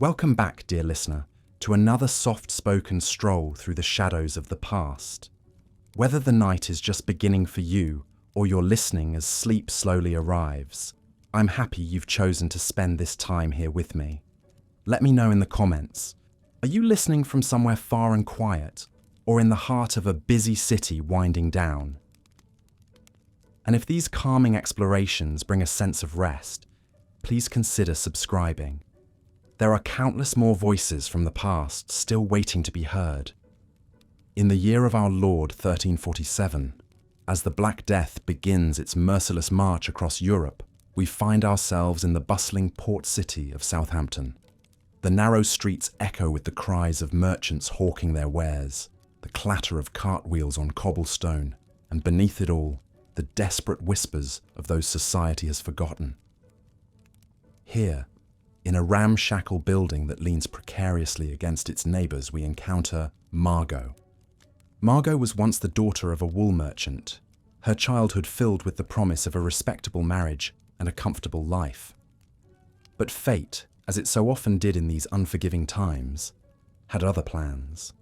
Welcome back, dear listener, to another soft-spoken stroll through the shadows of the past. Whether the night is just beginning for you or you're listening as sleep slowly arrives, I'm happy you've chosen to spend this time here with me. Let me know in the comments, are you listening from somewhere far and quiet, or in the heart of a busy city winding down? And if these calming explorations bring a sense of rest, please consider subscribing. There are countless more voices from the past still waiting to be heard. In the year of our Lord 1347, as the Black Death begins its merciless march across Europe, we find ourselves in the bustling port city of Southampton. The narrow streets echo with the cries of merchants hawking their wares, the clatter of cartwheels on cobblestone, and beneath it all, the desperate whispers of those society has forgotten. Here, in a ramshackle building that leans precariously against its neighbours, we encounter Margot. Margot was once the daughter of a wool merchant, her childhood filled with the promise of a respectable marriage and a comfortable life. But fate, as it so often did in these unforgiving times, had other plans.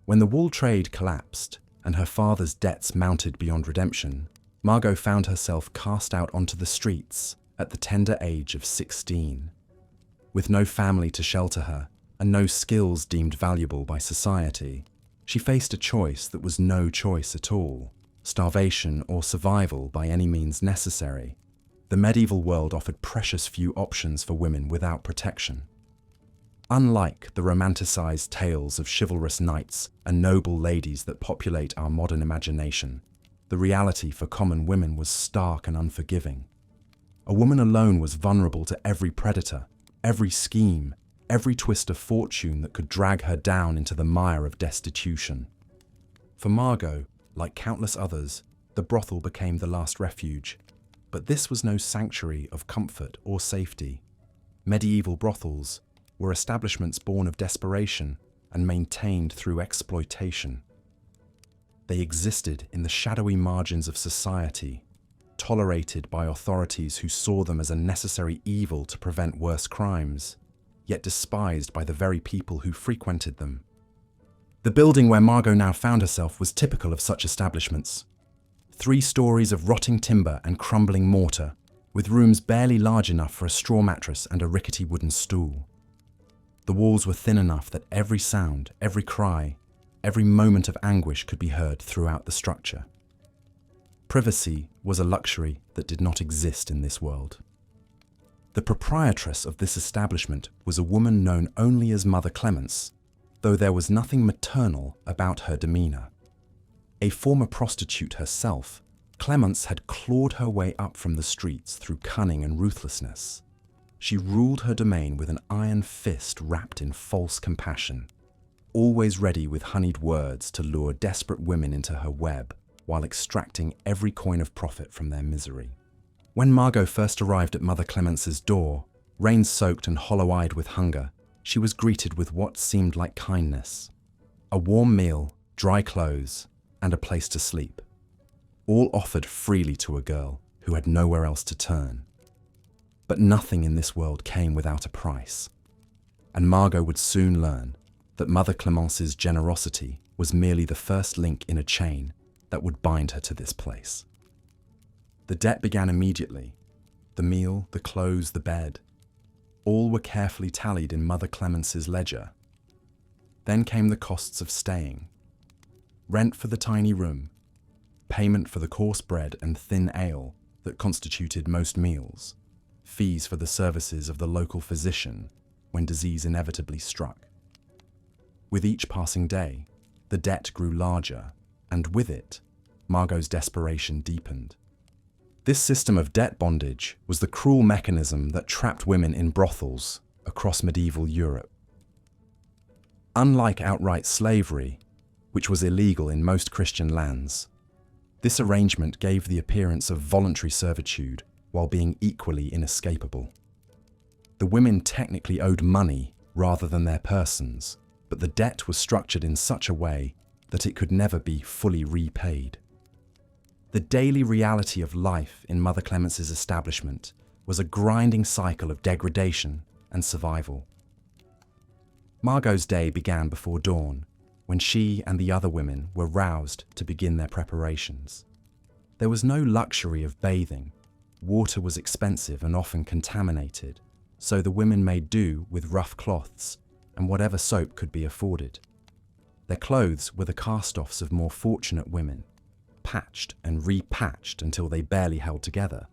When the wool trade collapsed and her father's debts mounted beyond redemption, Margot found herself cast out onto the streets at the tender age of 16. With no family to shelter her and no skills deemed valuable by society, she faced a choice that was no choice at all: starvation or survival by any means necessary. The medieval world offered precious few options for women without protection. Unlike the romanticized tales of chivalrous knights and noble ladies that populate our modern imagination, the reality for common women was stark and unforgiving. A woman alone was vulnerable to every predator, every scheme, every twist of fortune that could drag her down into the mire of destitution. For Margot, like countless others, the brothel became the last refuge. But this was no sanctuary of comfort or safety. Medieval brothels were establishments born of desperation and maintained through exploitation. They existed in the shadowy margins of society, tolerated by authorities who saw them as a necessary evil to prevent worse crimes, yet despised by the very people who frequented them. The building where Margot now found herself was typical of such establishments. 3 stories of rotting timber and crumbling mortar, with rooms barely large enough for a straw mattress and a rickety wooden stool. The walls were thin enough that every sound, every cry, every moment of anguish could be heard throughout the structure. Privacy was a luxury that did not exist in this world. The proprietress of this establishment was a woman known only as Mother Clemence, though there was nothing maternal about her demeanour. A former prostitute herself, Clemence had clawed her way up from the streets through cunning and ruthlessness. She ruled her domain with an iron fist wrapped in false compassion, always ready with honeyed words to lure desperate women into her web while extracting every coin of profit from their misery. When Margot first arrived at Mother Clemence's door, rain-soaked and hollow-eyed with hunger, she was greeted with what seemed like kindness. A warm meal, dry clothes, and a place to sleep, all offered freely to a girl who had nowhere else to turn. But nothing in this world came without a price, and Margot would soon learn that Mother Clemence's generosity was merely the first link in a chain that would bind her to this place. The debt began immediately. The meal, the clothes, the bed, all were carefully tallied in Mother Clemence's ledger. Then came the costs of staying. Rent for the tiny room, payment for the coarse bread and thin ale that constituted most meals, fees for the services of the local physician when disease inevitably struck. With each passing day, the debt grew larger, and with it, Margot's desperation deepened. This system of debt bondage was the cruel mechanism that trapped women in brothels across medieval Europe. Unlike outright slavery, which was illegal in most Christian lands, this arrangement gave the appearance of voluntary servitude while being equally inescapable. The women technically owed money rather than their persons, but the debt was structured in such a way that it could never be fully repaid. The daily reality of life in Mother Clemence's establishment was a grinding cycle of degradation and survival. Margot's day began before dawn, when she and the other women were roused to begin their preparations. There was no luxury of bathing. Water was expensive and often contaminated, so the women made do with rough cloths and whatever soap could be afforded. Their clothes were the cast-offs of more fortunate women, patched and repatched until they barely held together.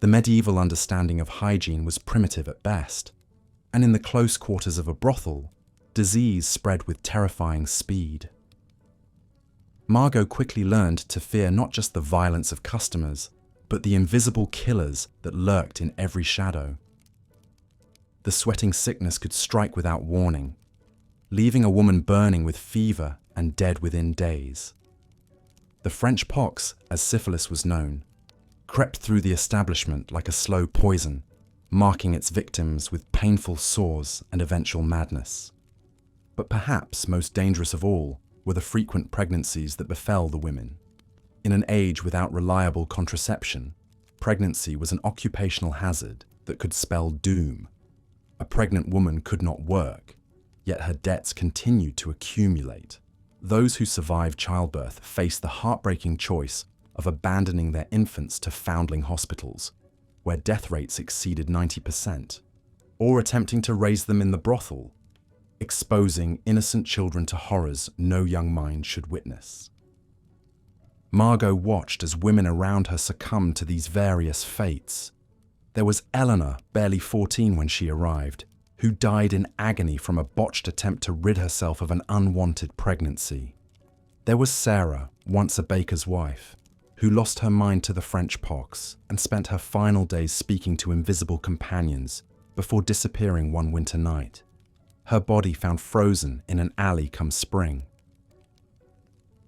The medieval understanding of hygiene was primitive at best, and in the close quarters of a brothel, disease spread with terrifying speed. Margot quickly learned to fear not just the violence of customers, but the invisible killers that lurked in every shadow. The sweating sickness could strike without warning, leaving a woman burning with fever and dead within days. The French pox, as syphilis was known, crept through the establishment like a slow poison, marking its victims with painful sores and eventual madness. But perhaps most dangerous of all were the frequent pregnancies that befell the women. In an age without reliable contraception, pregnancy was an occupational hazard that could spell doom. A pregnant woman could not work, yet her debts continued to accumulate. Those who survived childbirth faced the heartbreaking choice of abandoning their infants to foundling hospitals, where death rates exceeded 90%, or attempting to raise them in the brothel, exposing innocent children to horrors no young mind should witness. Margot watched as women around her succumbed to these various fates. There was Eleanor, barely 14 when she arrived, who died in agony from a botched attempt to rid herself of an unwanted pregnancy. There was Sarah, once a baker's wife, who lost her mind to the French pox and spent her final days speaking to invisible companions before disappearing one winter night. Her body found frozen in an alley come spring.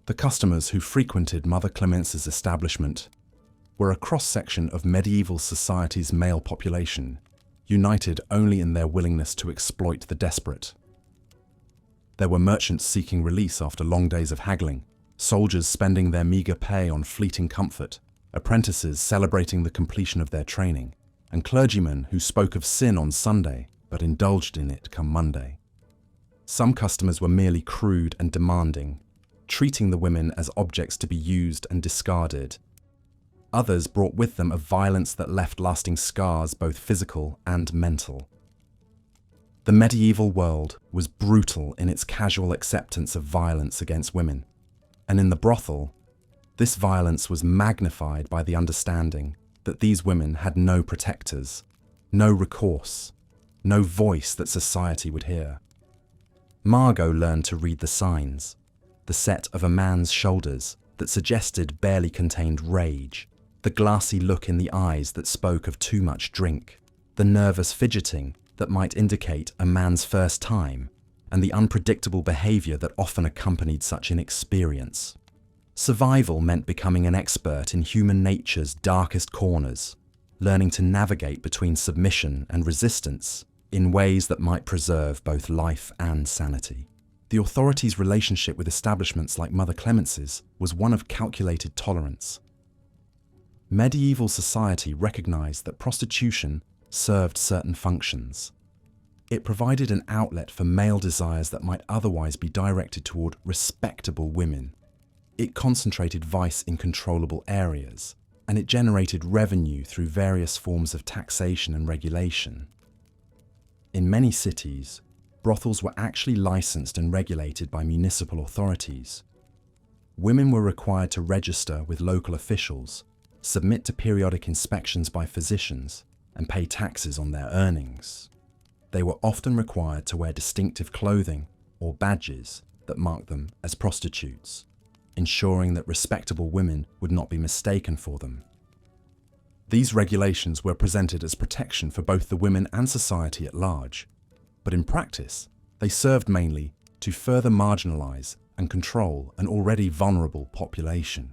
The customers who frequented Mother Clemence's establishment were a cross-section of medieval society's male population, united only in their willingness to exploit the desperate. There were merchants seeking release after long days of haggling, soldiers spending their meager pay on fleeting comfort, apprentices celebrating the completion of their training, and clergymen who spoke of sin on Sunday but indulged in it come Monday. Some customers were merely crude and demanding, treating the women as objects to be used and discarded. Others brought with them a violence that left lasting scars, both physical and mental. The medieval world was brutal in its casual acceptance of violence against women, and in the brothel, this violence was magnified by the understanding that these women had no protectors, no recourse, no voice that society would hear. Margot learned to read the signs, the set of a man's shoulders that suggested barely contained rage, the glassy look in the eyes that spoke of too much drink, the nervous fidgeting that might indicate a man's first time, and the unpredictable behavior that often accompanied such inexperience. Survival meant becoming an expert in human nature's darkest corners, learning to navigate between submission and resistance in ways that might preserve both life and sanity. The authorities' relationship with establishments like Mother Clemence's was one of calculated tolerance. Medieval society recognized that prostitution served certain functions. It provided an outlet for male desires that might otherwise be directed toward respectable women. It concentrated vice in controllable areas, and it generated revenue through various forms of taxation and regulation. In many cities, brothels were actually licensed and regulated by municipal authorities. Women were required to register with local officials, submit to periodic inspections by physicians, and pay taxes on their earnings. They were often required to wear distinctive clothing or badges that marked them as prostitutes, ensuring that respectable women would not be mistaken for them. These regulations were presented as protection for both the women and society at large, but in practice, they served mainly to further marginalize and control an already vulnerable population.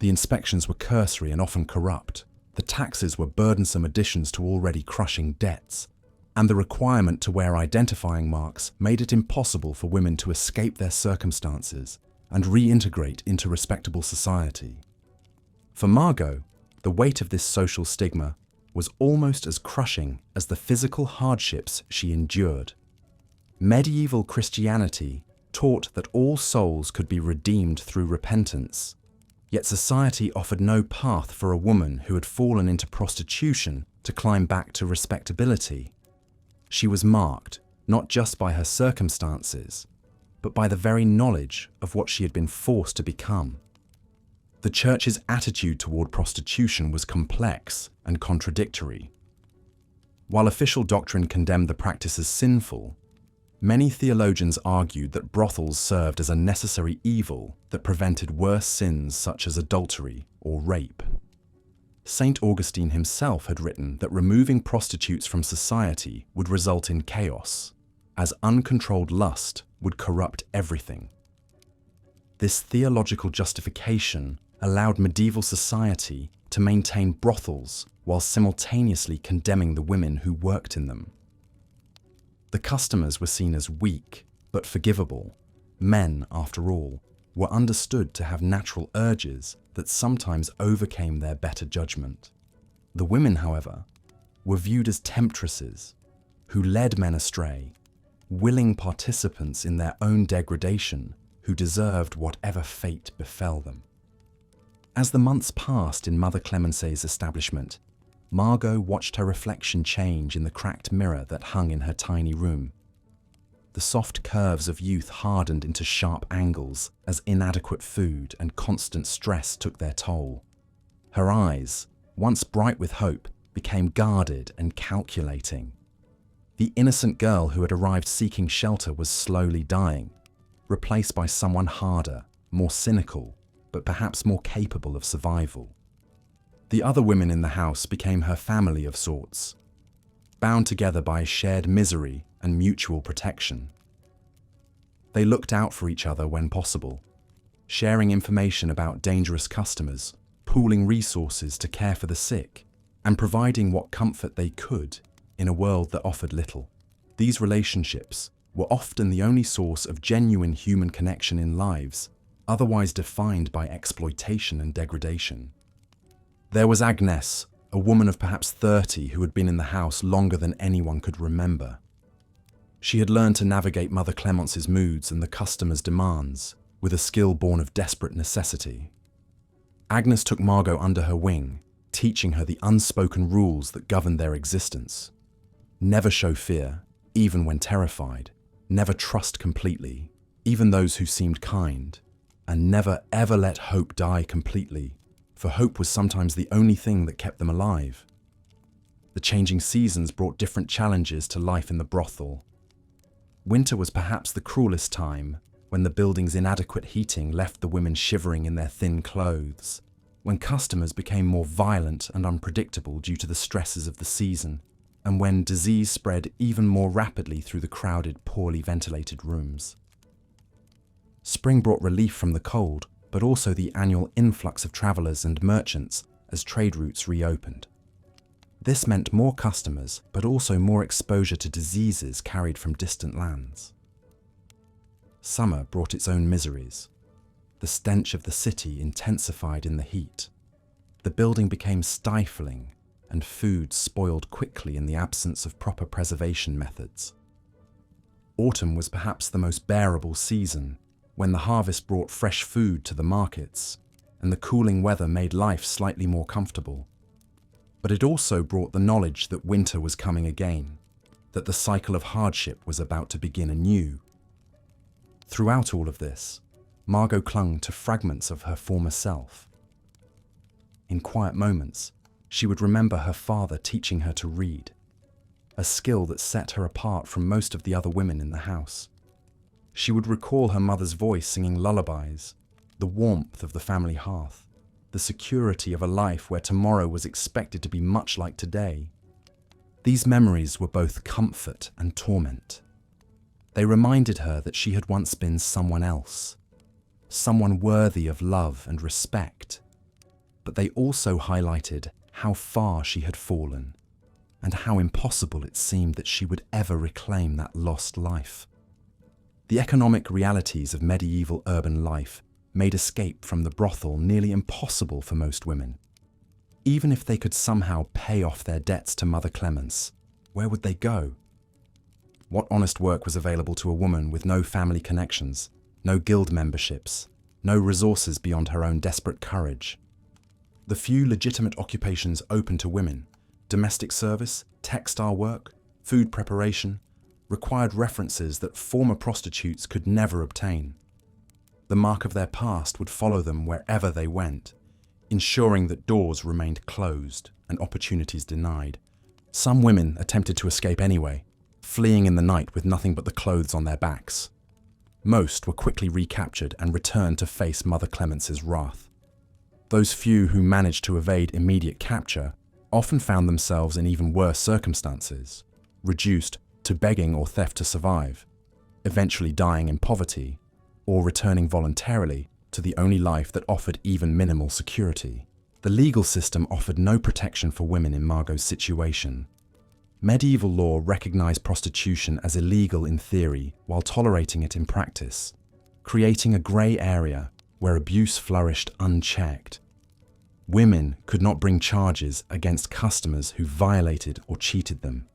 The inspections were cursory and often corrupt, the taxes were burdensome additions to already crushing debts, and the requirement to wear identifying marks made it impossible for women to escape their circumstances and reintegrate into respectable society. For Margot, the weight of this social stigma was almost as crushing as the physical hardships she endured. Medieval Christianity taught that all souls could be redeemed through repentance, yet society offered no path for a woman who had fallen into prostitution to climb back to respectability. She was marked not just by her circumstances, but by the very knowledge of what she had been forced to become. The Church's attitude toward prostitution was complex and contradictory. While official doctrine condemned the practice as sinful, many theologians argued that brothels served as a necessary evil that prevented worse sins such as adultery or rape. St. Augustine himself had written that removing prostitutes from society would result in chaos, as uncontrolled lust would corrupt everything. This theological justification allowed medieval society to maintain brothels while simultaneously condemning the women who worked in them. The customers were seen as weak but forgivable. Men, after all, were understood to have natural urges that sometimes overcame their better judgment. The women, however, were viewed as temptresses who led men astray, willing participants in their own degradation who deserved whatever fate befell them. As the months passed in Mother Clemenceau's establishment, Margot watched her reflection change in the cracked mirror that hung in her tiny room. The soft curves of youth hardened into sharp angles as inadequate food and constant stress took their toll. Her eyes, once bright with hope, became guarded and calculating. The innocent girl who had arrived seeking shelter was slowly dying, replaced by someone harder, more cynical, but perhaps more capable of survival. The other women in the house became her family of sorts, bound together by shared misery and mutual protection. They looked out for each other when possible, sharing information about dangerous customers, pooling resources to care for the sick, and providing what comfort they could in a world that offered little. These relationships were often the only source of genuine human connection in lives otherwise defined by exploitation and degradation. There was Agnès, a woman of perhaps 30 who had been in the house longer than anyone could remember. She had learned to navigate Mother Clemence's moods and the customers' demands with a skill born of desperate necessity. Agnès took Margot under her wing, teaching her the unspoken rules that governed their existence. Never show fear, even when terrified. Never trust completely, even those who seemed kind. And never ever let hope die completely, for hope was sometimes the only thing that kept them alive. The changing seasons brought different challenges to life in the brothel. Winter was perhaps the cruelest time, when the building's inadequate heating left the women shivering in their thin clothes, when customers became more violent and unpredictable due to the stresses of the season, and when disease spread even more rapidly through the crowded, poorly ventilated rooms. Spring brought relief from the cold, but also the annual influx of travelers and merchants as trade routes reopened. This meant more customers, but also more exposure to diseases carried from distant lands. Summer brought its own miseries. The stench of the city intensified in the heat. The building became stifling, and food spoiled quickly in the absence of proper preservation methods. Autumn was perhaps the most bearable season, when the harvest brought fresh food to the markets, and the cooling weather made life slightly more comfortable. But it also brought the knowledge that winter was coming again, that the cycle of hardship was about to begin anew. Throughout all of this, Margot clung to fragments of her former self. In quiet moments, she would remember her father teaching her to read, a skill that set her apart from most of the other women in the house. She would recall her mother's voice singing lullabies, the warmth of the family hearth, the security of a life where tomorrow was expected to be much like today. These memories were both comfort and torment. They reminded her that she had once been someone else, someone worthy of love and respect. But they also highlighted how far she had fallen, and how impossible it seemed that she would ever reclaim that lost life. The economic realities of medieval urban life made escape from the brothel nearly impossible for most women. Even if they could somehow pay off their debts to Mother Clemence, where would they go? What honest work was available to a woman with no family connections, no guild memberships, no resources beyond her own desperate courage? The few legitimate occupations open to women, domestic service, textile work, food preparation, required references that former prostitutes could never obtain. The mark of their past would follow them wherever they went, ensuring that doors remained closed and opportunities denied. Some women attempted to escape anyway, fleeing in the night with nothing but the clothes on their backs. Most were quickly recaptured and returned to face Mother Clemence's wrath. Those few who managed to evade immediate capture often found themselves in even worse circumstances, reduced to begging or theft to survive, eventually dying in poverty, or returning voluntarily to the only life that offered even minimal security. The legal system offered no protection for women in Margot's situation. Medieval law recognized prostitution as illegal in theory while tolerating it in practice, creating a grey area where abuse flourished unchecked. Women could not bring charges against customers who violated or cheated them,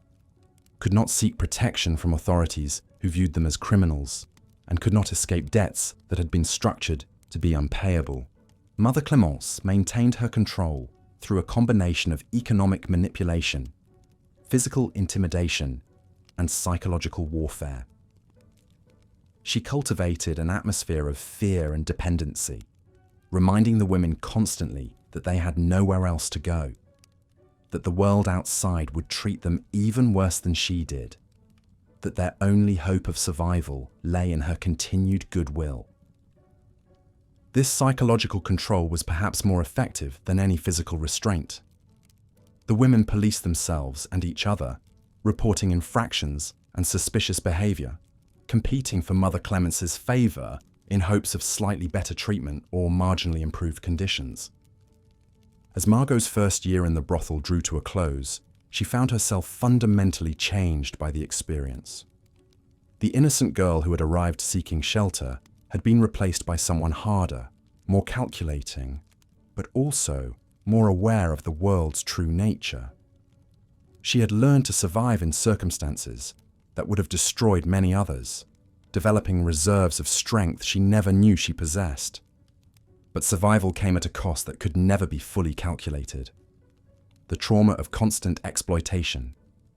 could not seek protection from authorities who viewed them as criminals, and could not escape debts that had been structured to be unpayable. Mother Clemence maintained her control through a combination of economic manipulation, physical intimidation, and psychological warfare. She cultivated an atmosphere of fear and dependency, reminding the women constantly that they had nowhere else to go, that the world outside would treat them even worse than she did, that their only hope of survival lay in her continued goodwill. This psychological control was perhaps more effective than any physical restraint. The women policed themselves and each other, reporting infractions and suspicious behavior, competing for Mother Clemence's favor in hopes of slightly better treatment or marginally improved conditions. As Margot's first year in the brothel drew to a close, she found herself fundamentally changed by the experience. The innocent girl who had arrived seeking shelter had been replaced by someone harder, more calculating, but also more aware of the world's true nature. She had learned to survive in circumstances that would have destroyed many others, developing reserves of strength she never knew she possessed. But survival came at a cost that could never be fully calculated. The trauma of constant exploitation,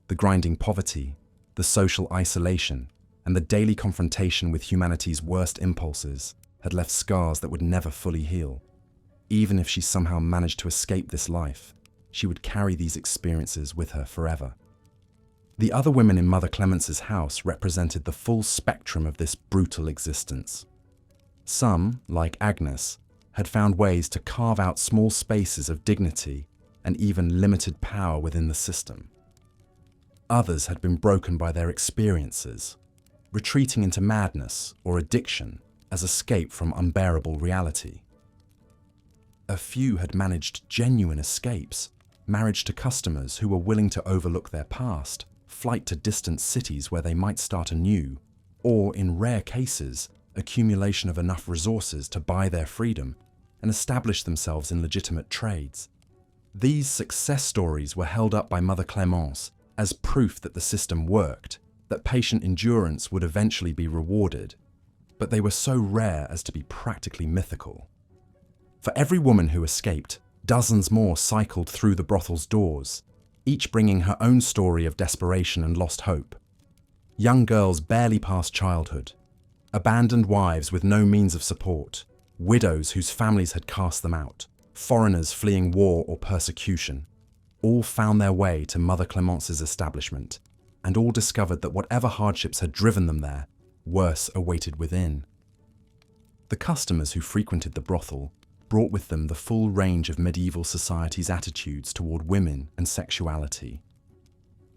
the grinding poverty, the social isolation, and the daily confrontation with humanity's worst impulses had left scars that would never fully heal. Even if she somehow managed to escape this life, she would carry these experiences with her forever. The other women in Mother Clemence's house represented the full spectrum of this brutal existence. Some, like Agnes, had found ways to carve out small spaces of dignity and even limited power within the system. Others had been broken by their experiences, retreating into madness or addiction as escape from unbearable reality. A few had managed genuine escapes, marriage to customers who were willing to overlook their past, flight to distant cities where they might start anew, or, in rare cases, accumulation of enough resources to buy their freedom and establish themselves in legitimate trades. These success stories were held up by Mother Clemence as proof that the system worked, that patient endurance would eventually be rewarded, but they were so rare as to be practically mythical. For every woman who escaped, dozens more cycled through the brothel's doors, each bringing her own story of desperation and lost hope. Young girls barely past childhood, abandoned wives with no means of support, widows whose families had cast them out, foreigners fleeing war or persecution, all found their way to Mother Clemence's establishment, and all discovered that whatever hardships had driven them there, worse awaited within. The customers who frequented the brothel brought with them the full range of medieval society's attitudes toward women and sexuality.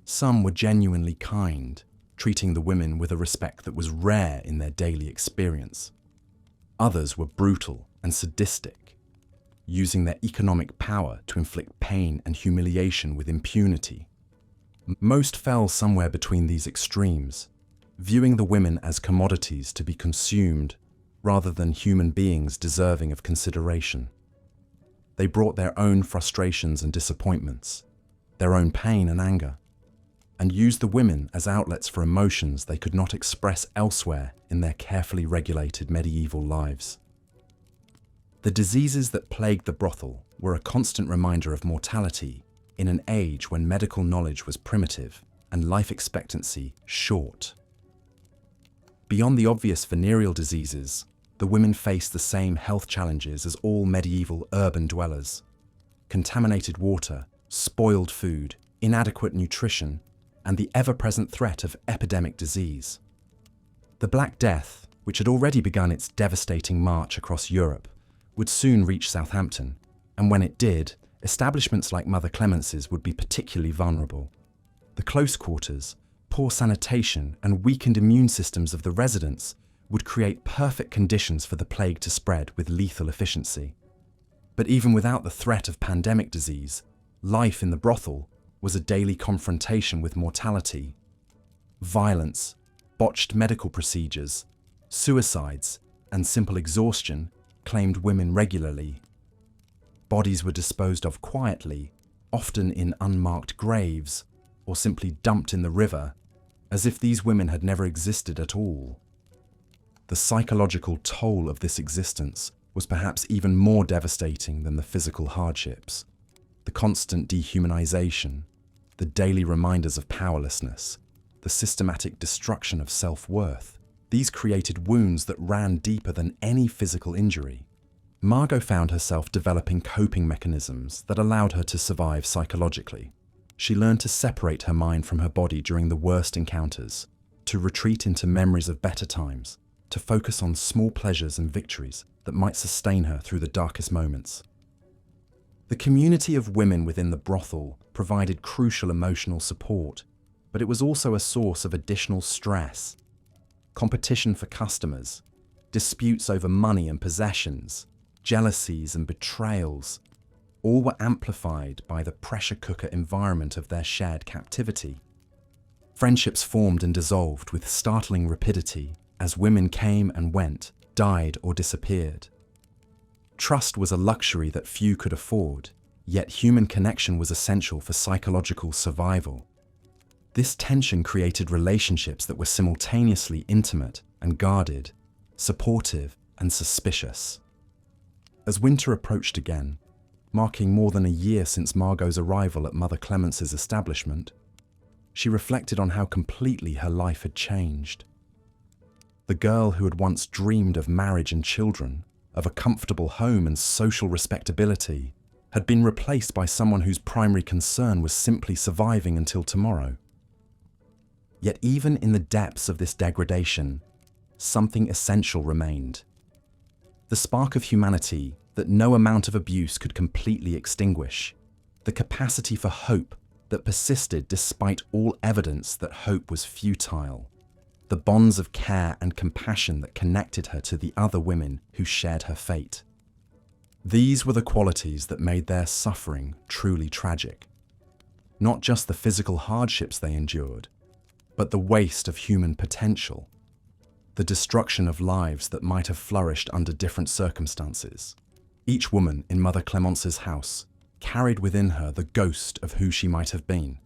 Some were genuinely kind, treating the women with a respect that was rare in their daily experience. Others were brutal and sadistic, using their economic power to inflict pain and humiliation with impunity. Most fell somewhere between these extremes, viewing the women as commodities to be consumed rather than human beings deserving of consideration. They brought their own frustrations and disappointments, their own pain and anger, and used the women as outlets for emotions they could not express elsewhere in their carefully regulated medieval lives. The diseases that plagued the brothel were a constant reminder of mortality in an age when medical knowledge was primitive and life expectancy short. Beyond the obvious venereal diseases, the women faced the same health challenges as all medieval urban dwellers: contaminated water, spoiled food, inadequate nutrition, and the ever-present threat of epidemic disease. The Black Death, which had already begun its devastating march across Europe, would soon reach Southampton, and when it did, establishments like Mother Clemence's would be particularly vulnerable. The close quarters, poor sanitation, and weakened immune systems of the residents would create perfect conditions for the plague to spread with lethal efficiency. But even without the threat of pandemic disease, life in the brothel was a daily confrontation with mortality. Violence, botched medical procedures, suicides, and simple exhaustion claimed women regularly. Bodies were disposed of quietly, often in unmarked graves, or simply dumped in the river, as if these women had never existed at all. The psychological toll of this existence was perhaps even more devastating than the physical hardships. The constant dehumanization, the daily reminders of powerlessness, the systematic destruction of self-worth, these created wounds that ran deeper than any physical injury. Margot found herself developing coping mechanisms that allowed her to survive psychologically. She learned to separate her mind from her body during the worst encounters, to retreat into memories of better times, to focus on small pleasures and victories that might sustain her through the darkest moments. The community of women within the brothel provided crucial emotional support, but it was also a source of additional stress. Competition for customers, disputes over money and possessions, jealousies and betrayals, all were amplified by the pressure cooker environment of their shared captivity. Friendships formed and dissolved with startling rapidity as women came and went, died or disappeared. Trust was a luxury that few could afford, yet human connection was essential for psychological survival. This tension created relationships that were simultaneously intimate and guarded, supportive and suspicious. As winter approached again, marking more than a year since Margot's arrival at Mother Clemence's establishment, she reflected on how completely her life had changed. The girl who had once dreamed of marriage and children, of a comfortable home and social respectability, had been replaced by someone whose primary concern was simply surviving until tomorrow. Yet even in the depths of this degradation, something essential remained. The spark of humanity that no amount of abuse could completely extinguish, the capacity for hope that persisted despite all evidence that hope was futile, the bonds of care and compassion that connected her to the other women who shared her fate. These were the qualities that made their suffering truly tragic. Not just the physical hardships they endured, but the waste of human potential, the destruction of lives that might have flourished under different circumstances. Each woman in Mother Clemence's house carried within her the ghost of who she might have been,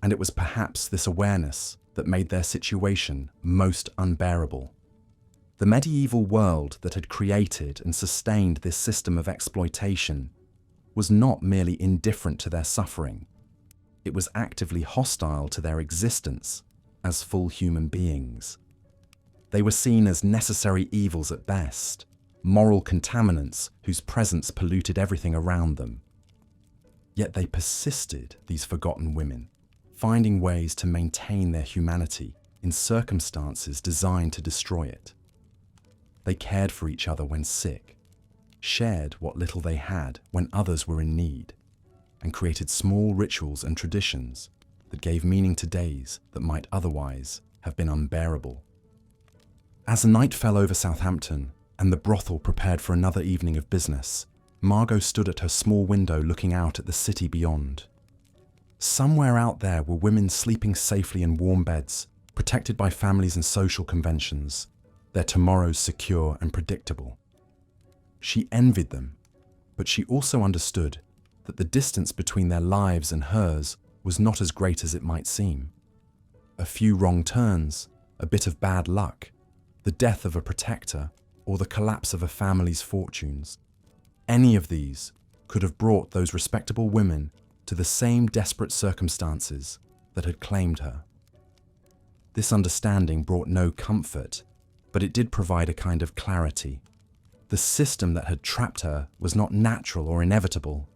and it was perhaps this awareness that made their situation most unbearable. The medieval world that had created and sustained this system of exploitation was not merely indifferent to their suffering, it was actively hostile to their existence as full human beings. They were seen as necessary evils at best, moral contaminants whose presence polluted everything around them. Yet they persisted, these forgotten women, finding ways to maintain their humanity in circumstances designed to destroy it. They cared for each other when sick, shared what little they had when others were in need, and created small rituals and traditions that gave meaning to days that might otherwise have been unbearable. As night fell over Southampton and the brothel prepared for another evening of business, Margot stood at her small window looking out at the city beyond. Somewhere out there were women sleeping safely in warm beds, protected by families and social conventions, their tomorrows secure and predictable. She envied them, But she also understood that the distance between their lives and hers was not as great as it might seem. A few wrong turns, a bit of bad luck, the death of a protector, or the collapse of a family's fortunes. Any of these could have brought those respectable women to the same desperate circumstances that had claimed her. This understanding brought no comfort, but it did provide a kind of clarity. The system that had trapped her was not natural or inevitable.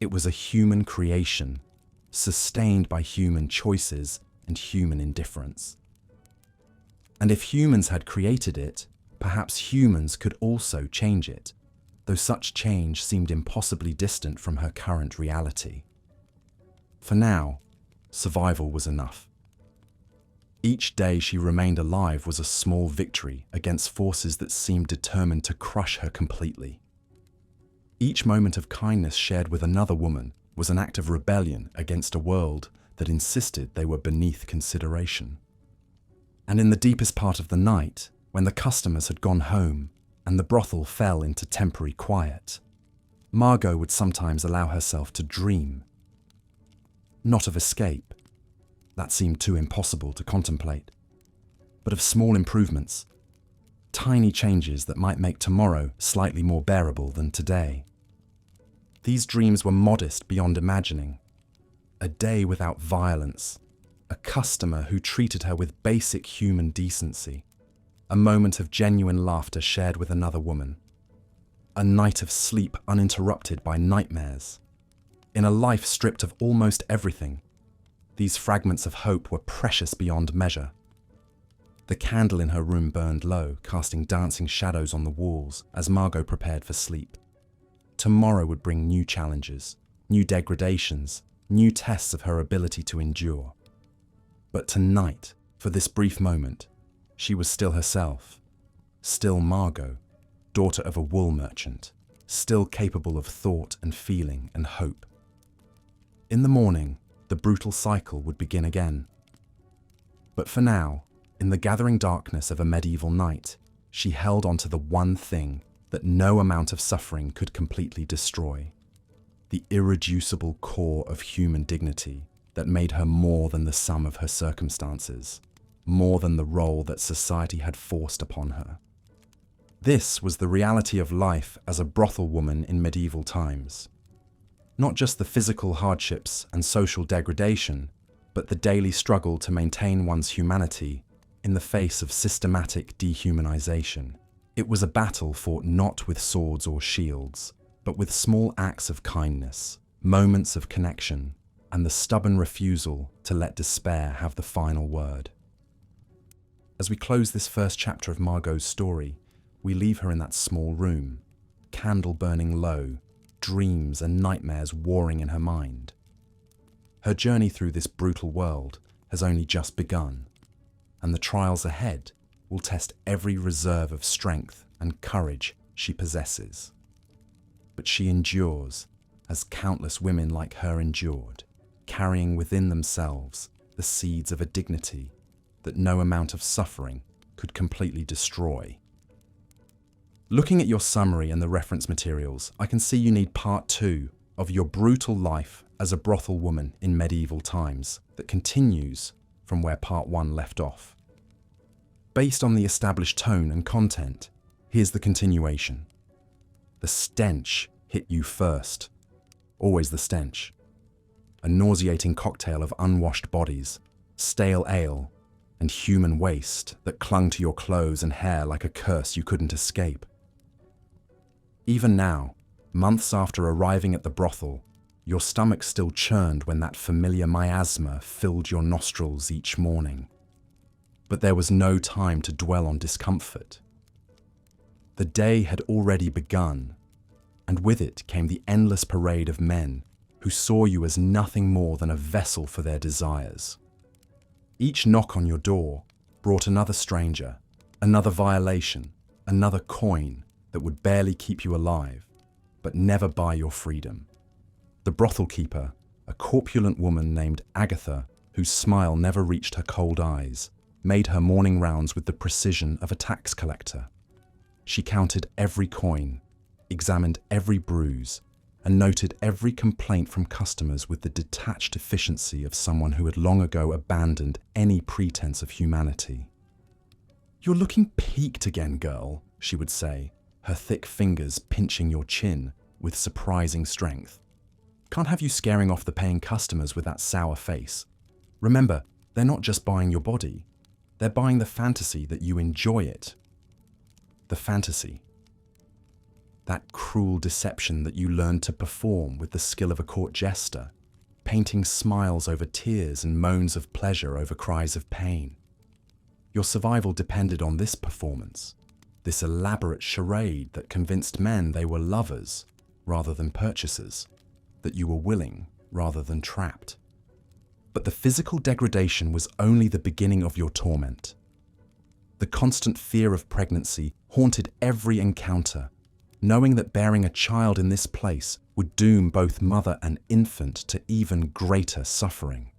It was a human creation, sustained by human choices and human indifference. And if humans had created it, perhaps humans could also change it, though such change seemed impossibly distant from her current reality. For now, survival was enough. Each day she remained alive was a small victory against forces that seemed determined to crush her completely. Each moment of kindness shared with another woman was an act of rebellion against a world that insisted they were beneath consideration. And in the deepest part of the night, when the customers had gone home and the brothel fell into temporary quiet, Margot would sometimes allow herself to dream. Not of escape. That seemed too impossible to contemplate. But of small improvements, tiny changes that might make tomorrow slightly more bearable than today. These dreams were modest beyond imagining. A day without violence, a customer who treated her with basic human decency, a moment of genuine laughter shared with another woman, a night of sleep uninterrupted by nightmares. In a life stripped of almost everything, these fragments of hope were precious beyond measure. The candle in her room burned low, casting dancing shadows on the walls as Margot prepared for sleep. Tomorrow would bring new challenges, new degradations, new tests of her ability to endure. But tonight, for this brief moment, she was still herself, still Margot, daughter of a wool merchant, still capable of thought and feeling and hope. In the morning, the brutal cycle would begin again. But for now, in the gathering darkness of a medieval night, she held on to the one thing that no amount of suffering could completely destroy, the irreducible core of human dignity that made her more than the sum of her circumstances, more than the role that society had forced upon her. This was the reality of life as a brothel woman in medieval times. Not just the physical hardships and social degradation, but the daily struggle to maintain one's humanity in the face of systematic dehumanization. It was a battle fought not with swords or shields, but with small acts of kindness, moments of connection, and the stubborn refusal to let despair have the final word. As we close this first chapter of Margot's story, we leave her in that small room, candle burning low, dreams and nightmares warring in her mind. Her journey through this brutal world has only just begun, and the trials ahead will test every reserve of strength and courage she possesses. But she endures, as countless women like her endured, carrying within themselves the seeds of a dignity that no amount of suffering could completely destroy. Looking at your summary and the reference materials, I can see you need part 2 of your brutal life as a brothel woman in medieval times that continues from where part 1 left off. Based on the established tone and content, here's the continuation. The stench hit you first. Always the stench. A nauseating cocktail of unwashed bodies, stale ale, and human waste that clung to your clothes and hair like a curse you couldn't escape. Even now, months after arriving at the brothel, your stomach still churned when that familiar miasma filled your nostrils each morning. But there was no time to dwell on discomfort. The day had already begun, and with it came the endless parade of men who saw you as nothing more than a vessel for their desires. Each knock on your door brought another stranger, another violation, another coin that would barely keep you alive, but never buy your freedom. The brothel keeper, a corpulent woman named Agatha, whose smile never reached her cold eyes, made her morning rounds with the precision of a tax collector. She counted every coin, examined every bruise, and noted every complaint from customers with the detached efficiency of someone who had long ago abandoned any pretense of humanity. "You're looking peaked again, girl," she would say, her thick fingers pinching your chin with surprising strength. "Can't have you scaring off the paying customers with that sour face. Remember, they're not just buying your body. They're buying the fantasy that you enjoy it." The fantasy. That cruel deception that you learned to perform with the skill of a court jester, painting smiles over tears and moans of pleasure over cries of pain. Your survival depended on this performance, this elaborate charade that convinced men they were lovers rather than purchasers, that you were willing rather than trapped. But the physical degradation was only the beginning of your torment. The constant fear of pregnancy haunted every encounter, knowing that bearing a child in this place would doom both mother and infant to even greater suffering.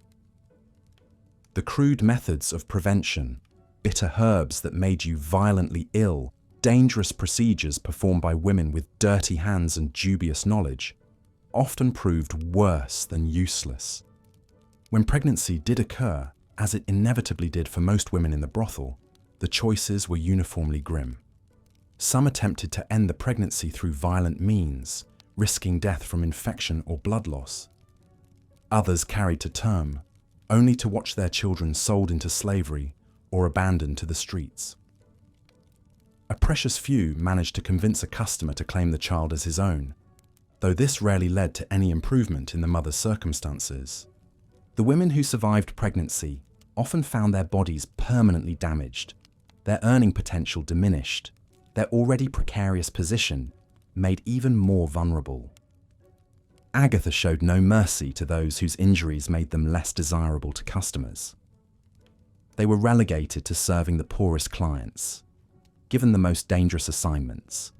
The crude methods of prevention, bitter herbs that made you violently ill, dangerous procedures performed by women with dirty hands and dubious knowledge, often proved worse than useless. When pregnancy did occur, as it inevitably did for most women in the brothel, the choices were uniformly grim. Some attempted to end the pregnancy through violent means, risking death from infection or blood loss. Others carried to term, only to watch their children sold into slavery or abandoned to the streets. A precious few managed to convince a customer to claim the child as his own, though this rarely led to any improvement in the mother's circumstances. The women who survived pregnancy often found their bodies permanently damaged, their earning potential diminished, their already precarious position made even more vulnerable. Agatha showed no mercy to those whose injuries made them less desirable to customers. They were relegated to serving the poorest clients, given the most dangerous assignments,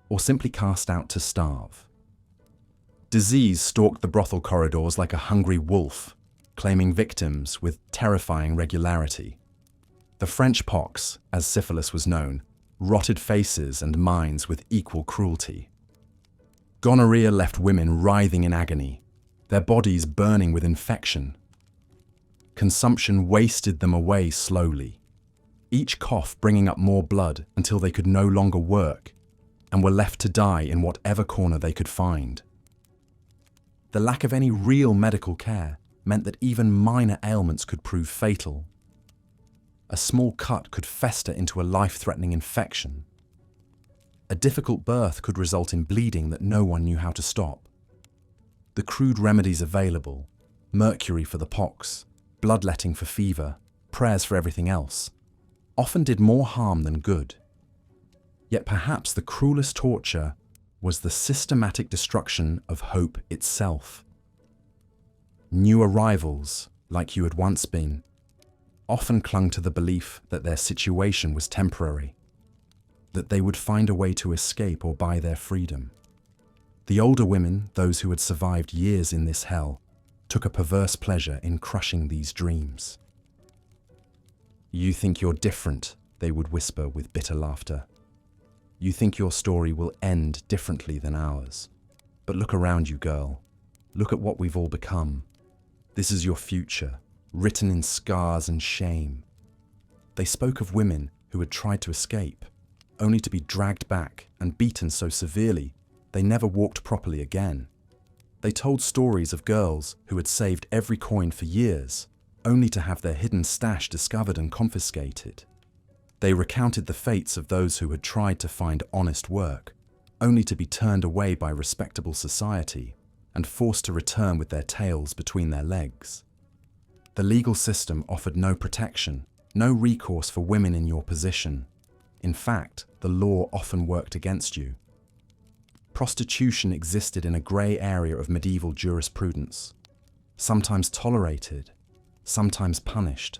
or simply cast out to starve. Disease stalked the brothel corridors like a hungry wolf, claiming victims with terrifying regularity. The French pox, as syphilis was known, rotted faces and minds with equal cruelty. Gonorrhea left women writhing in agony, their bodies burning with infection. Consumption wasted them away slowly, each cough bringing up more blood until they could no longer work and were left to die in whatever corner they could find. The lack of any real medical care meant that even minor ailments could prove fatal. A small cut could fester into a life-threatening infection. A difficult birth could result in bleeding that no one knew how to stop. The crude remedies available, mercury for the pox, bloodletting for fever, prayers for everything else, often did more harm than good. Yet perhaps the cruelest torture was the systematic destruction of hope itself. New arrivals, like you had once been, often clung to the belief that their situation was temporary, that they would find a way to escape or buy their freedom. The older women, those who had survived years in this hell, took a perverse pleasure in crushing these dreams. "You think you're different," they would whisper with bitter laughter. "You think your story will end differently than ours. But look around you, girl. Look at what we've all become. This is your future, written in scars and shame." They spoke of women who had tried to escape, only to be dragged back and beaten so severely they never walked properly again. They told stories of girls who had saved every coin for years, only to have their hidden stash discovered and confiscated. They recounted the fates of those who had tried to find honest work, only to be turned away by respectable society and forced to return with their tails between their legs. The legal system offered no protection, no recourse for women in your position. In fact, the law often worked against you. Prostitution existed in a grey area of medieval jurisprudence, sometimes tolerated, sometimes punished,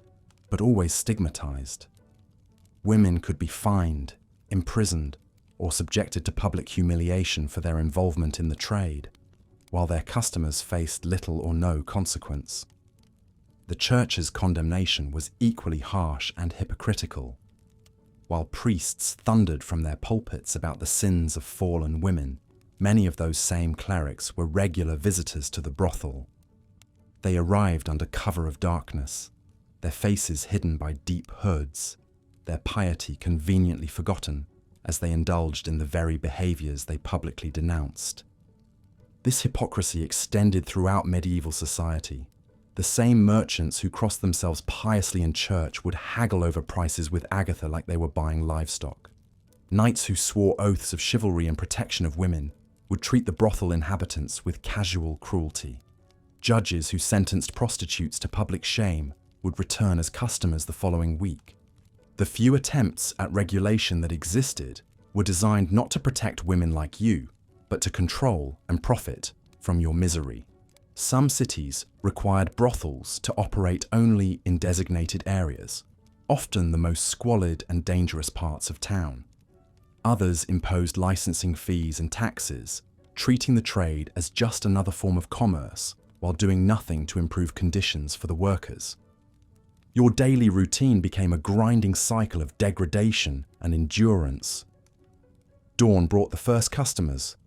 but always stigmatized. Women could be fined, imprisoned, or subjected to public humiliation for their involvement in the trade, while their customers faced little or no consequence. The church's condemnation was equally harsh and hypocritical. While priests thundered from their pulpits about the sins of fallen women, many of those same clerics were regular visitors to the brothel. They arrived under cover of darkness, their faces hidden by deep hoods, their piety conveniently forgotten as they indulged in the very behaviors they publicly denounced. This hypocrisy extended throughout medieval society. The same merchants who crossed themselves piously in church would haggle over prices with Agatha like they were buying livestock. Knights who swore oaths of chivalry and protection of women would treat the brothel inhabitants with casual cruelty. Judges who sentenced prostitutes to public shame would return as customers the following week. The few attempts at regulation that existed were designed not to protect women like you, but to control and profit from your misery. Some cities required brothels to operate only in designated areas, often the most squalid and dangerous parts of town. Others imposed licensing fees and taxes, treating the trade as just another form of commerce while doing nothing to improve conditions for the workers. Your daily routine became a grinding cycle of degradation and endurance. Dawn brought the first customers,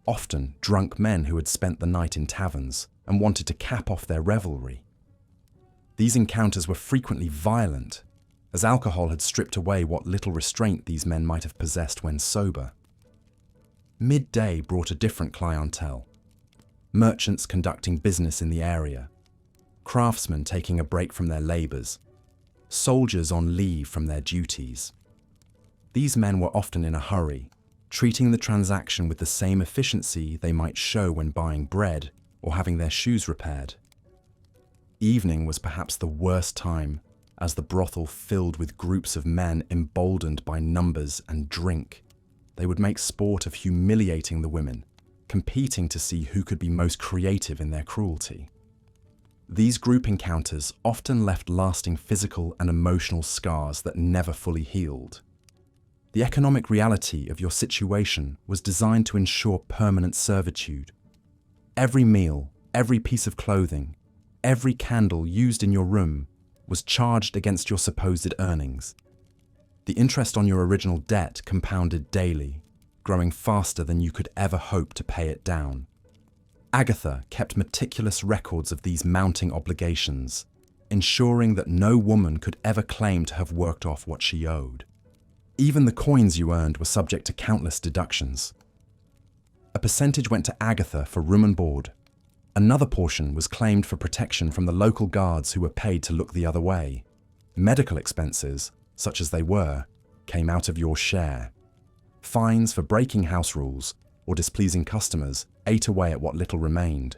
often drunk men who had spent the night in taverns and wanted to cap off their revelry. These encounters were frequently violent, as alcohol had stripped away what little restraint these men might have possessed when sober. Midday brought a different clientele. Merchants conducting business in the area, craftsmen taking a break from their labours, soldiers on leave from their duties. These men were often in a hurry, treating the transaction with the same efficiency they might show when buying bread or having their shoes repaired. Evening was perhaps the worst time, as the brothel filled with groups of men emboldened by numbers and drink. They would make sport of humiliating the women, competing to see who could be most creative in their cruelty. These group encounters often left lasting physical and emotional scars that never fully healed. The economic reality of your situation was designed to ensure permanent servitude. Every meal, every piece of clothing, every candle used in your room was charged against your supposed earnings. The interest on your original debt compounded daily, growing faster than you could ever hope to pay it down. Agatha kept meticulous records of these mounting obligations, ensuring that no woman could ever claim to have worked off what she owed. Even the coins you earned were subject to countless deductions. A percentage went to Agatha for room and board. Another portion was claimed for protection from the local guards who were paid to look the other way. Medical expenses, such as they were, came out of your share. Fines for breaking house rules or displeasing customers ate away at what little remained.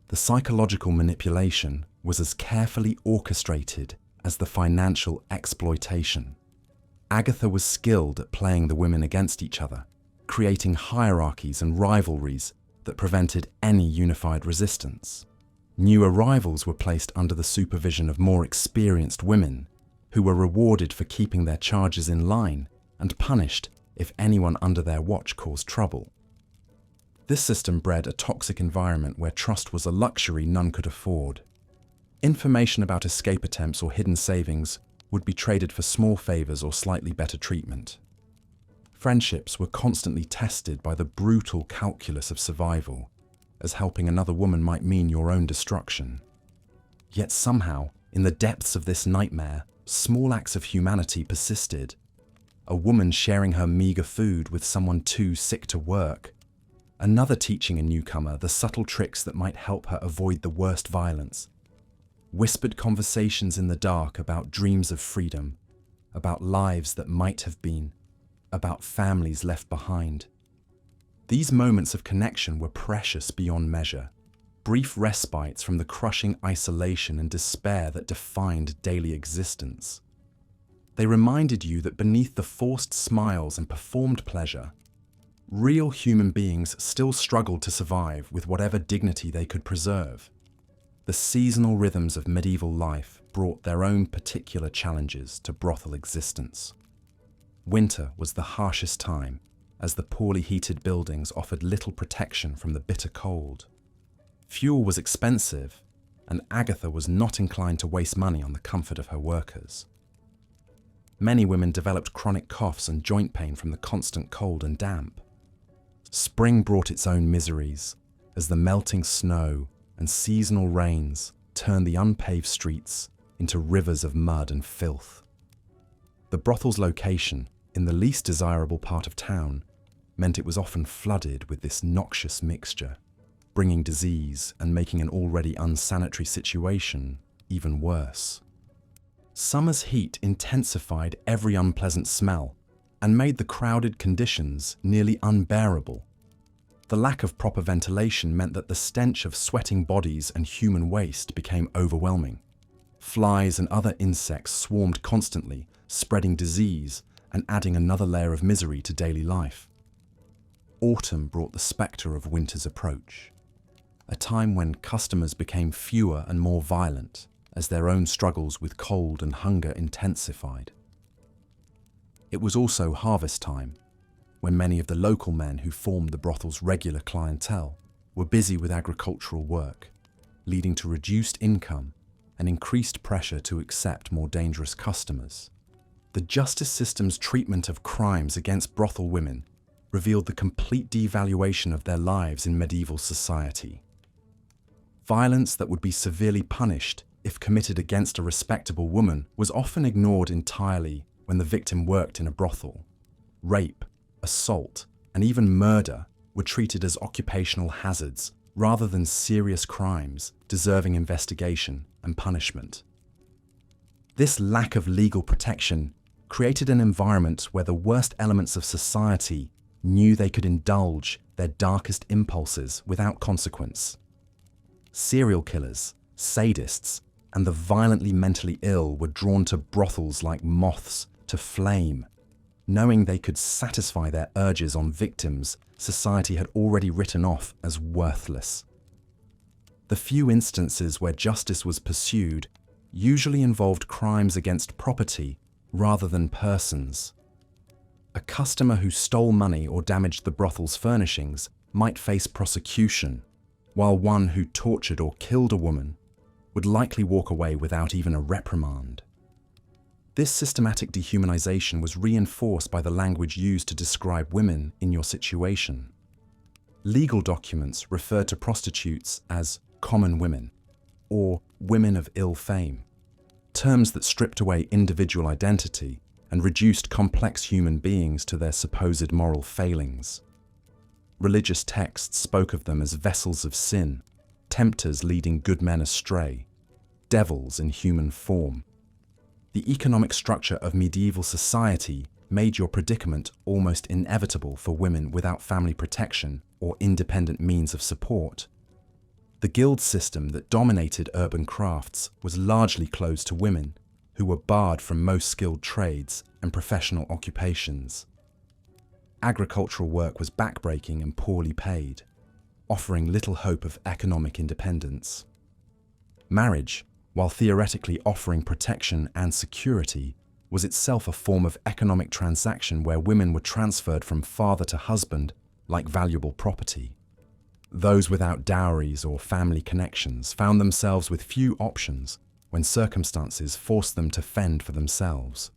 The psychological manipulation was as carefully orchestrated as the financial exploitation. Agatha was skilled at playing the women against each other, creating hierarchies and rivalries that prevented any unified resistance. New arrivals were placed under the supervision of more experienced women, who were rewarded for keeping their charges in line and punished if anyone under their watch caused trouble. This system bred a toxic environment where trust was a luxury none could afford. Information about escape attempts or hidden savings would be traded for small favors or slightly better treatment. Friendships were constantly tested by the brutal calculus of survival, as helping another woman might mean your own destruction. Yet somehow, in the depths of this nightmare, small acts of humanity persisted. A woman sharing her meager food with someone too sick to work. Another teaching a newcomer the subtle tricks that might help her avoid the worst violence. Whispered conversations in the dark about dreams of freedom, about lives that might have been, about families left behind. These moments of connection were precious beyond measure, brief respites from the crushing isolation and despair that defined daily existence. They reminded you that beneath the forced smiles and performed pleasure, real human beings still struggled to survive with whatever dignity they could preserve. The seasonal rhythms of medieval life brought their own particular challenges to brothel existence. Winter was the harshest time, as the poorly heated buildings offered little protection from the bitter cold. Fuel was expensive, and Agatha was not inclined to waste money on the comfort of her workers. Many women developed chronic coughs and joint pain from the constant cold and damp. Spring brought its own miseries, as the melting snow and seasonal rains turned the unpaved streets into rivers of mud and filth. The brothel's location, in the least desirable part of town, meant it was often flooded with this noxious mixture, bringing disease and making an already unsanitary situation even worse. Summer's heat intensified every unpleasant smell and made the crowded conditions nearly unbearable. The lack of proper ventilation meant that the stench of sweating bodies and human waste became overwhelming. Flies and other insects swarmed constantly, spreading disease and adding another layer of misery to daily life. Autumn brought the spectre of winter's approach, a time when customers became fewer and more violent as their own struggles with cold and hunger intensified. It was also harvest time, when many of the local men who formed the brothel's regular clientele were busy with agricultural work, leading to reduced income and increased pressure to accept more dangerous customers. The justice system's treatment of crimes against brothel women revealed the complete devaluation of their lives in medieval society. Violence that would be severely punished if committed against a respectable woman was often ignored entirely when the victim worked in a brothel. Rape, assault, and even murder were treated as occupational hazards rather than serious crimes deserving investigation and punishment. This lack of legal protection created an environment where the worst elements of society knew they could indulge their darkest impulses without consequence. Serial killers, sadists, and the violently mentally ill were drawn to brothels like moths to flame, knowing they could satisfy their urges on victims society had already written off as worthless. The few instances where justice was pursued usually involved crimes against property rather than persons. A customer who stole money or damaged the brothel's furnishings might face prosecution, while one who tortured or killed a woman would likely walk away without even a reprimand. This systematic dehumanization was reinforced by the language used to describe women in your situation. Legal documents referred to prostitutes as common women or women of ill fame, terms that stripped away individual identity and reduced complex human beings to their supposed moral failings. Religious texts spoke of them as vessels of sin, tempters leading good men astray, devils in human form. The economic structure of medieval society made your predicament almost inevitable for women without family protection or independent means of support. The guild system that dominated urban crafts was largely closed to women, who were barred from most skilled trades and professional occupations. Agricultural work was backbreaking and poorly paid, offering little hope of economic independence. Marriage, while theoretically offering protection and security, was itself a form of economic transaction where women were transferred from father to husband like valuable property. Those without dowries or family connections found themselves with few options when circumstances forced them to fend for themselves.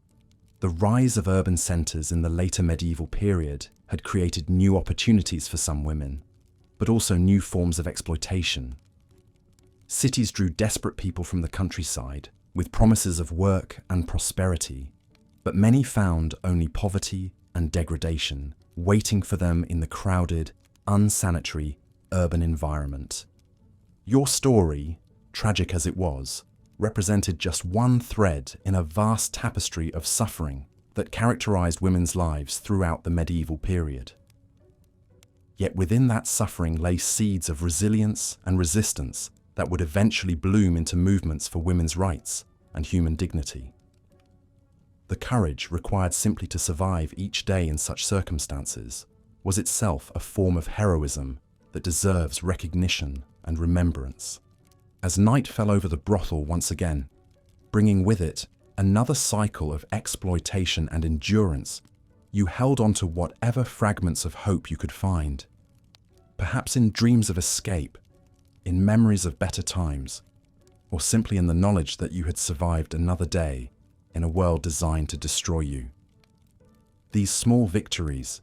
The rise of urban centres in the later medieval period had created new opportunities for some women, but also new forms of exploitation. Cities drew desperate people from the countryside with promises of work and prosperity, but many found only poverty and degradation waiting for them in the crowded, unsanitary urban environment. Your story, tragic as it was, represented just one thread in a vast tapestry of suffering that characterized women's lives throughout the medieval period. Yet within that suffering lay seeds of resilience and resistance that would eventually bloom into movements for women's rights and human dignity. The courage required simply to survive each day in such circumstances was itself a form of heroism that deserves recognition and remembrance. As night fell over the brothel once again, bringing with it another cycle of exploitation and endurance, you held on to whatever fragments of hope you could find. Perhaps in dreams of escape, in memories of better times, or simply in the knowledge that you had survived another day in a world designed to destroy you. These small victories,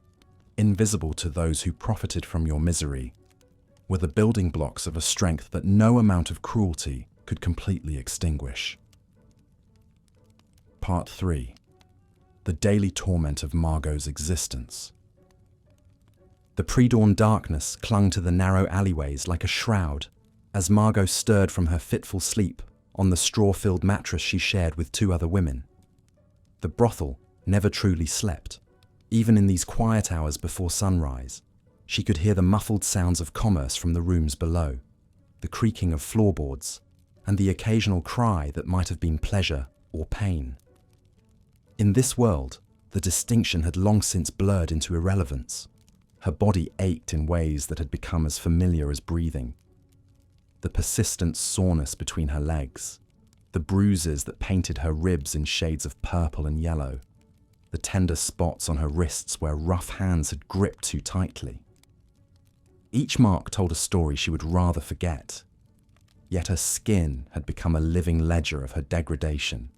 invisible to those who profited from your misery, were the building blocks of a strength that no amount of cruelty could completely extinguish. Part 3. The daily torment of Margot's existence. The pre-dawn darkness clung to the narrow alleyways like a shroud as Margot stirred from her fitful sleep on the straw-filled mattress she shared with 2 other women. The brothel never truly slept. Even in these quiet hours before sunrise, she could hear the muffled sounds of commerce from the rooms below, the creaking of floorboards, and the occasional cry that might have been pleasure or pain. In this world, the distinction had long since blurred into irrelevance. Her body ached in ways that had become as familiar as breathing. The persistent soreness between her legs, the bruises that painted her ribs in shades of purple and yellow, the tender spots on her wrists where rough hands had gripped too tightly. Each mark told a story she would rather forget, yet her skin had become a living ledger of her degradation.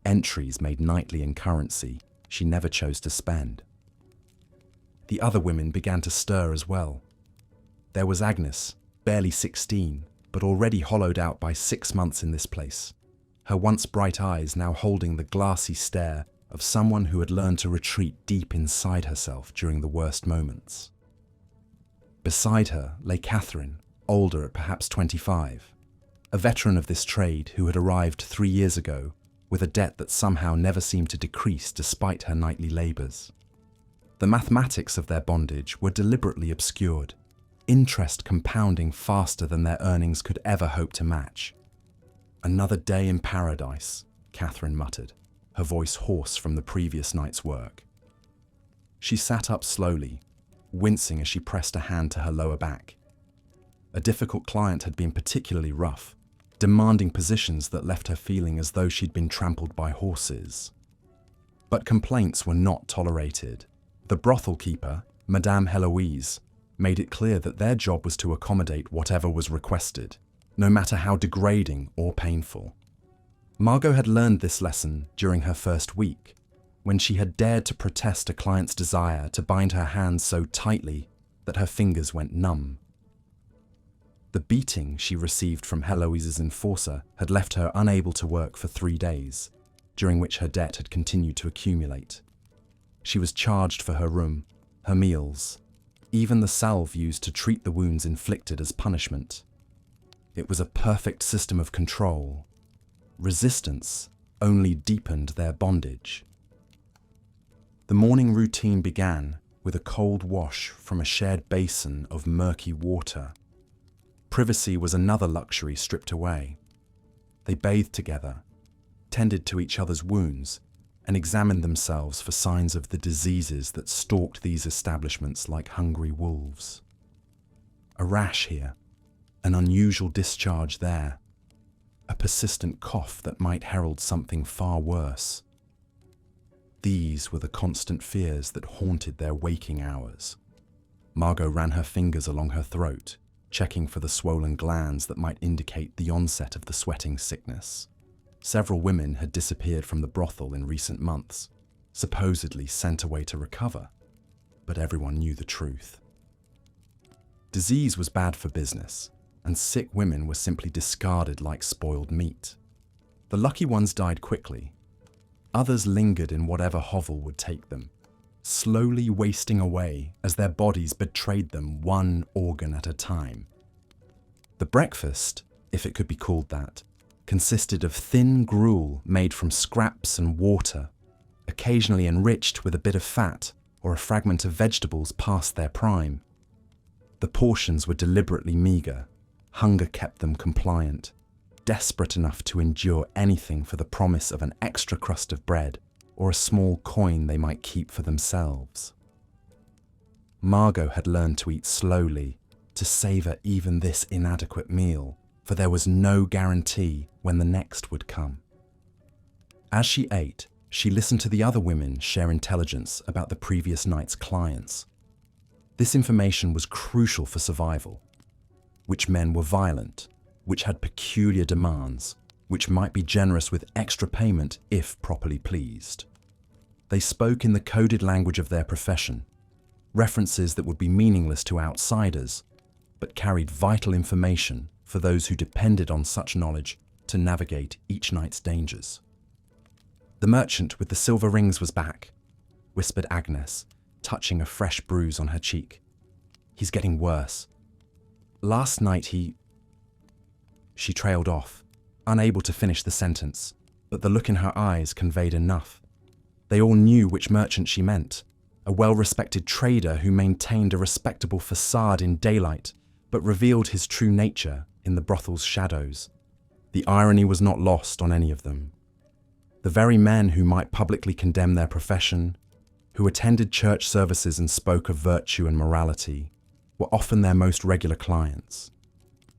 Entries made nightly in currency she never chose to spend. The other women began to stir as well. There was Agnes, barely 16, but already hollowed out by 6 months in this place, her once bright eyes now holding the glassy stare of someone who had learned to retreat deep inside herself during the worst moments. Beside her lay Catherine, older at perhaps 25, a veteran of this trade who had arrived 3 years ago with a debt that somehow never seemed to decrease despite her nightly labours. The mathematics of their bondage were deliberately obscured, interest compounding faster than their earnings could ever hope to match. "Another day in paradise," Catherine muttered, her voice hoarse from the previous night's work. She sat up slowly, wincing as she pressed a hand to her lower back. A difficult client had been particularly rough, demanding positions that left her feeling as though she'd been trampled by horses. But complaints were not tolerated. The brothel keeper, Madame Heloise, made it clear that their job was to accommodate whatever was requested, no matter how degrading or painful. Margot had learned this lesson during her first week, when she had dared to protest a client's desire to bind her hands so tightly that her fingers went numb. The beating she received from Heloise's enforcer had left her unable to work for 3 days, during which her debt had continued to accumulate. She was charged for her room, her meals, even the salve used to treat the wounds inflicted as punishment. It was a perfect system of control. Resistance only deepened their bondage. The morning routine began with a cold wash from a shared basin of murky water. Privacy was another luxury stripped away. They bathed together, tended to each other's wounds, and examined themselves for signs of the diseases that stalked these establishments like hungry wolves. A rash here, an unusual discharge there, a persistent cough that might herald something far worse. These were the constant fears that haunted their waking hours. Margot ran her fingers along her throat, checking for the swollen glands that might indicate the onset of the sweating sickness. Several women had disappeared from the brothel in recent months, supposedly sent away to recover, but everyone knew the truth. Disease was bad for business, and sick women were simply discarded like spoiled meat. The lucky ones died quickly. Others lingered in whatever hovel would take them, slowly wasting away as their bodies betrayed them one organ at a time. The breakfast, if it could be called that, consisted of thin gruel made from scraps and water, occasionally enriched with a bit of fat or a fragment of vegetables past their prime. The portions were deliberately meagre. Hunger kept them compliant, desperate enough to endure anything for the promise of an extra crust of bread or a small coin they might keep for themselves. Margot had learned to eat slowly, to savour even this inadequate meal, for there was no guarantee when the next would come. As she ate, she listened to the other women share intelligence about the previous night's clients. This information was crucial for survival. Which men were violent, which had peculiar demands, which might be generous with extra payment if properly pleased. They spoke in the coded language of their profession, references that would be meaningless to outsiders, but carried vital information for those who depended on such knowledge to navigate each night's dangers. "The merchant with the silver rings was back," whispered Agnes, touching a fresh bruise on her cheek. "He's getting worse. Last night he—" She trailed off, unable to finish the sentence, but the look in her eyes conveyed enough. They all knew which merchant she meant, a well-respected trader who maintained a respectable facade in daylight, but revealed his true nature in the brothel's shadows. The irony was not lost on any of them. The very men who might publicly condemn their profession, who attended church services and spoke of virtue and morality, were often their most regular clients.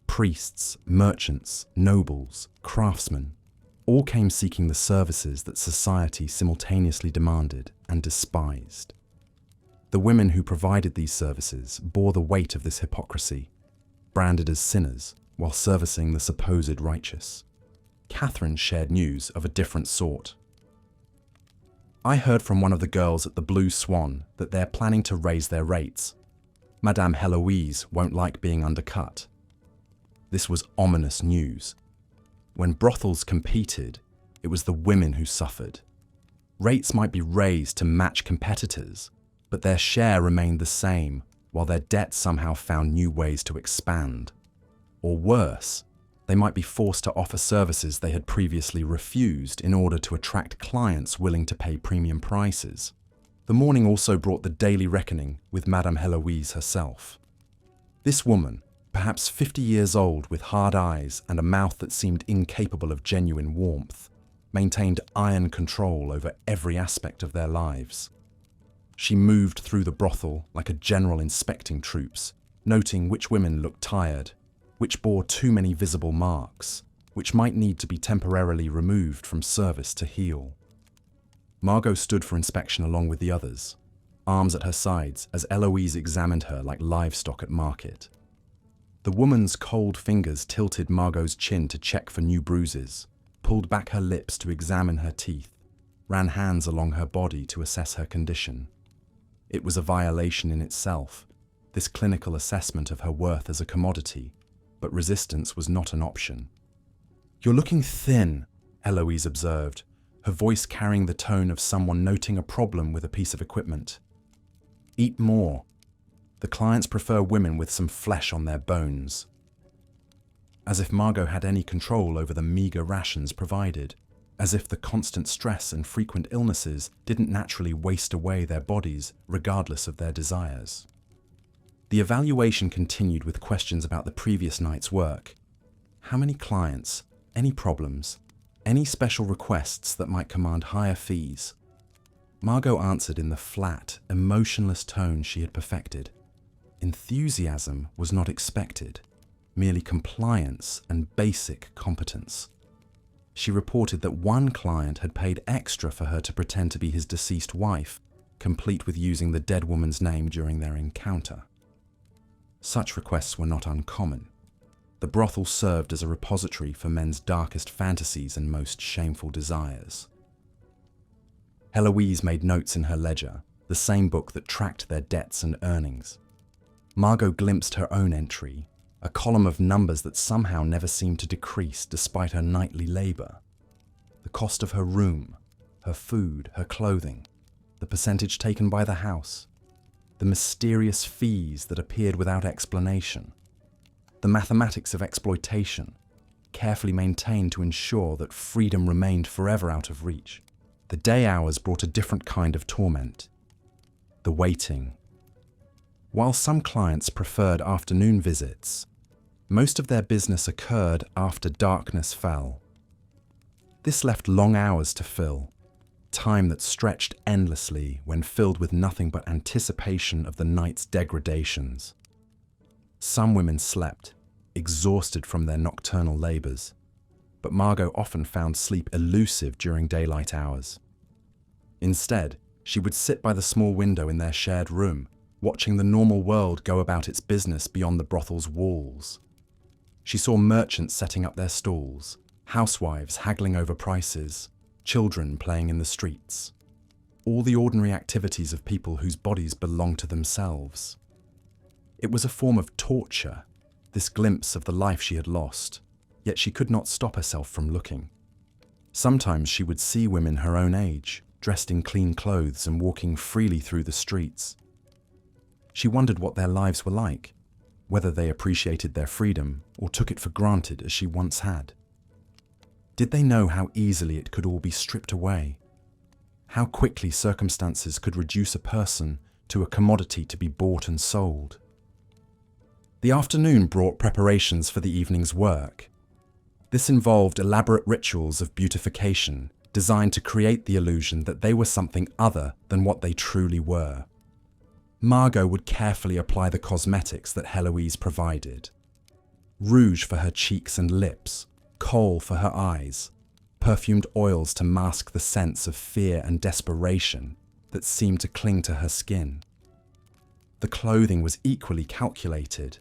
Priests, merchants, nobles, craftsmen, all came seeking the services that society simultaneously demanded and despised. The women who provided these services bore the weight of this hypocrisy, branded as sinners while servicing the supposed righteous. Catherine shared news of a different sort. "I heard from one of the girls at the Blue Swan that they're planning to raise their rates. Madame Heloise won't like being undercut." This was ominous news. When brothels competed, it was the women who suffered. Rates might be raised to match competitors, but their share remained the same, while their debt somehow found new ways to expand. Or worse, they might be forced to offer services they had previously refused in order to attract clients willing to pay premium prices. The morning also brought the daily reckoning with Madame Heloise herself. This woman, perhaps 50 years old with hard eyes and a mouth that seemed incapable of genuine warmth, maintained iron control over every aspect of their lives. She moved through the brothel like a general inspecting troops, noting which women looked tired, which bore too many visible marks, which might need to be temporarily removed from service to heal. Margot stood for inspection along with the others, arms at her sides as Eloise examined her like livestock at market. The woman's cold fingers tilted Margot's chin to check for new bruises, pulled back her lips to examine her teeth, ran hands along her body to assess her condition. It was a violation in itself, this clinical assessment of her worth as a commodity, but resistance was not an option. "You're looking thin," Eloise observed, her voice carrying the tone of someone noting a problem with a piece of equipment. "Eat more. The clients prefer women with some flesh on their bones." As if Margot had any control over the meager rations provided, as if the constant stress and frequent illnesses didn't naturally waste away their bodies regardless of their desires. The evaluation continued with questions about the previous night's work. How many clients, any problems, any special requests that might command higher fees? Margot answered in the flat, emotionless tone she had perfected. Enthusiasm was not expected, merely compliance and basic competence. She reported that one client had paid extra for her to pretend to be his deceased wife, complete with using the dead woman's name during their encounter. Such requests were not uncommon. The brothel served as a repository for men's darkest fantasies and most shameful desires. Heloise made notes in her ledger, the same book that tracked their debts and earnings. Margot glimpsed her own entry, a column of numbers that somehow never seemed to decrease despite her nightly labor. The cost of her room, her food, her clothing, the percentage taken by the house, the mysterious fees that appeared without explanation, the mathematics of exploitation, carefully maintained to ensure that freedom remained forever out of reach. The day hours brought a different kind of torment. The waiting. While some clients preferred afternoon visits, most of their business occurred after darkness fell. This left long hours to fill, time that stretched endlessly when filled with nothing but anticipation of the night's degradations. Some women slept, exhausted from their nocturnal labors, but Margot often found sleep elusive during daylight hours. Instead, she would sit by the small window in their shared room, watching the normal world go about its business beyond the brothel's walls. She saw merchants setting up their stalls, Housewives haggling over prices, children playing in the streets. All the ordinary activities of people whose bodies belong to themselves. It was a form of torture, this glimpse of the life she had lost, yet she could not stop herself from looking. Sometimes she would see women her own age, dressed in clean clothes and walking freely through the streets. She wondered what their lives were like, whether they appreciated their freedom or took it for granted as she once had. Did they know how easily it could all be stripped away? How quickly circumstances could reduce a person to a commodity to be bought and sold? The afternoon brought preparations for the evening's work. This involved elaborate rituals of beautification designed to create the illusion that they were something other than what they truly were. Margot would carefully apply the cosmetics that Heloise provided. Rouge for her cheeks and lips, kohl for her eyes, perfumed oils to mask the sense of fear and desperation that seemed to cling to her skin. The clothing was equally calculated.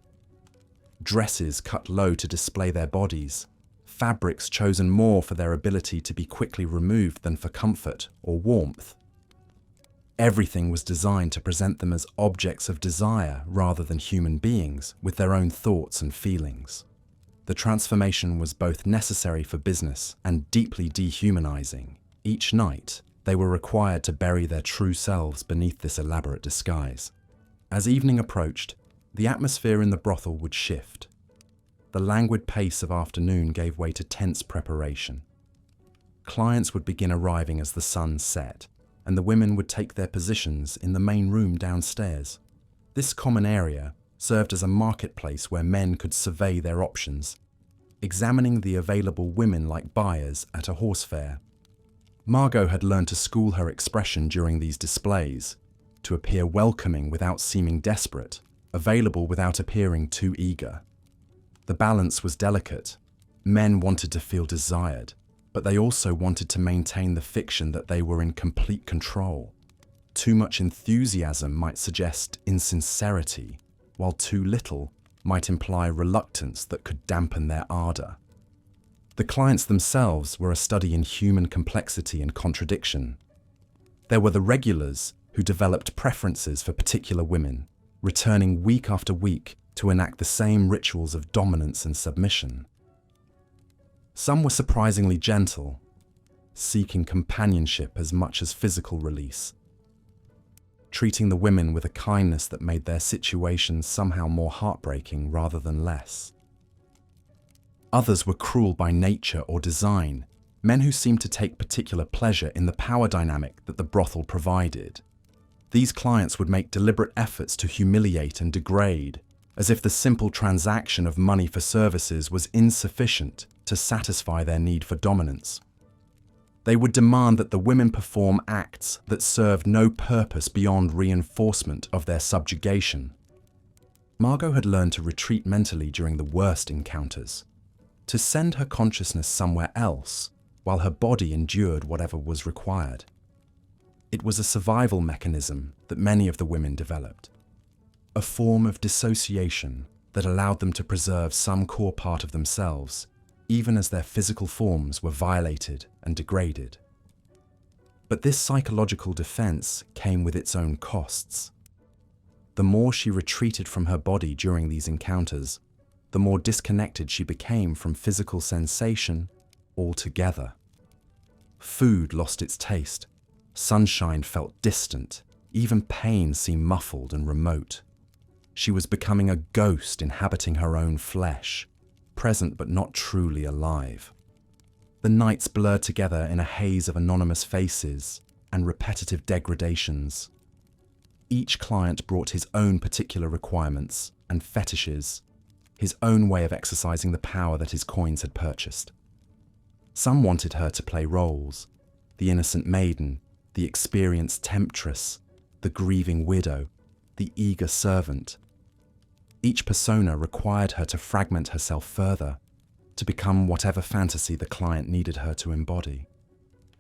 Dresses cut low to display their bodies, fabrics chosen more for their ability to be quickly removed than for comfort or warmth. Everything was designed to present them as objects of desire rather than human beings with their own thoughts and feelings. The transformation was both necessary for business and deeply dehumanizing. Each night, they were required to bury their true selves beneath this elaborate disguise. As evening approached, the atmosphere in the brothel would shift. The languid pace of afternoon gave way to tense preparation. Clients would begin arriving as the sun set, and the women would take their positions in the main room downstairs. This common area served as a marketplace where men could survey their options, examining the available women like buyers at a horse fair. Margot had learned to school her expression during these displays, to appear welcoming without seeming desperate, available without appearing too eager. The balance was delicate. Men wanted to feel desired, but they also wanted to maintain the fiction that they were in complete control. Too much enthusiasm might suggest insincerity, while too little might imply reluctance that could dampen their ardor. The clients themselves were a study in human complexity and contradiction. There were the regulars who developed preferences for particular women, returning week after week to enact the same rituals of dominance and submission. Some were surprisingly gentle, seeking companionship as much as physical release, treating the women with a kindness that made their situation somehow more heartbreaking rather than less. Others were cruel by nature or design, men who seemed to take particular pleasure in the power dynamic that the brothel provided. These clients would make deliberate efforts to humiliate and degrade, as if the simple transaction of money for services was insufficient to satisfy their need for dominance. They would demand that the women perform acts that served no purpose beyond reinforcement of their subjugation. Margot had learned to retreat mentally during the worst encounters, to send her consciousness somewhere else while her body endured whatever was required. It was a survival mechanism that many of the women developed, a form of dissociation that allowed them to preserve some core part of themselves, even as their physical forms were violated and degraded. But this psychological defense came with its own costs. The more she retreated from her body during these encounters, the more disconnected she became from physical sensation altogether. Food lost its taste, sunshine felt distant, even pain seemed muffled and remote. She was becoming a ghost inhabiting her own flesh, present but not truly alive. The nights blurred together in a haze of anonymous faces and repetitive degradations. Each client brought his own particular requirements and fetishes, his own way of exercising the power that his coins had purchased. Some wanted her to play roles: the innocent maiden, the experienced temptress, the grieving widow, the eager servant. Each persona required her to fragment herself further, to become whatever fantasy the client needed her to embody.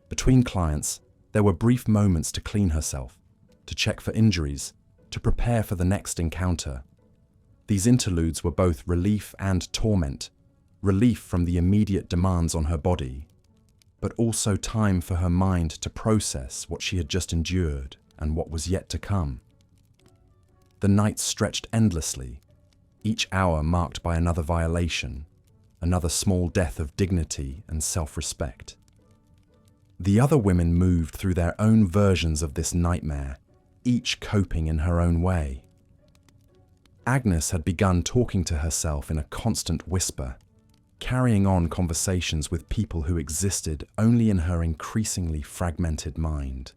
Between clients, there were brief moments to clean herself, to check for injuries, to prepare for the next encounter. These interludes were both relief and torment, relief from the immediate demands on her body, but also time for her mind to process what she had just endured and what was yet to come. The nights stretched endlessly, each hour marked by another violation, another small death of dignity and self-respect. The other women moved through their own versions of this nightmare, each coping in her own way. Agnes had begun talking to herself in a constant whisper, carrying on conversations with people who existed only in her increasingly fragmented mind.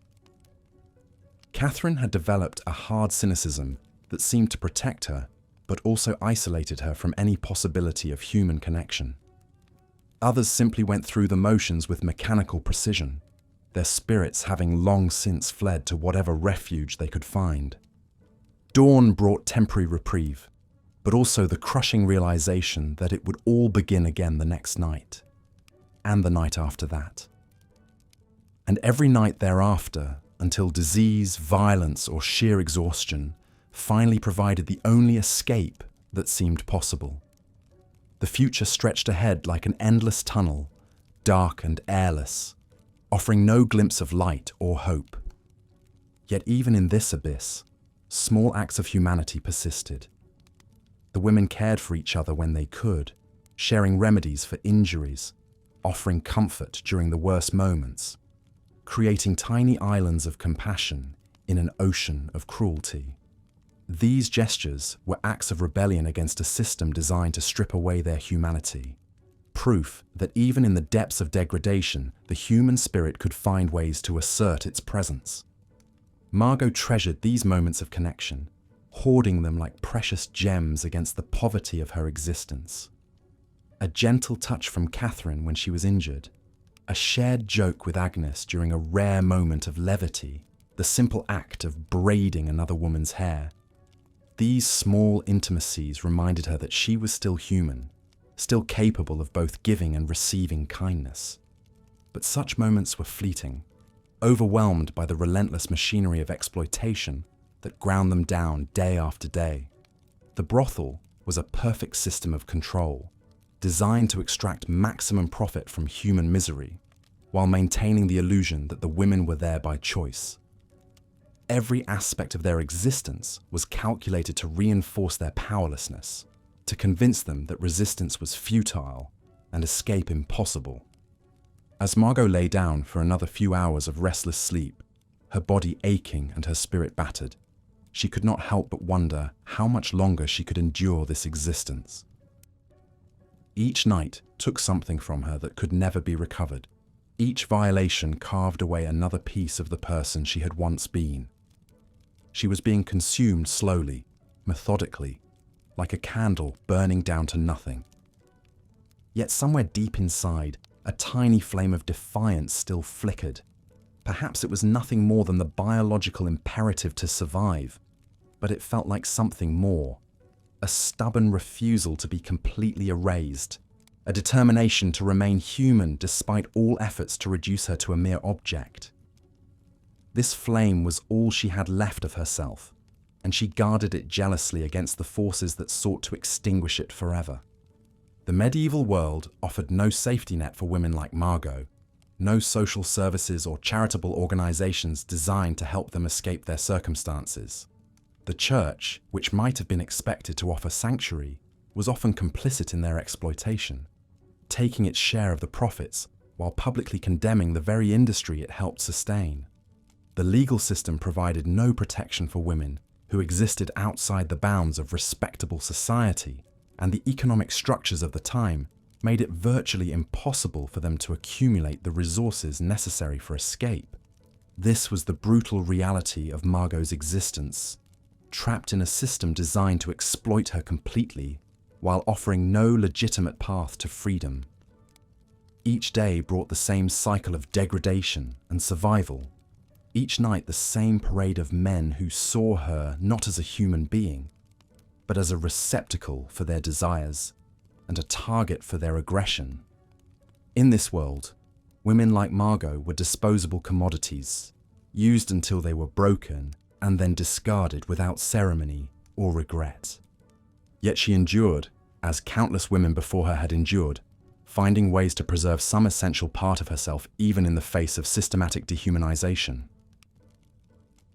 Catherine had developed a hard cynicism that seemed to protect her, but also isolated her from any possibility of human connection. Others simply went through the motions with mechanical precision, their spirits having long since fled to whatever refuge they could find. Dawn brought temporary reprieve, but also the crushing realization that it would all begin again the next night, and the night after that. And every night thereafter, until disease, violence, or sheer exhaustion finally provided the only escape that seemed possible. The future stretched ahead like an endless tunnel, dark and airless, offering no glimpse of light or hope. Yet even in this abyss, small acts of humanity persisted. The women cared for each other when they could, sharing remedies for injuries, offering comfort during the worst moments, creating tiny islands of compassion in an ocean of cruelty. These gestures were acts of rebellion against a system designed to strip away their humanity, proof that even in the depths of degradation, the human spirit could find ways to assert its presence. Margot treasured these moments of connection, hoarding them like precious gems against the poverty of her existence. A gentle touch from Catherine when she was injured, a shared joke with Agnes during a rare moment of levity, the simple act of braiding another woman's hair. These small intimacies reminded her that she was still human, still capable of both giving and receiving kindness. But such moments were fleeting, overwhelmed by the relentless machinery of exploitation that ground them down day after day. The brothel was a perfect system of control, designed to extract maximum profit from human misery, while maintaining the illusion that the women were there by choice. Every aspect of their existence was calculated to reinforce their powerlessness, to convince them that resistance was futile and escape impossible. As Margot lay down for another few hours of restless sleep, her body aching and her spirit battered, she could not help but wonder how much longer she could endure this existence. Each night took something from her that could never be recovered. Each violation carved away another piece of the person she had once been. She was being consumed slowly, methodically, like a candle burning down to nothing. Yet somewhere deep inside, a tiny flame of defiance still flickered. Perhaps it was nothing more than the biological imperative to survive, but it felt like something more. A stubborn refusal to be completely erased, a determination to remain human despite all efforts to reduce her to a mere object. This flame was all she had left of herself, and she guarded it jealously against the forces that sought to extinguish it forever. The medieval world offered no safety net for women like Margot, no social services or charitable organizations designed to help them escape their circumstances. The church, which might have been expected to offer sanctuary, was often complicit in their exploitation, taking its share of the profits while publicly condemning the very industry it helped sustain. The legal system provided no protection for women who existed outside the bounds of respectable society, and the economic structures of the time made it virtually impossible for them to accumulate the resources necessary for escape. This was the brutal reality of Margot's existence, trapped in a system designed to exploit her completely, while offering no legitimate path to freedom. Each day brought the same cycle of degradation and survival. Each night the same parade of men who saw her not as a human being, but as a receptacle for their desires and a target for their aggression. In this world, women like Margot were disposable commodities, used until they were broken and then discarded without ceremony or regret. Yet she endured, as countless women before her had endured, finding ways to preserve some essential part of herself even in the face of systematic dehumanization.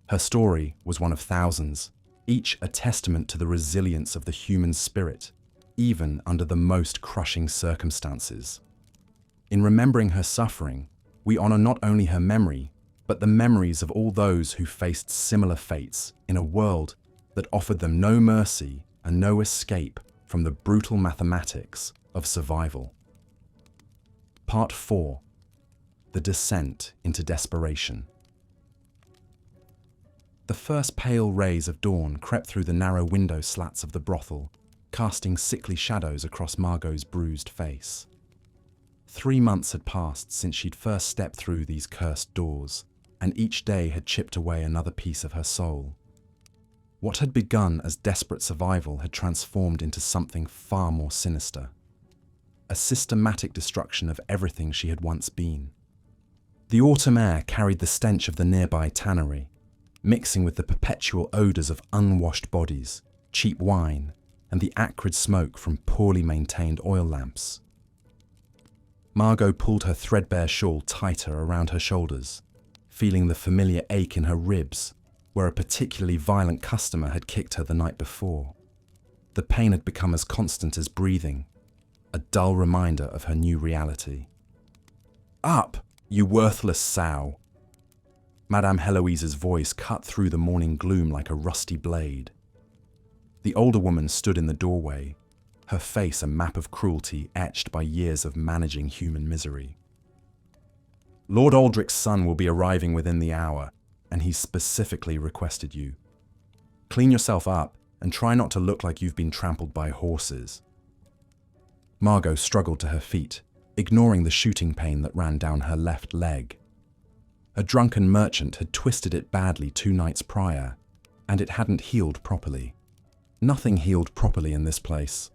Her story was one of thousands, each a testament to the resilience of the human spirit, even under the most crushing circumstances. In remembering her suffering, we honor not only her memory, but the memories of all those who faced similar fates in a world that offered them no mercy and no escape from the brutal mathematics of survival. Part 4. The Descent into Desperation. The first pale rays of dawn crept through the narrow window slats of the brothel, casting sickly shadows across Margot's bruised face. 3 months had passed since she'd first stepped through these cursed doors, and each day had chipped away another piece of her soul. What had begun as desperate survival had transformed into something far more sinister. A systematic destruction of everything she had once been. The autumn air carried the stench of the nearby tannery, mixing with the perpetual odours of unwashed bodies, cheap wine, and the acrid smoke from poorly maintained oil lamps. Margot pulled her threadbare shawl tighter around her shoulders, feeling the familiar ache in her ribs where a particularly violent customer had kicked her the night before. The pain had become as constant as breathing, a dull reminder of her new reality. "Up, you worthless sow!" Madame Heloise's voice cut through the morning gloom like a rusty blade. The older woman stood in the doorway, her face a map of cruelty etched by years of managing human misery. "Lord Aldrich's son will be arriving within the hour, and he specifically requested you. Clean yourself up and try not to look like you've been trampled by horses." Margot struggled to her feet, ignoring the shooting pain that ran down her left leg. A drunken merchant had twisted it badly 2 nights prior, and it hadn't healed properly. Nothing healed properly in this place.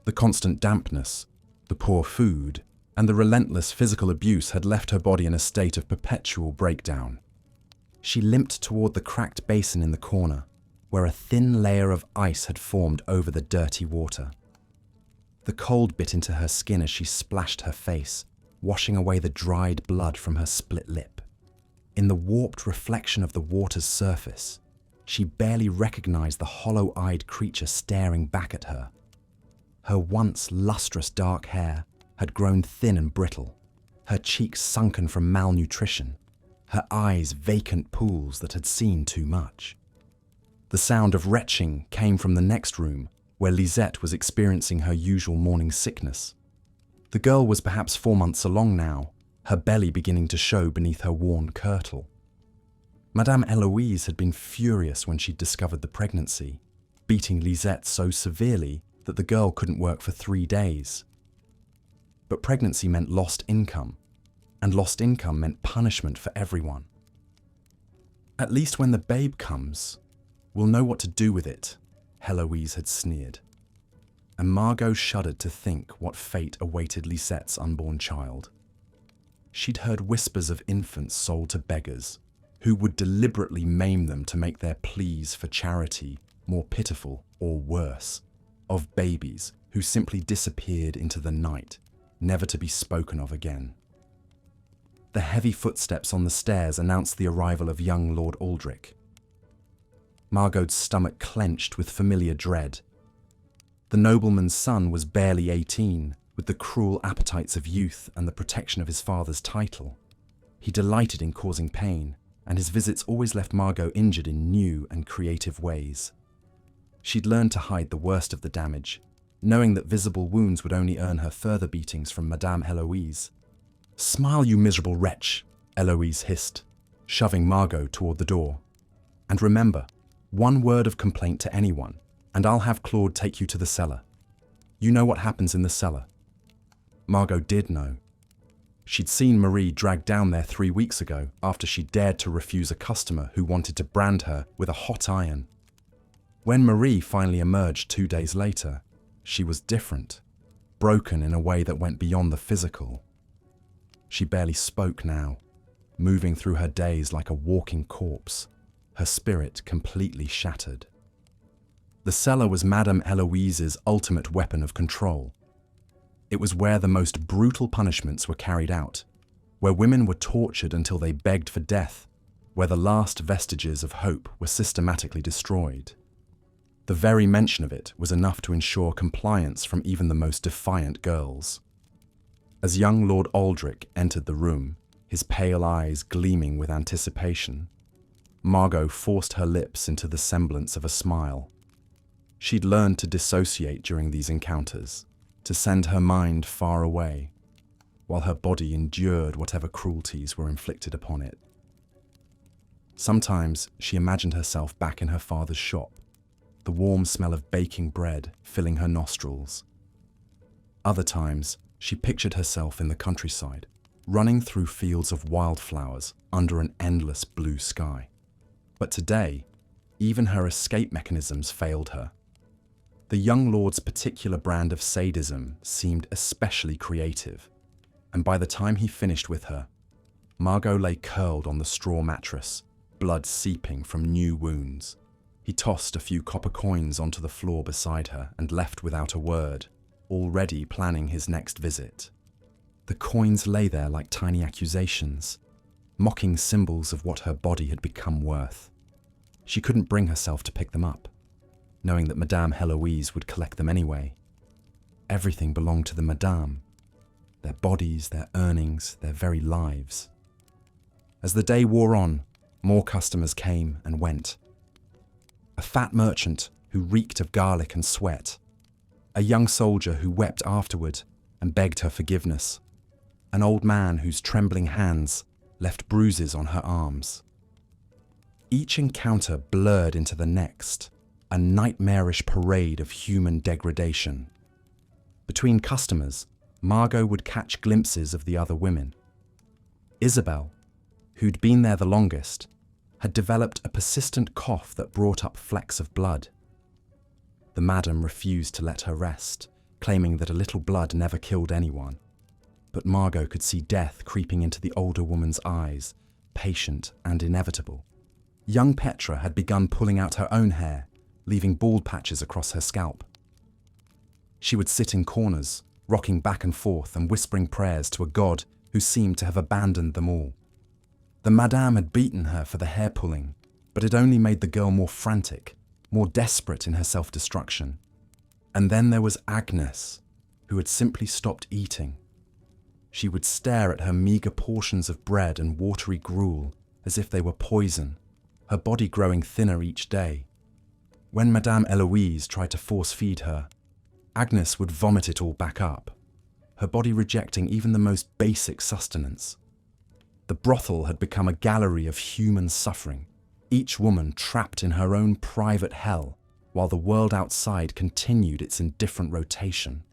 The constant dampness, the poor food, and the relentless physical abuse had left her body in a state of perpetual breakdown. She limped toward the cracked basin in the corner, where a thin layer of ice had formed over the dirty water. The cold bit into her skin as she splashed her face, washing away the dried blood from her split lip. In the warped reflection of the water's surface, she barely recognized the hollow-eyed creature staring back at her. Her once lustrous dark hair had grown thin and brittle, her cheeks sunken from malnutrition, her eyes vacant pools that had seen too much. The sound of retching came from the next room, where Lisette was experiencing her usual morning sickness. The girl was perhaps 4 months along now, her belly beginning to show beneath her worn kirtle. Madame Heloise had been furious when she'd discovered the pregnancy, beating Lisette so severely that the girl couldn't work for 3 days. But pregnancy meant lost income, and lost income meant punishment for everyone. "At least when the babe comes, we'll know what to do with it," Heloise had sneered. And Margot shuddered to think what fate awaited Lisette's unborn child. She'd heard whispers of infants sold to beggars, who would deliberately maim them to make their pleas for charity more pitiful or worse, of babies who simply disappeared into the night, never to be spoken of again. The heavy footsteps on the stairs announced the arrival of young Lord Aldrich. Margot's stomach clenched with familiar dread. The nobleman's son was barely 18, with the cruel appetites of youth and the protection of his father's title. He delighted in causing pain, and his visits always left Margot injured in new and creative ways. She'd learned to hide the worst of the damage, knowing that visible wounds would only earn her further beatings from Madame Heloise. "Smile, you miserable wretch," Heloise hissed, shoving Margot toward the door. "And remember, 1 word of complaint to anyone, and I'll have Claude take you to the cellar. You know what happens in the cellar." Margot did know. She'd seen Marie dragged down there 3 weeks ago after she dared to refuse a customer who wanted to brand her with a hot iron. When Marie finally emerged 2 days later, she was different, broken in a way that went beyond the physical. She barely spoke now, moving through her days like a walking corpse, her spirit completely shattered. The cellar was Madame Eloise's ultimate weapon of control. It was where the most brutal punishments were carried out, where women were tortured until they begged for death, where the last vestiges of hope were systematically destroyed. The very mention of it was enough to ensure compliance from even the most defiant girls. As young Lord Aldrich entered the room, his pale eyes gleaming with anticipation, Margot forced her lips into the semblance of a smile. She'd learned to dissociate during these encounters, to send her mind far away, while her body endured whatever cruelties were inflicted upon it. Sometimes she imagined herself back in her father's shop, the warm smell of baking bread filling her nostrils. Other times, she pictured herself in the countryside, running through fields of wildflowers under an endless blue sky. But today, even her escape mechanisms failed her. The young lord's particular brand of sadism seemed especially creative, and by the time he finished with her, Margot lay curled on the straw mattress, blood seeping from new wounds. He tossed a few copper coins onto the floor beside her and left without a word, already planning his next visit. The coins lay there like tiny accusations, mocking symbols of what her body had become worth. She couldn't bring herself to pick them up, knowing that Madame Heloise would collect them anyway. Everything belonged to the Madame, their bodies, their earnings, their very lives. As the day wore on, more customers came and went. A fat merchant who reeked of garlic and sweat, a young soldier who wept afterward and begged her forgiveness, an old man whose trembling hands left bruises on her arms. Each encounter blurred into the next, a nightmarish parade of human degradation. Between customers, Margot would catch glimpses of the other women. Isabel, who'd been there the longest, had developed a persistent cough that brought up flecks of blood. The madam refused to let her rest, claiming that a little blood never killed anyone. But Margot could see death creeping into the older woman's eyes, patient and inevitable. Young Petra had begun pulling out her own hair, leaving bald patches across her scalp. She would sit in corners, rocking back and forth and whispering prayers to a god who seemed to have abandoned them all. The madame had beaten her for the hair pulling, but it only made the girl more frantic, more desperate in her self-destruction. And then there was Agnes, who had simply stopped eating. She would stare at her meagre portions of bread and watery gruel as if they were poison, her body growing thinner each day. When Madame Eloise tried to force-feed her, Agnes would vomit it all back up, her body rejecting even the most basic sustenance. The brothel had become a gallery of human suffering, each woman trapped in her own private hell, while the world outside continued its indifferent rotation.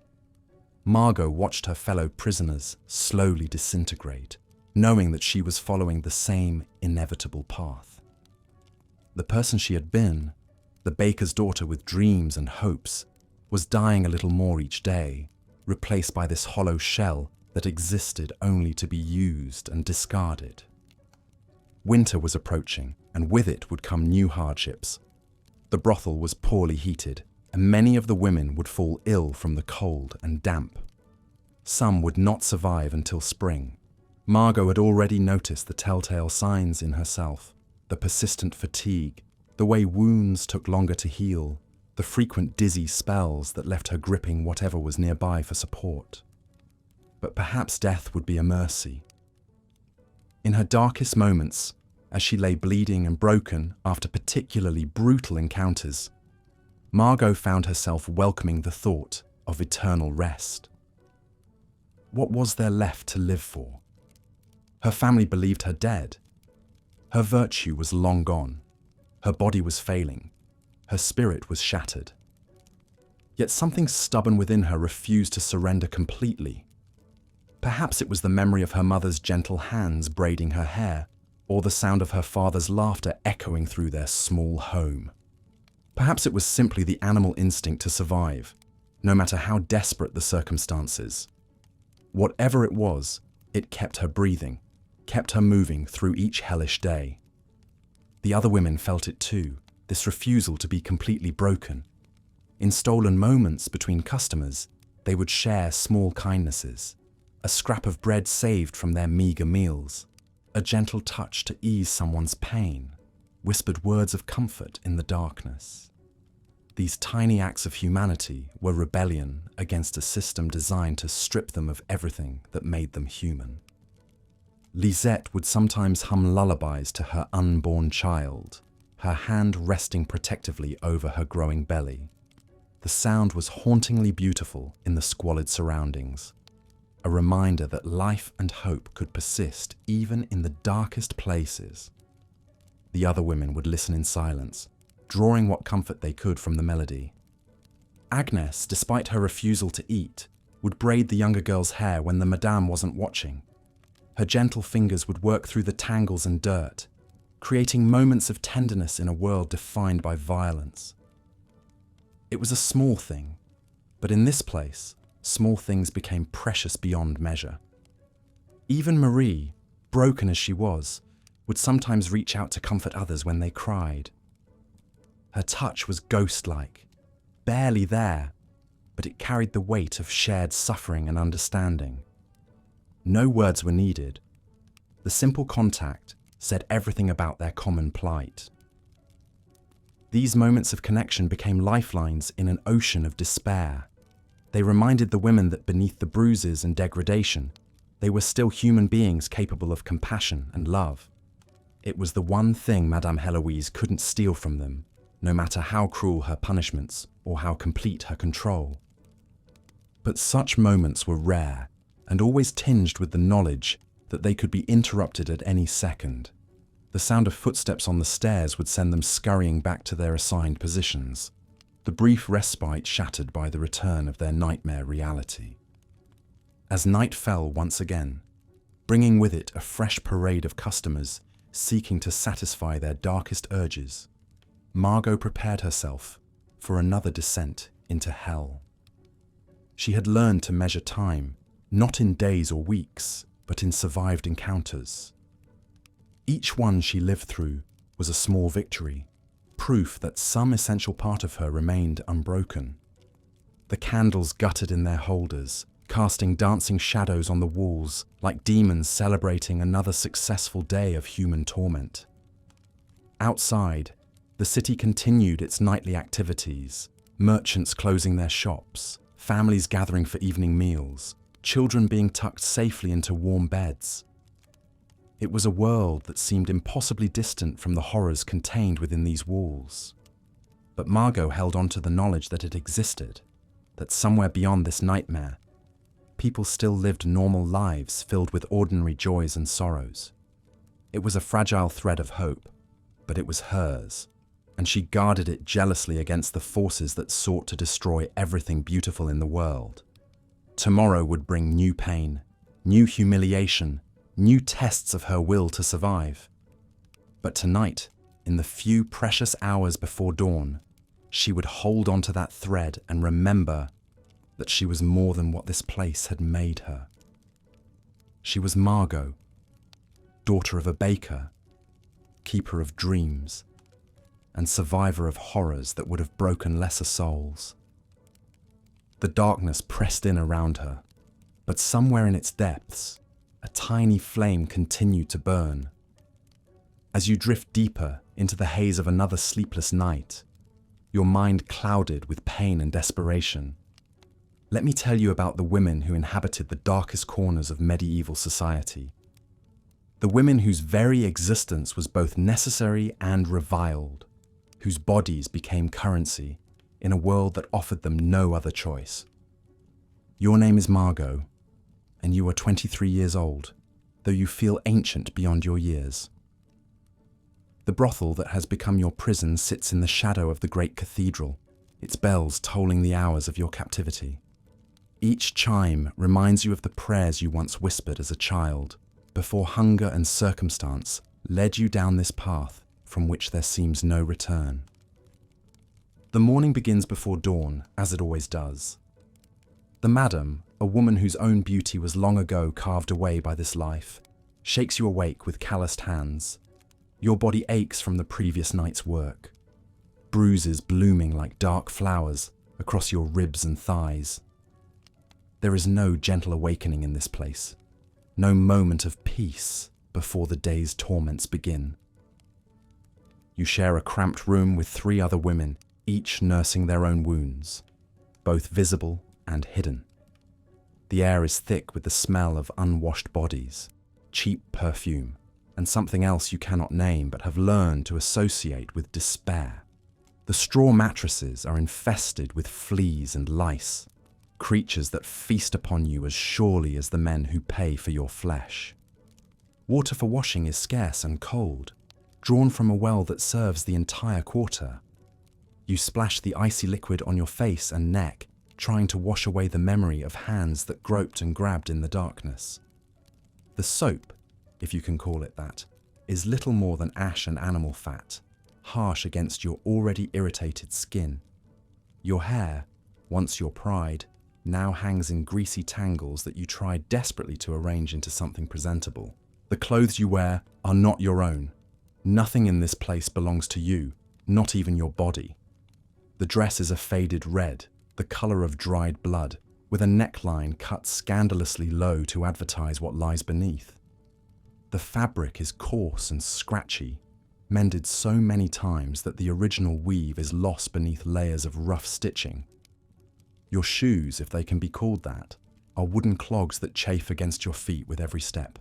Margot watched her fellow prisoners slowly disintegrate, knowing that she was following the same inevitable path. The person she had been, the baker's daughter with dreams and hopes, was dying a little more each day, replaced by this hollow shell that existed only to be used and discarded. Winter was approaching, and with it would come new hardships. The brothel was poorly heated, and many of the women would fall ill from the cold and damp. Some would not survive until spring. Margot had already noticed the telltale signs in herself, the persistent fatigue, the way wounds took longer to heal, the frequent dizzy spells that left her gripping whatever was nearby for support. But perhaps death would be a mercy. In her darkest moments, as she lay bleeding and broken after particularly brutal encounters, Margot found herself welcoming the thought of eternal rest. What was there left to live for? Her family believed her dead. Her virtue was long gone. Her body was failing. Her spirit was shattered. Yet something stubborn within her refused to surrender completely. Perhaps it was the memory of her mother's gentle hands braiding her hair, or the sound of her father's laughter echoing through their small home. Perhaps it was simply the animal instinct to survive, no matter how desperate the circumstances. Whatever it was, it kept her breathing, kept her moving through each hellish day. The other women felt it too, this refusal to be completely broken, In stolen moments between customers, they would share small kindnesses, a scrap of bread saved from their meager meals, a gentle touch to ease someone's pain, whispered words of comfort in the darkness. These tiny acts of humanity were rebellion against a system designed to strip them of everything that made them human. Lisette would sometimes hum lullabies to her unborn child, her hand resting protectively over her growing belly. The sound was hauntingly beautiful in the squalid surroundings, a reminder that life and hope could persist even in the darkest places. The other women would listen in silence, drawing what comfort they could from the melody. Agnes, despite her refusal to eat, would braid the younger girl's hair when the madame wasn't watching. Her gentle fingers would work through the tangles and dirt, creating moments of tenderness in a world defined by violence. It was a small thing, but in this place, small things became precious beyond measure. Even Marie, broken as she was, would sometimes reach out to comfort others when they cried. Her touch was ghost-like, barely there, but it carried the weight of shared suffering and understanding. No words were needed. The simple contact said everything about their common plight. These moments of connection became lifelines in an ocean of despair. They reminded the women that beneath the bruises and degradation, they were still human beings capable of compassion and love. It was the one thing Madame Heloise couldn't steal from them, no matter how cruel her punishments or how complete her control. But such moments were rare and always tinged with the knowledge that they could be interrupted at any second. The sound of footsteps on the stairs would send them scurrying back to their assigned positions, the brief respite shattered by the return of their nightmare reality. As night fell once again, bringing with it a fresh parade of customers seeking to satisfy their darkest urges, Margot prepared herself for another descent into hell. She had learned to measure time, not in days or weeks, but in survived encounters. Each one she lived through was a small victory, proof that some essential part of her remained unbroken. The candles guttered in their holders, casting dancing shadows on the walls like demons celebrating another successful day of human torment. Outside, the city continued its nightly activities, merchants closing their shops, families gathering for evening meals, children being tucked safely into warm beds. It was a world that seemed impossibly distant from the horrors contained within these walls. But Margot held on to the knowledge that it existed, that somewhere beyond this nightmare, people still lived normal lives filled with ordinary joys and sorrows. It was a fragile thread of hope, but it was hers, and she guarded it jealously against the forces that sought to destroy everything beautiful in the world. Tomorrow would bring new pain, new humiliation, new tests of her will to survive. But tonight, in the few precious hours before dawn, she would hold on to that thread and remember that she was more than what this place had made her. She was Margot, daughter of a baker, keeper of dreams, and survivor of horrors that would have broken lesser souls. The darkness pressed in around her, but somewhere in its depths, a tiny flame continued to burn. As you drift deeper into the haze of another sleepless night, your mind clouded with pain and desperation, let me tell you about the women who inhabited the darkest corners of medieval society. The women whose very existence was both necessary and reviled, whose bodies became currency in a world that offered them no other choice. Your name is Margot, and you are 23 years old, though you feel ancient beyond your years. The brothel that has become your prison sits in the shadow of the great cathedral, its bells tolling the hours of your captivity. Each chime reminds you of the prayers you once whispered as a child, before hunger and circumstance led you down this path from which there seems no return. The morning begins before dawn, as it always does. The madam, a woman whose own beauty was long ago carved away by this life, shakes you awake with calloused hands. Your body aches from the previous night's work. Bruises blooming like dark flowers across your ribs and thighs. There is no gentle awakening in this place, no moment of peace before the day's torments begin. You share a cramped room with 3 other women, each nursing their own wounds, both visible and hidden. The air is thick with the smell of unwashed bodies, cheap perfume, and something else you cannot name but have learned to associate with despair. The straw mattresses are infested with fleas and lice, creatures that feast upon you as surely as the men who pay for your flesh. Water for washing is scarce and cold, drawn from a well that serves the entire quarter. You splash the icy liquid on your face and neck, trying to wash away the memory of hands that groped and grabbed in the darkness. The soap, if you can call it that, is little more than ash and animal fat, harsh against your already irritated skin. Your hair, once your pride, now hangs in greasy tangles that you try desperately to arrange into something presentable. The clothes you wear are not your own. Nothing in this place belongs to you, not even your body. The dress is a faded red, the colour of dried blood, with a neckline cut scandalously low to advertise what lies beneath. The fabric is coarse and scratchy, mended so many times that the original weave is lost beneath layers of rough stitching. Your shoes, if they can be called that, are wooden clogs that chafe against your feet with every step.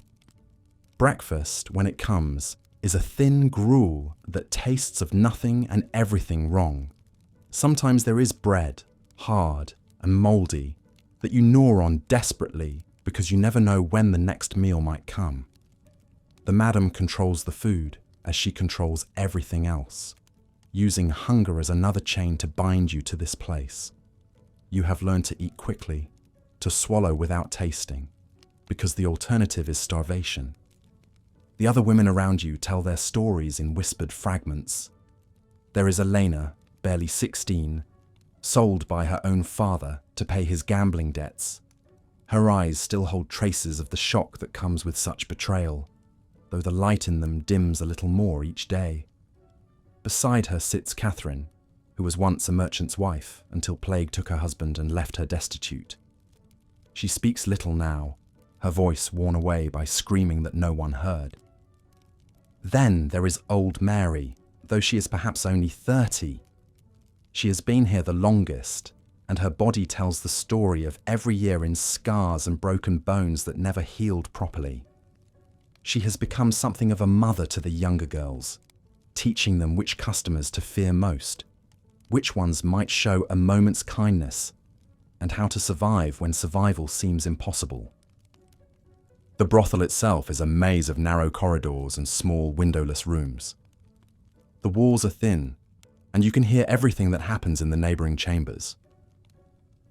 Breakfast, when it comes, is a thin gruel that tastes of nothing and everything wrong. Sometimes there is bread, hard and mouldy, that you gnaw on desperately because you never know when the next meal might come. The madam controls the food as she controls everything else, using hunger as another chain to bind you to this place. You have learned to eat quickly, to swallow without tasting, because the alternative is starvation. The other women around you tell their stories in whispered fragments. There is Elena, barely 16, sold by her own father to pay his gambling debts. Her eyes still hold traces of the shock that comes with such betrayal, though the light in them dims a little more each day. Beside her sits Catherine, who was once a merchant's wife until plague took her husband and left her destitute. She speaks little now, her voice worn away by screaming that no one heard. Then there is old Mary, though she is perhaps only 30. She has been here the longest, and her body tells the story of every year in scars and broken bones that never healed properly. She has become something of a mother to the younger girls, teaching them which customers to fear most, which ones might show a moment's kindness, and how to survive when survival seems impossible. The brothel itself is a maze of narrow corridors and small windowless rooms. The walls are thin, and you can hear everything that happens in the neighbouring chambers.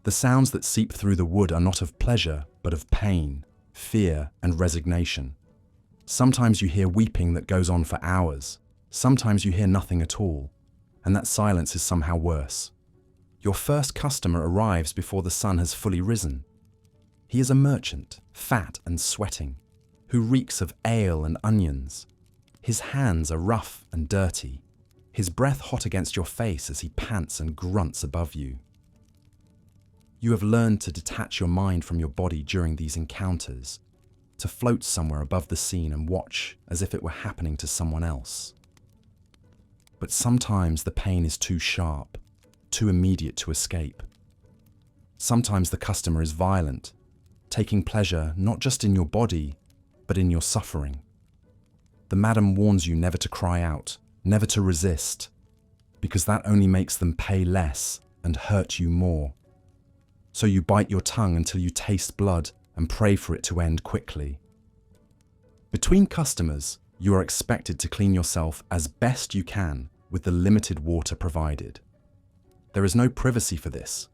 The sounds that seep through the wood are not of pleasure, but of pain, fear, and resignation. Sometimes you hear weeping that goes on for hours. Sometimes you hear nothing at all, and that silence is somehow worse. Your first customer arrives before the sun has fully risen. He is a merchant, fat and sweating, who reeks of ale and onions. His hands are rough and dirty, his breath hot against your face as he pants and grunts above you. You have learned to detach your mind from your body during these encounters, to float somewhere above the scene and watch as if it were happening to someone else. But sometimes the pain is too sharp, too immediate to escape. Sometimes the customer is violent, taking pleasure not just in your body, but in your suffering. The madam warns you never to cry out, never to resist, because that only makes them pay less and hurt you more. So you bite your tongue until you taste blood and pray for it to end quickly. Between customers, you are expected to clean yourself as best you can with the limited water provided. There is no privacy for this,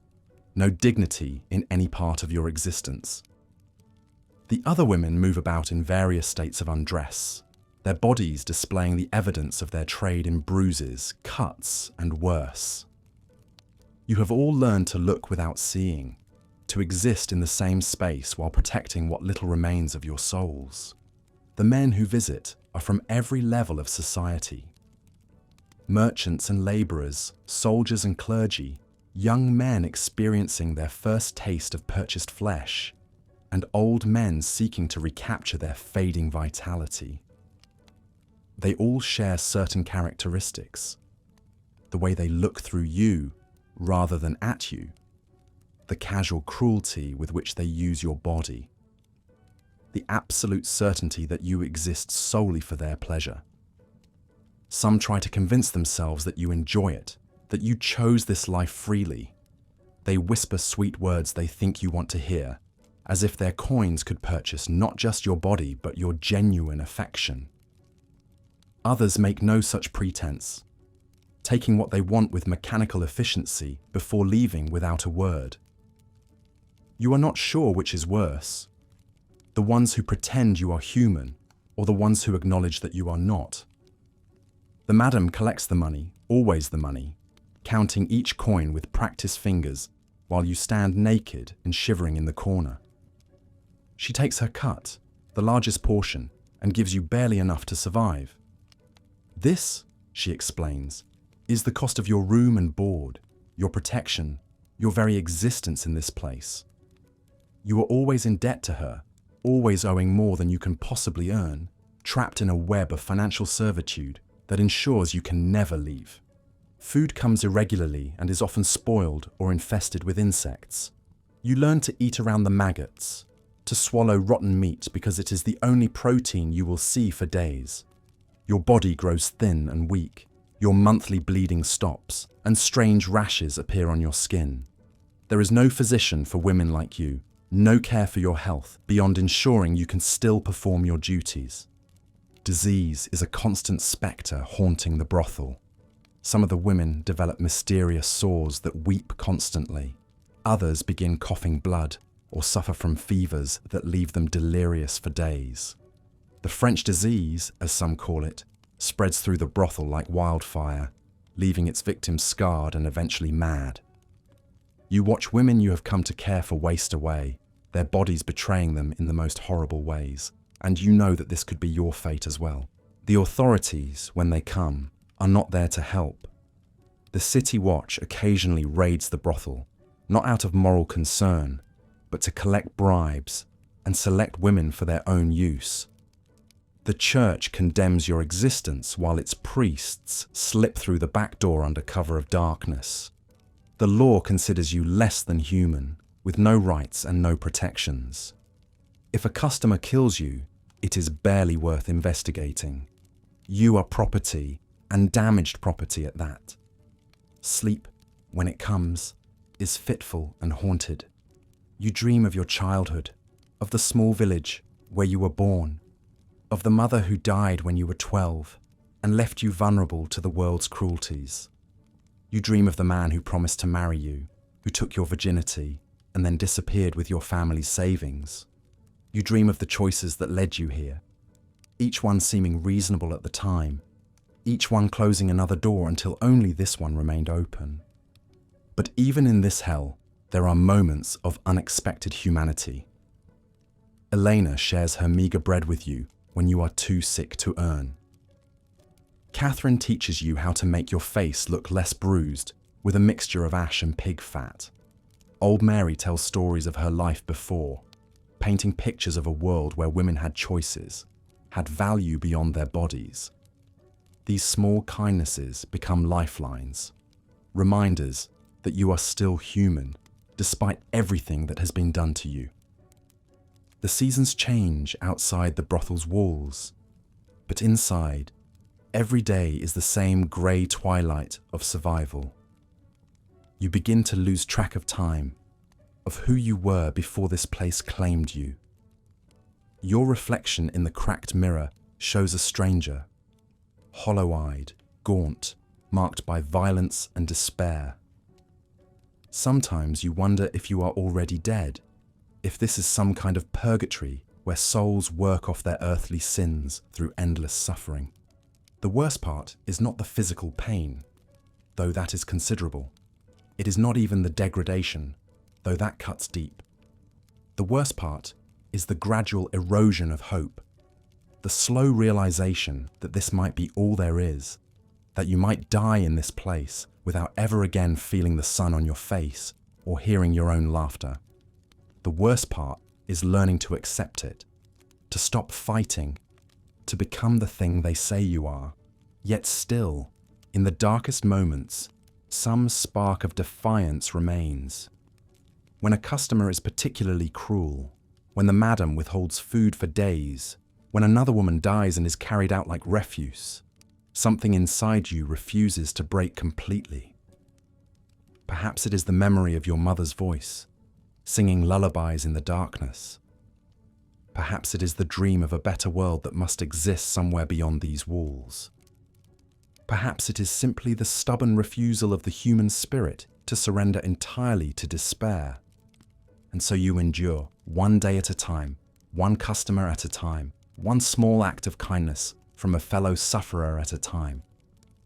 no dignity in any part of your existence. The other women move about in various states of undress, their bodies displaying the evidence of their trade in bruises, cuts, and worse. You have all learned to look without seeing, to exist in the same space while protecting what little remains of your souls. The men who visit are from every level of society. Merchants and labourers, soldiers and clergy, young men experiencing their first taste of purchased flesh, and old men seeking to recapture their fading vitality. They all share certain characteristics: the way they look through you rather than at you, the casual cruelty with which they use your body, the absolute certainty that you exist solely for their pleasure. Some try to convince themselves that you enjoy it, that you chose this life freely. They whisper sweet words they think you want to hear, as if their coins could purchase not just your body but your genuine affection. Others make no such pretense, taking what they want with mechanical efficiency before leaving without a word. You are not sure which is worse, the ones who pretend you are human or the ones who acknowledge that you are not. The madam collects the money, always the money, counting each coin with practiced fingers while you stand naked and shivering in the corner. She takes her cut, the largest portion, and gives you barely enough to survive. This, she explains, is the cost of your room and board, your protection, your very existence in this place. You are always in debt to her, always owing more than you can possibly earn, trapped in a web of financial servitude that ensures you can never leave. Food comes irregularly and is often spoiled or infested with insects. You learn to eat around the maggots, to swallow rotten meat because it is the only protein you will see for days. Your body grows thin and weak, your monthly bleeding stops, and strange rashes appear on your skin. There is no physician for women like you, no care for your health beyond ensuring you can still perform your duties. Disease is a constant spectre haunting the brothel. Some of the women develop mysterious sores that weep constantly. Others begin coughing blood or suffer from fevers that leave them delirious for days. The French disease, as some call it, spreads through the brothel like wildfire, leaving its victims scarred and eventually mad. You watch women you have come to care for waste away, their bodies betraying them in the most horrible ways, and you know that this could be your fate as well. The authorities, when they come, are not there to help. The city watch occasionally raids the brothel, not out of moral concern, but to collect bribes and select women for their own use. The church condemns your existence while its priests slip through the back door under cover of darkness. The law considers you less than human, with no rights and no protections. If a customer kills you, it is barely worth investigating. You are property, and damaged property at that. Sleep, when it comes, is fitful and haunted. You dream of your childhood, of the small village where you were born, of the mother who died when you were 12 and left you vulnerable to the world's cruelties. You dream of the man who promised to marry you, who took your virginity and then disappeared with your family's savings. You dream of the choices that led you here, each one seeming reasonable at the time, each one closing another door until only this one remained open. But even in this hell, there are moments of unexpected humanity. Elena shares her meager bread with you when you are too sick to earn. Catherine teaches you how to make your face look less bruised with a mixture of ash and pig fat. Old Mary tells stories of her life before, painting pictures of a world where women had choices, had value beyond their bodies. These small kindnesses become lifelines, reminders that you are still human, despite everything that has been done to you. The seasons change outside the brothel's walls, but inside, every day is the same grey twilight of survival. You begin to lose track of time, of who you were before this place claimed you. Your reflection in the cracked mirror shows a stranger, hollow-eyed, gaunt, marked by violence and despair. Sometimes you wonder if you are already dead, if this is some kind of purgatory where souls work off their earthly sins through endless suffering. The worst part is not the physical pain, though that is considerable. It is not even the degradation, though that cuts deep. The worst part is the gradual erosion of hope, the slow realization that this might be all there is, that you might die in this place without ever again feeling the sun on your face or hearing your own laughter. The worst part is learning to accept it, to stop fighting, to become the thing they say you are. Yet still, in the darkest moments, some spark of defiance remains. When a customer is particularly cruel, when the madam withholds food for days, when another woman dies and is carried out like refuse, something inside you refuses to break completely. Perhaps it is the memory of your mother's voice, singing lullabies in the darkness. Perhaps it is the dream of a better world that must exist somewhere beyond these walls. Perhaps it is simply the stubborn refusal of the human spirit to surrender entirely to despair. And so you endure, one day at a time, one customer at a time, one small act of kindness from a fellow sufferer at a time.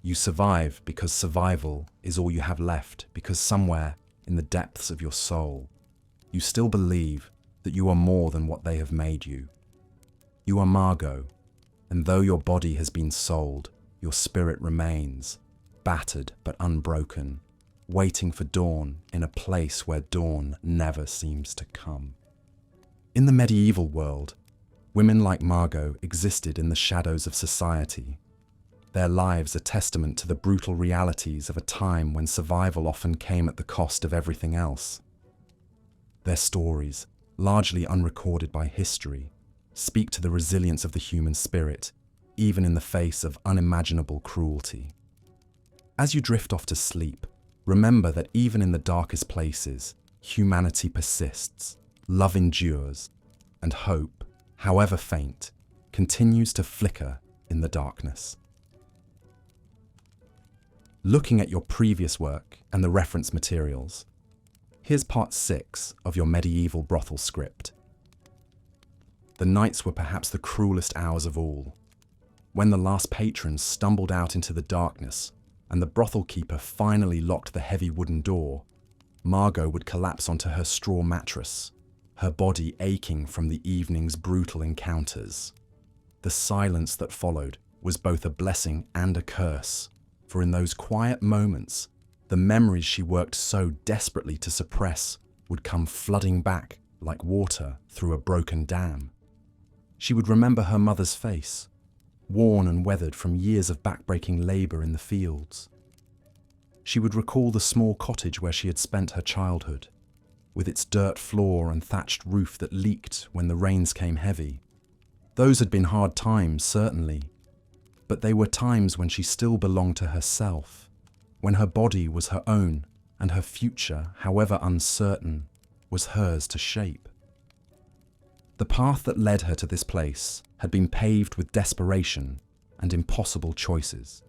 You survive because survival is all you have left, because somewhere in the depths of your soul, you still believe that you are more than what they have made you. You are Margot, and though your body has been sold, your spirit remains, battered but unbroken, waiting for dawn in a place where dawn never seems to come. In the medieval world, women like Margot existed in the shadows of society. Their lives a testament to the brutal realities of a time when survival often came at the cost of everything else. Their stories, largely unrecorded by history, speak to the resilience of the human spirit, even in the face of unimaginable cruelty. As you drift off to sleep, remember that even in the darkest places, humanity persists, love endures, and hope, however faint, continues to flicker in the darkness. Looking at your previous work and the reference materials, here's part 6 of your medieval brothel script. The nights were perhaps the cruelest hours of all. When the last patron stumbled out into the darkness and the brothel keeper finally locked the heavy wooden door, Margot would collapse onto her straw mattress, her body aching from the evening's brutal encounters. The silence that followed was both a blessing and a curse, for in those quiet moments, the memories she worked so desperately to suppress would come flooding back like water through a broken dam. She would remember her mother's face, worn and weathered from years of backbreaking labour in the fields. She would recall the small cottage where she had spent her childhood, with its dirt floor and thatched roof that leaked when the rains came heavy. Those had been hard times, certainly, but they were times when she still belonged to herself, when her body was her own and her future, however uncertain, was hers to shape. The path that led her to this place had been paved with desperation and impossible choices.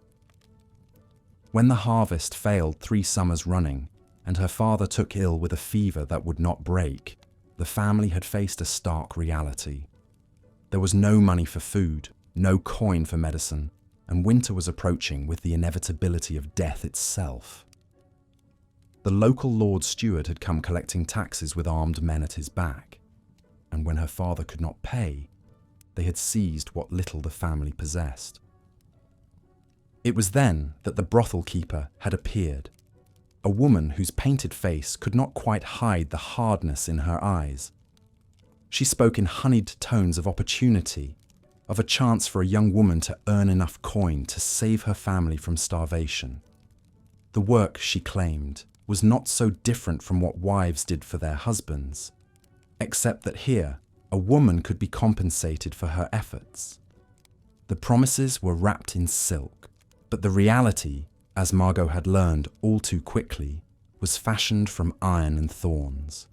When the harvest failed 3 summers running and her father took ill with a fever that would not break, the family had faced a stark reality. There was no money for food, no coin for medicine, and winter was approaching with the inevitability of death itself. The local Lord Steward had come collecting taxes with armed men at his back, and when her father could not pay, they had seized what little the family possessed. It was then that the brothel keeper had appeared, a woman whose painted face could not quite hide the hardness in her eyes. She spoke in honeyed tones of opportunity, of a chance for a young woman to earn enough coin to save her family from starvation. The work, she claimed, was not so different from what wives did for their husbands, except that here, a woman could be compensated for her efforts. The promises were wrapped in silk, but the reality, as Margot had learned all too quickly, was fashioned from iron and thorns.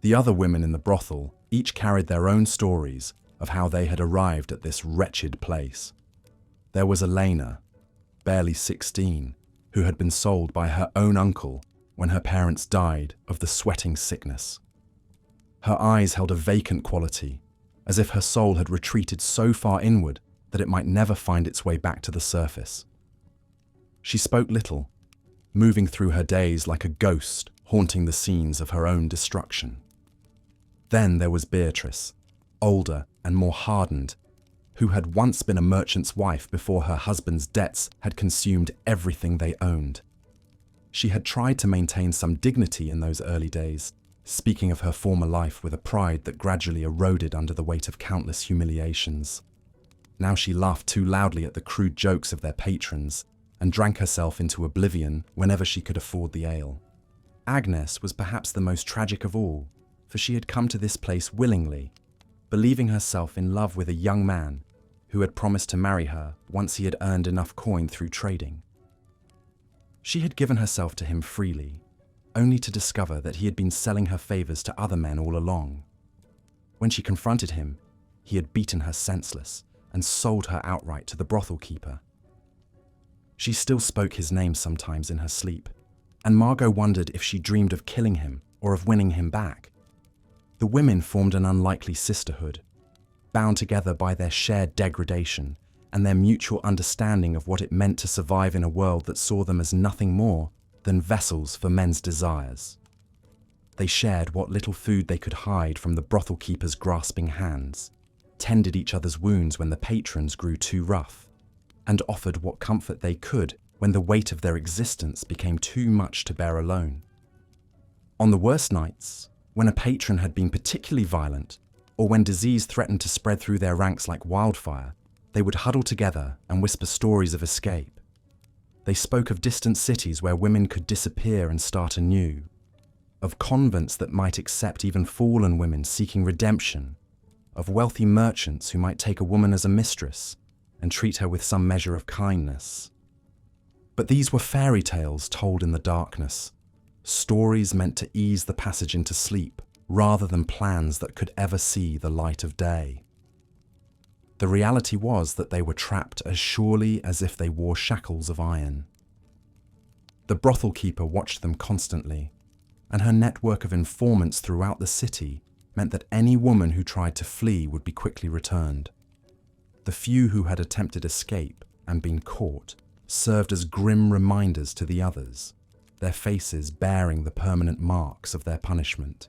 The other women in the brothel each carried their own stories of how they had arrived at this wretched place. There was Elena, barely 16, who had been sold by her own uncle when her parents died of the sweating sickness. Her eyes held a vacant quality, as if her soul had retreated so far inward that it might never find its way back to the surface. She spoke little, moving through her days like a ghost haunting the scenes of her own destruction. Then there was Beatrice, older and more hardened, who had once been a merchant's wife before her husband's debts had consumed everything they owned. She had tried to maintain some dignity in those early days, speaking of her former life with a pride that gradually eroded under the weight of countless humiliations. Now she laughed too loudly at the crude jokes of their patrons and drank herself into oblivion whenever she could afford the ale. Agnes was perhaps the most tragic of all, for she had come to this place willingly, believing herself in love with a young man who had promised to marry her once he had earned enough coin through trading. She had given herself to him freely, only to discover that he had been selling her favors to other men all along. When she confronted him, he had beaten her senseless and sold her outright to the brothel keeper. She still spoke his name sometimes in her sleep, and Margot wondered if she dreamed of killing him or of winning him back. The women formed an unlikely sisterhood, bound together by their shared degradation and their mutual understanding of what it meant to survive in a world that saw them as nothing more than vessels for men's desires. They shared what little food they could hide from the brothel keeper's grasping hands, tended each other's wounds when the patrons grew too rough, and offered what comfort they could when the weight of their existence became too much to bear alone. On the worst nights, when a patron had been particularly violent, or when disease threatened to spread through their ranks like wildfire, they would huddle together and whisper stories of escape. They spoke of distant cities where women could disappear and start anew, of convents that might accept even fallen women seeking redemption, of wealthy merchants who might take a woman as a mistress and treat her with some measure of kindness. But these were fairy tales told in the darkness, stories meant to ease the passage into sleep rather than plans that could ever see the light of day. The reality was that they were trapped as surely as if they wore shackles of iron. The brothel keeper watched them constantly, and her network of informants throughout the city meant that any woman who tried to flee would be quickly returned. The few who had attempted escape and been caught served as grim reminders to the others, their faces bearing the permanent marks of their punishment.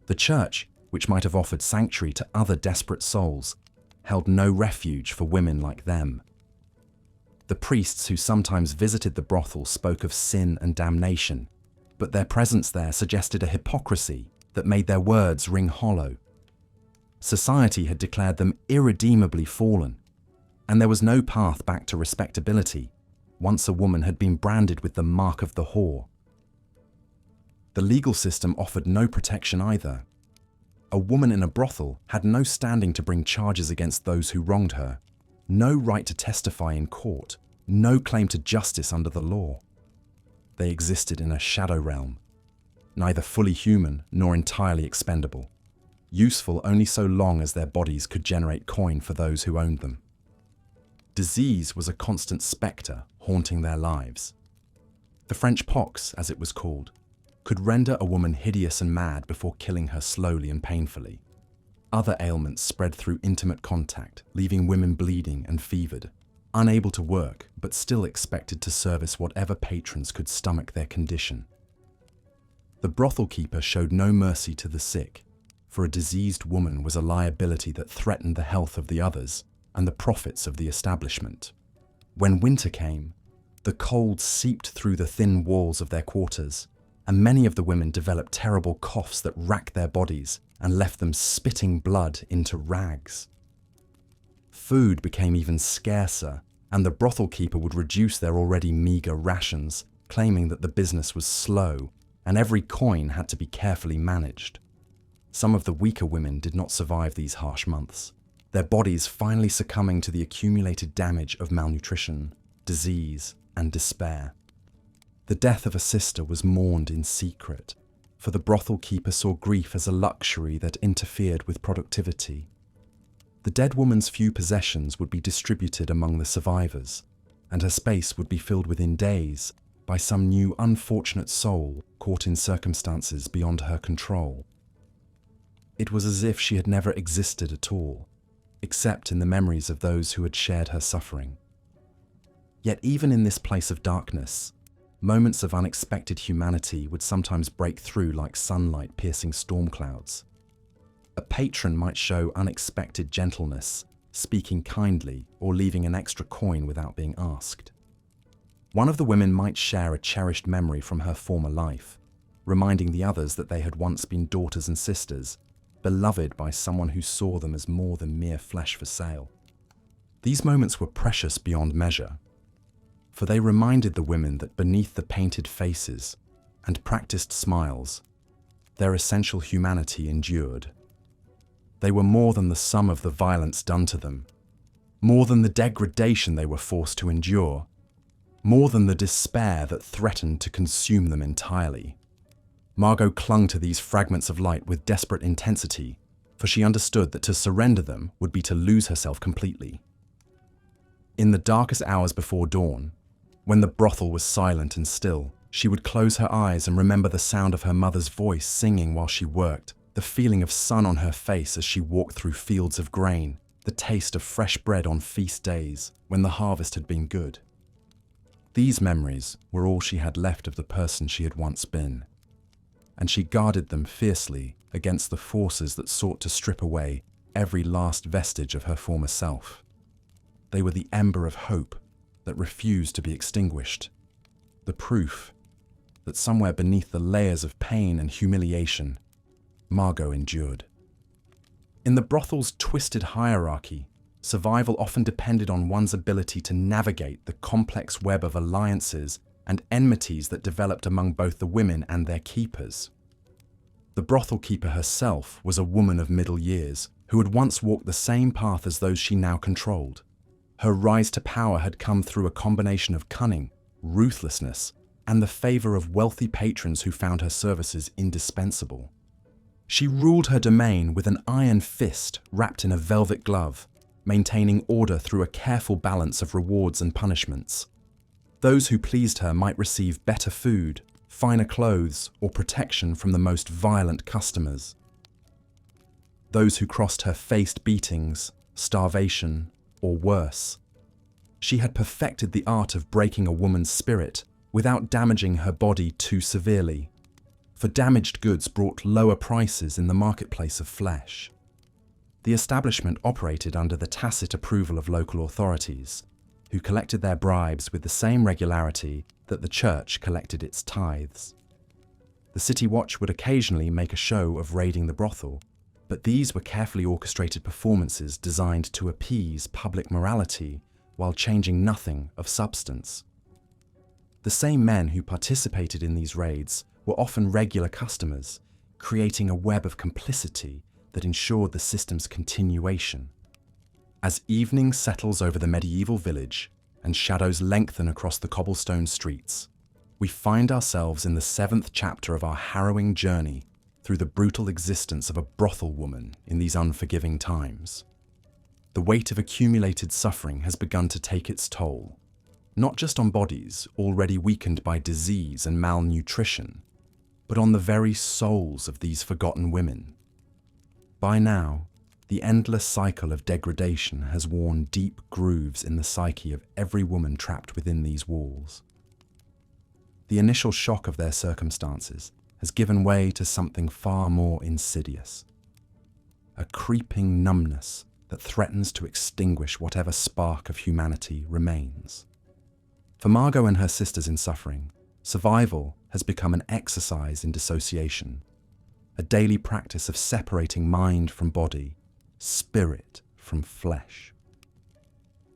The church, which might have offered sanctuary to other desperate souls, held no refuge for women like them. The priests who sometimes visited the brothel spoke of sin and damnation, but their presence there suggested a hypocrisy that made their words ring hollow. Society had declared them irredeemably fallen, and there was no path back to respectability once a woman had been branded with the mark of the whore. The legal system offered no protection either. A woman in a brothel had no standing to bring charges against those who wronged her, no right to testify in court, no claim to justice under the law. They existed in a shadow realm, neither fully human nor entirely expendable, useful only so long as their bodies could generate coin for those who owned them. Disease was a constant spectre haunting their lives. The French pox, as it was called, could render a woman hideous and mad before killing her slowly and painfully. Other ailments spread through intimate contact, leaving women bleeding and fevered, unable to work but still expected to service whatever patrons could stomach their condition. The brothel keeper showed no mercy to the sick, for a diseased woman was a liability that threatened the health of the others and the profits of the establishment. When winter came, the cold seeped through the thin walls of their quarters, and many of the women developed terrible coughs that racked their bodies and left them spitting blood into rags. Food became even scarcer, and the brothel keeper would reduce their already meager rations, claiming that the business was slow and every coin had to be carefully managed. Some of the weaker women did not survive these harsh months, their bodies finally succumbing to the accumulated damage of malnutrition, disease, and despair. The death of a sister was mourned in secret, for the brothel keeper saw grief as a luxury that interfered with productivity. The dead woman's few possessions would be distributed among the survivors, and her space would be filled within days by some new unfortunate soul caught in circumstances beyond her control. It was as if she had never existed at all, except in the memories of those who had shared her suffering. Yet even in this place of darkness, moments of unexpected humanity would sometimes break through like sunlight piercing storm clouds. A patron might show unexpected gentleness, speaking kindly, or leaving an extra coin without being asked. One of the women might share a cherished memory from her former life, reminding the others that they had once been daughters and sisters, beloved by someone who saw them as more than mere flesh for sale. These moments were precious beyond measure, for they reminded the women that beneath the painted faces and practiced smiles, their essential humanity endured. They were more than the sum of the violence done to them, more than the degradation they were forced to endure, more than the despair that threatened to consume them entirely. Margot clung to these fragments of light with desperate intensity, for she understood that to surrender them would be to lose herself completely. In the darkest hours before dawn, when the brothel was silent and still, she would close her eyes and remember the sound of her mother's voice singing while she worked, the feeling of sun on her face as she walked through fields of grain, the taste of fresh bread on feast days when the harvest had been good. These memories were all she had left of the person she had once been, and she guarded them fiercely against the forces that sought to strip away every last vestige of her former self. They were the ember of hope that refused to be extinguished, the proof that somewhere beneath the layers of pain and humiliation, Margot endured. In the brothel's twisted hierarchy, survival often depended on one's ability to navigate the complex web of alliances and enmities that developed among both the women and their keepers. The brothel keeper herself was a woman of middle years who had once walked the same path as those she now controlled. Her rise to power had come through a combination of cunning, ruthlessness, and the favor of wealthy patrons who found her services indispensable. She ruled her domain with an iron fist wrapped in a velvet glove, maintaining order through a careful balance of rewards and punishments. Those who pleased her might receive better food, finer clothes, or protection from the most violent customers. Those who crossed her faced beatings, starvation, or worse. She had perfected the art of breaking a woman's spirit without damaging her body too severely, for damaged goods brought lower prices in the marketplace of flesh. The establishment operated under the tacit approval of local authorities, who collected their bribes with the same regularity that the church collected its tithes. The City Watch would occasionally make a show of raiding the brothel, but these were carefully orchestrated performances designed to appease public morality while changing nothing of substance. The same men who participated in these raids were often regular customers, creating a web of complicity that ensured the system's continuation. As evening settles over the medieval village and shadows lengthen across the cobblestone streets, we find ourselves in the 7th chapter of our harrowing journey through the brutal existence of a brothel woman in these unforgiving times. The weight of accumulated suffering has begun to take its toll, not just on bodies already weakened by disease and malnutrition, but on the very souls of these forgotten women. By now, the endless cycle of degradation has worn deep grooves in the psyche of every woman trapped within these walls. The initial shock of their circumstances has given way to something far more insidious, a creeping numbness that threatens to extinguish whatever spark of humanity remains. For Margot and her sisters in suffering, survival has become an exercise in dissociation, a daily practice of separating mind from body, spirit from flesh.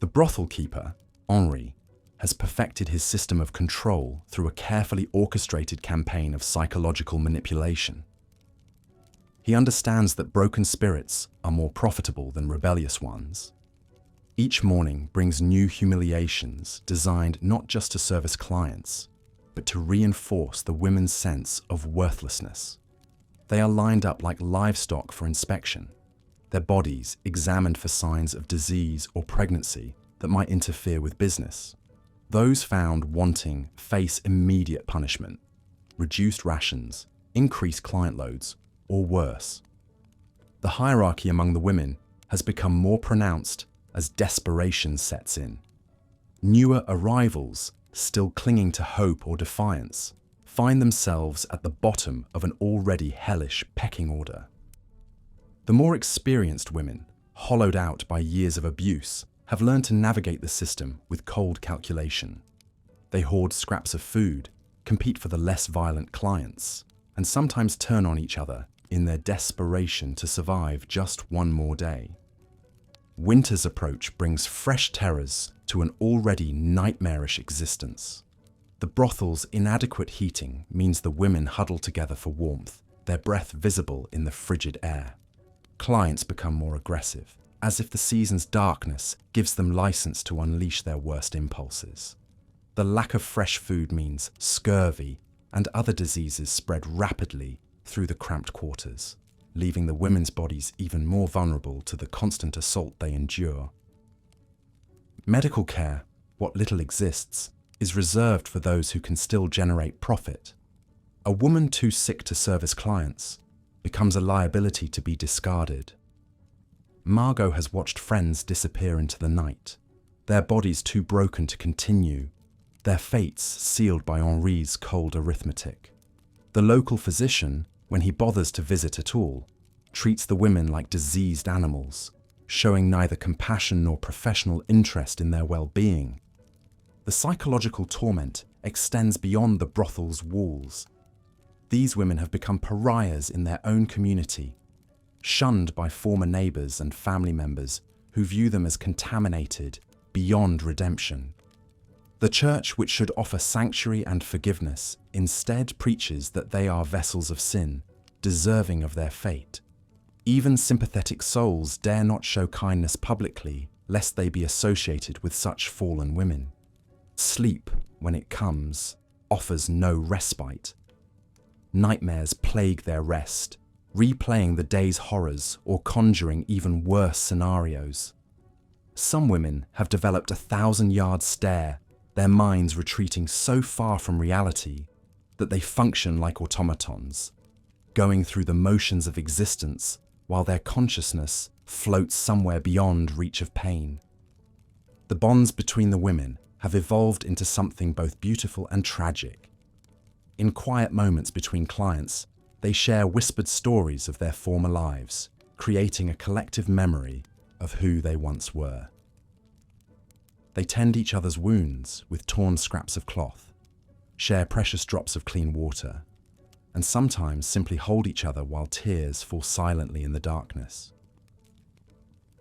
The brothel keeper, Henri, has perfected his system of control through a carefully orchestrated campaign of psychological manipulation. He understands that broken spirits are more profitable than rebellious ones. Each morning brings new humiliations designed not just to service clients, but to reinforce the women's sense of worthlessness. They are lined up like livestock for inspection, their bodies examined for signs of disease or pregnancy that might interfere with business. Those found wanting face immediate punishment, reduced rations, increased client loads, or worse. The hierarchy among the women has become more pronounced as desperation sets in. Newer arrivals, still clinging to hope or defiance, find themselves at the bottom of an already hellish pecking order. The more experienced women, hollowed out by years of abuse, have learned to navigate the system with cold calculation. They hoard scraps of food, compete for the less violent clients, and sometimes turn on each other in their desperation to survive just one more day. Winter's approach brings fresh terrors to an already nightmarish existence. The brothel's inadequate heating means the women huddle together for warmth, their breath visible in the frigid air. Clients become more aggressive, as if the season's darkness gives them license to unleash their worst impulses. The lack of fresh food means scurvy and other diseases spread rapidly through the cramped quarters, leaving the women's bodies even more vulnerable to the constant assault they endure. Medical care, what little exists, is reserved for those who can still generate profit. A woman too sick to service clients becomes a liability to be discarded. Margot has watched friends disappear into the night, their bodies too broken to continue, their fates sealed by Henri's cold arithmetic. The local physician, when he bothers to visit at all, treats the women like diseased animals, showing neither compassion nor professional interest in their well-being. The psychological torment extends beyond the brothel's walls. These women have become pariahs in their own community, shunned by former neighbors and family members who view them as contaminated beyond redemption. The church, which should offer sanctuary and forgiveness, instead preaches that they are vessels of sin, deserving of their fate. Even sympathetic souls dare not show kindness publicly, lest they be associated with such fallen women. Sleep, when it comes, offers no respite. Nightmares plague their rest, replaying the day's horrors or conjuring even worse scenarios. Some women have developed a 1,000-yard stare, their minds retreating so far from reality that they function like automatons, going through the motions of existence while their consciousness floats somewhere beyond reach of pain. The bonds between the women have evolved into something both beautiful and tragic. In quiet moments between clients, they share whispered stories of their former lives, creating a collective memory of who they once were. They tend each other's wounds with torn scraps of cloth, share precious drops of clean water, and sometimes simply hold each other while tears fall silently in the darkness.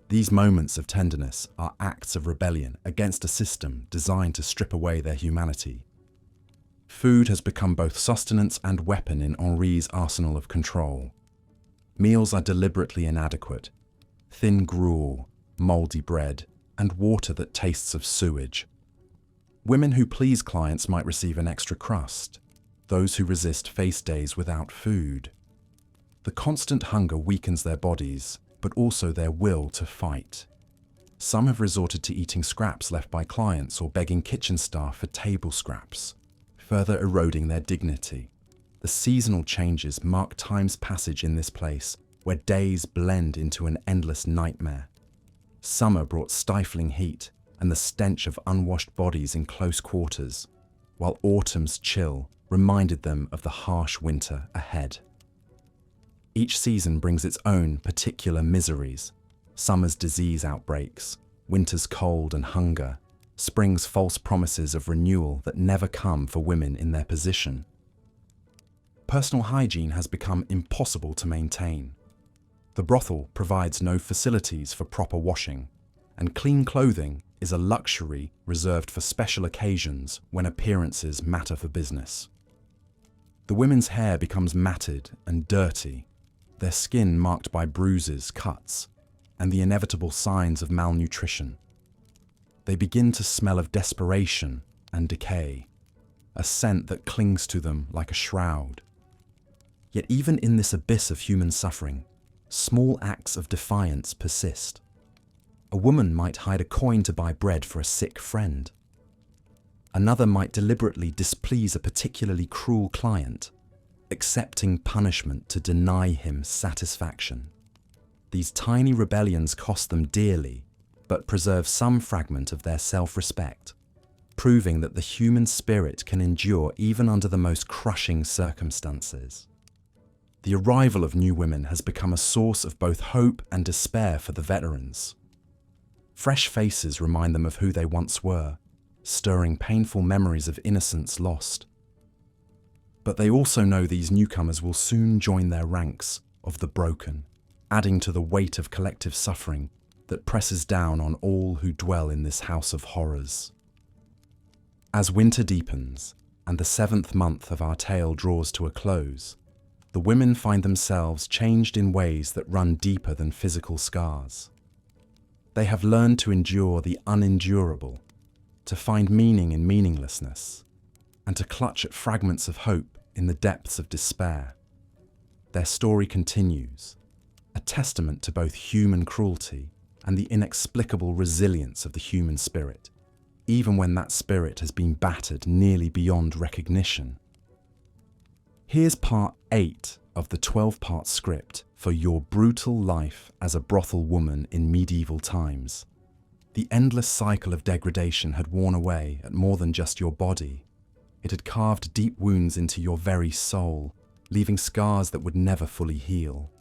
These moments of tenderness are acts of rebellion against a system designed to strip away their humanity. Food has become both sustenance and weapon in Henri's arsenal of control. Meals are deliberately inadequate: thin gruel, mouldy bread, and water that tastes of sewage. Women who please clients might receive an extra crust. Those who resist face days without food. The constant hunger weakens their bodies, but also their will to fight. Some have resorted to eating scraps left by clients or begging kitchen staff for table scraps, further eroding their dignity. The seasonal changes mark time's passage in this place, where days blend into an endless nightmare. Summer brought stifling heat and the stench of unwashed bodies in close quarters, while autumn's chill reminded them of the harsh winter ahead. Each season brings its own particular miseries: summer's disease outbreaks, winter's cold and hunger, spring's false promises of renewal that never come for women in their position. Personal hygiene has become impossible to maintain. The brothel provides no facilities for proper washing, and clean clothing is a luxury reserved for special occasions when appearances matter for business. The women's hair becomes matted and dirty, their skin marked by bruises, cuts, and the inevitable signs of malnutrition. They begin to smell of desperation and decay, a scent that clings to them like a shroud. Yet even in this abyss of human suffering, small acts of defiance persist. A woman might hide a coin to buy bread for a sick friend. Another might deliberately displease a particularly cruel client, accepting punishment to deny him satisfaction. These tiny rebellions cost them dearly, but preserve some fragment of their self-respect, proving that the human spirit can endure even under the most crushing circumstances. The arrival of new women has become a source of both hope and despair for the veterans. Fresh faces remind them of who they once were, stirring painful memories of innocence lost. But they also know these newcomers will soon join their ranks of the broken, adding to the weight of collective suffering that presses down on all who dwell in this house of horrors. As winter deepens and the 7th month of our tale draws to a close, the women find themselves changed in ways that run deeper than physical scars. They have learned to endure the unendurable, to find meaning in meaninglessness, and to clutch at fragments of hope in the depths of despair. Their story continues, a testament to both human cruelty and the inexplicable resilience of the human spirit, even when that spirit has been battered nearly beyond recognition. Here's part 8 of the 12-part script for your brutal life as a brothel woman in medieval times. The endless cycle of degradation had worn away at more than just your body. It had carved deep wounds into your very soul, leaving scars that would never fully heal.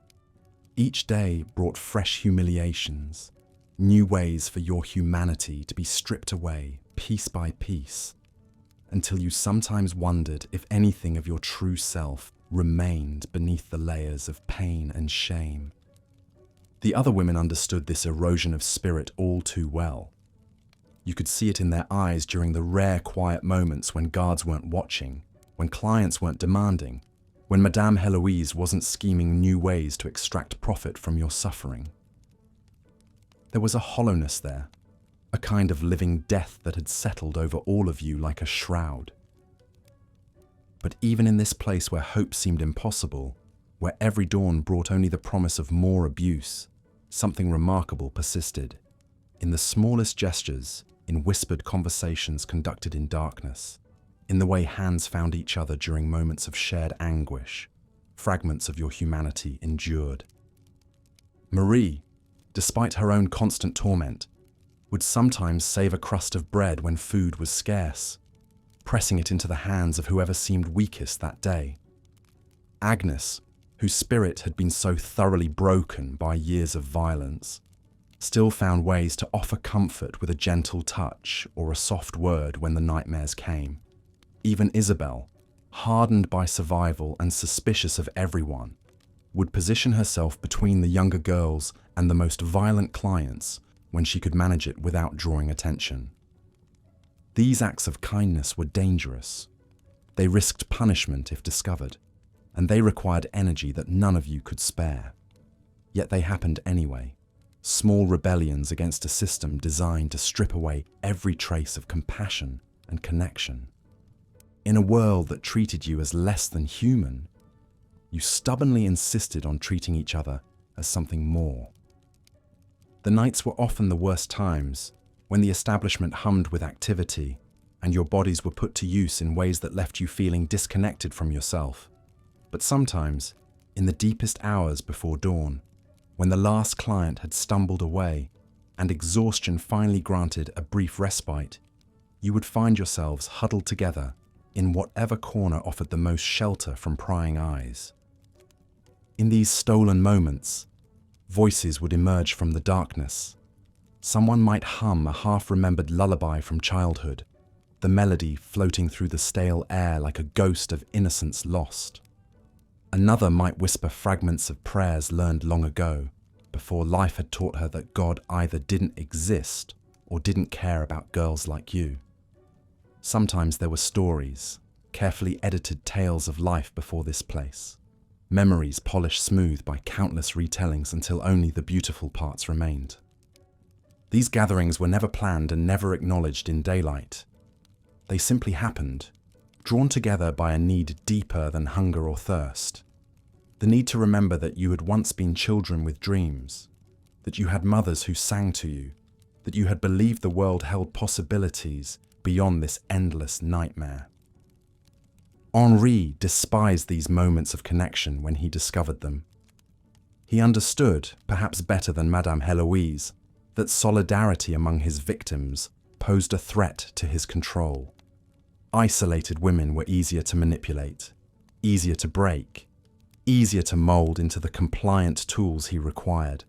Each day brought fresh humiliations, new ways for your humanity to be stripped away piece by piece, until you sometimes wondered if anything of your true self remained beneath the layers of pain and shame. The other women understood this erosion of spirit all too well. You could see it in their eyes during the rare quiet moments when guards weren't watching, when clients weren't demanding, when Madame Heloise wasn't scheming new ways to extract profit from your suffering. There was a hollowness there, a kind of living death that had settled over all of you like a shroud. But even in this place where hope seemed impossible, where every dawn brought only the promise of more abuse, something remarkable persisted. In the smallest gestures, in whispered conversations conducted in darkness, in the way hands found each other during moments of shared anguish, fragments of your humanity endured. Marie, despite her own constant torment, would sometimes save a crust of bread when food was scarce, pressing it into the hands of whoever seemed weakest that day. Agnes, whose spirit had been so thoroughly broken by years of violence, still found ways to offer comfort with a gentle touch or a soft word when the nightmares came. Even Isabel, hardened by survival and suspicious of everyone, would position herself between the younger girls and the most violent clients when she could manage it without drawing attention. These acts of kindness were dangerous. They risked punishment if discovered, and they required energy that none of you could spare. Yet they happened anyway, small rebellions against a system designed to strip away every trace of compassion and connection. In a world that treated you as less than human, you stubbornly insisted on treating each other as something more. The nights were often the worst times, when the establishment hummed with activity and your bodies were put to use in ways that left you feeling disconnected from yourself. But sometimes, in the deepest hours before dawn, when the last client had stumbled away and exhaustion finally granted a brief respite, you would find yourselves huddled together in whatever corner offered the most shelter from prying eyes. In these stolen moments, voices would emerge from the darkness. Someone might hum a half-remembered lullaby from childhood, the melody floating through the stale air like a ghost of innocence lost. Another might whisper fragments of prayers learned long ago, before life had taught her that God either didn't exist or didn't care about girls like you. Sometimes there were stories, carefully edited tales of life before this place, memories polished smooth by countless retellings until only the beautiful parts remained. These gatherings were never planned and never acknowledged in daylight. They simply happened, drawn together by a need deeper than hunger or thirst. The need to remember that you had once been children with dreams, that you had mothers who sang to you, that you had believed the world held possibilities beyond this endless nightmare. Henri despised these moments of connection when he discovered them. He understood, perhaps better than Madame Heloise, that solidarity among his victims posed a threat to his control. Isolated women were easier to manipulate, easier to break, easier to mold into the compliant tools he required.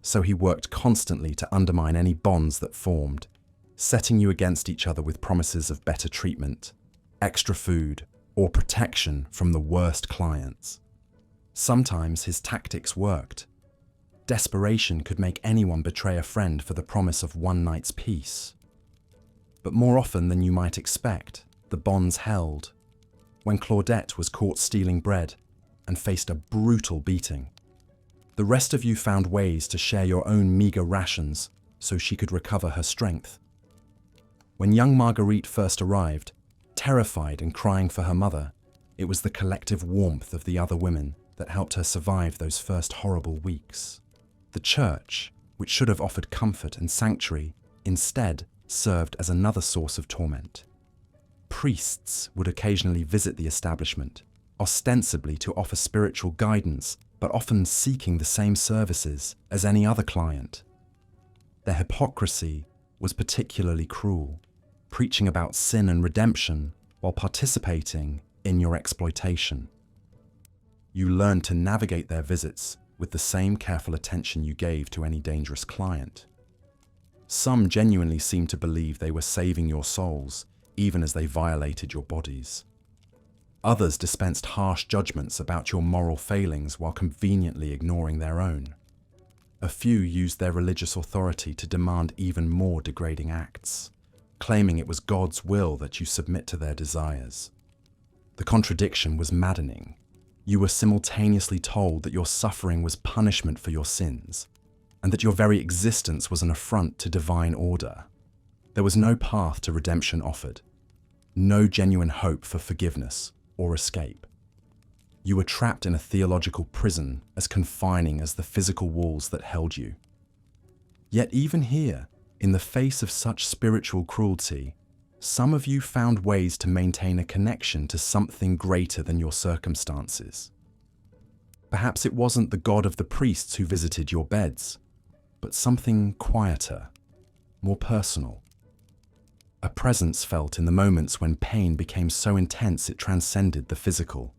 So he worked constantly to undermine any bonds that formed, setting you against each other with promises of better treatment, extra food, or protection from the worst clients. Sometimes his tactics worked. Desperation could make anyone betray a friend for the promise of one night's peace. But more often than you might expect, the bonds held. When Claudette was caught stealing bread and faced a brutal beating, the rest of you found ways to share your own meager rations so she could recover her strength. When young Marguerite first arrived, terrified and crying for her mother, it was the collective warmth of the other women that helped her survive those first horrible weeks. The church, which should have offered comfort and sanctuary, instead served as another source of torment. Priests would occasionally visit the establishment, ostensibly to offer spiritual guidance, but often seeking the same services as any other client. Their hypocrisy was particularly cruel, preaching about sin and redemption while participating in your exploitation. You learned to navigate their visits with the same careful attention you gave to any dangerous client. Some genuinely seemed to believe they were saving your souls, even as they violated your bodies. Others dispensed harsh judgments about your moral failings while conveniently ignoring their own. A few used their religious authority to demand even more degrading acts, claiming it was God's will that you submit to their desires. The contradiction was maddening. You were simultaneously told that your suffering was punishment for your sins, and that your very existence was an affront to divine order. There was no path to redemption offered, no genuine hope for forgiveness or escape. You were trapped in a theological prison as confining as the physical walls that held you. Yet even here, in the face of such spiritual cruelty, some of you found ways to maintain a connection to something greater than your circumstances. Perhaps it wasn't the God of the priests who visited your beds, but something quieter, more personal. A presence felt in the moments when pain became so intense it transcended the physical,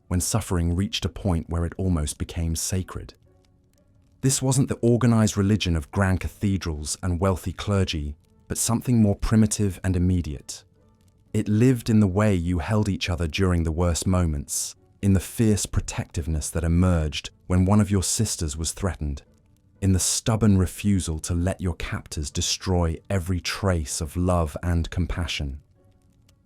when suffering reached a point where it almost became sacred. This wasn't the organized religion of grand cathedrals and wealthy clergy, but something more primitive and immediate. It lived in the way you held each other during the worst moments, in the fierce protectiveness that emerged when one of your sisters was threatened, in the stubborn refusal to let your captors destroy every trace of love and compassion.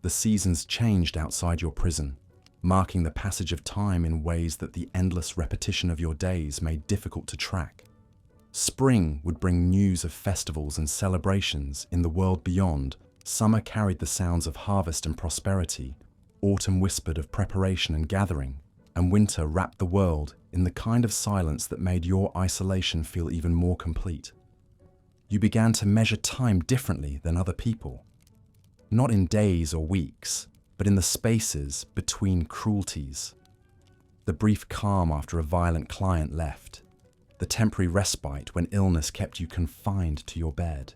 The seasons changed outside your prison, marking the passage of time in ways that the endless repetition of your days made difficult to track. Spring would bring news of festivals and celebrations in the world beyond. Summer carried the sounds of harvest and prosperity. Autumn whispered of preparation and gathering, and winter wrapped the world in the kind of silence that made your isolation feel even more complete. You began to measure time differently than other people, not in days or weeks, but in the spaces between cruelties. The brief calm after a violent client left, the temporary respite when illness kept you confined to your bed,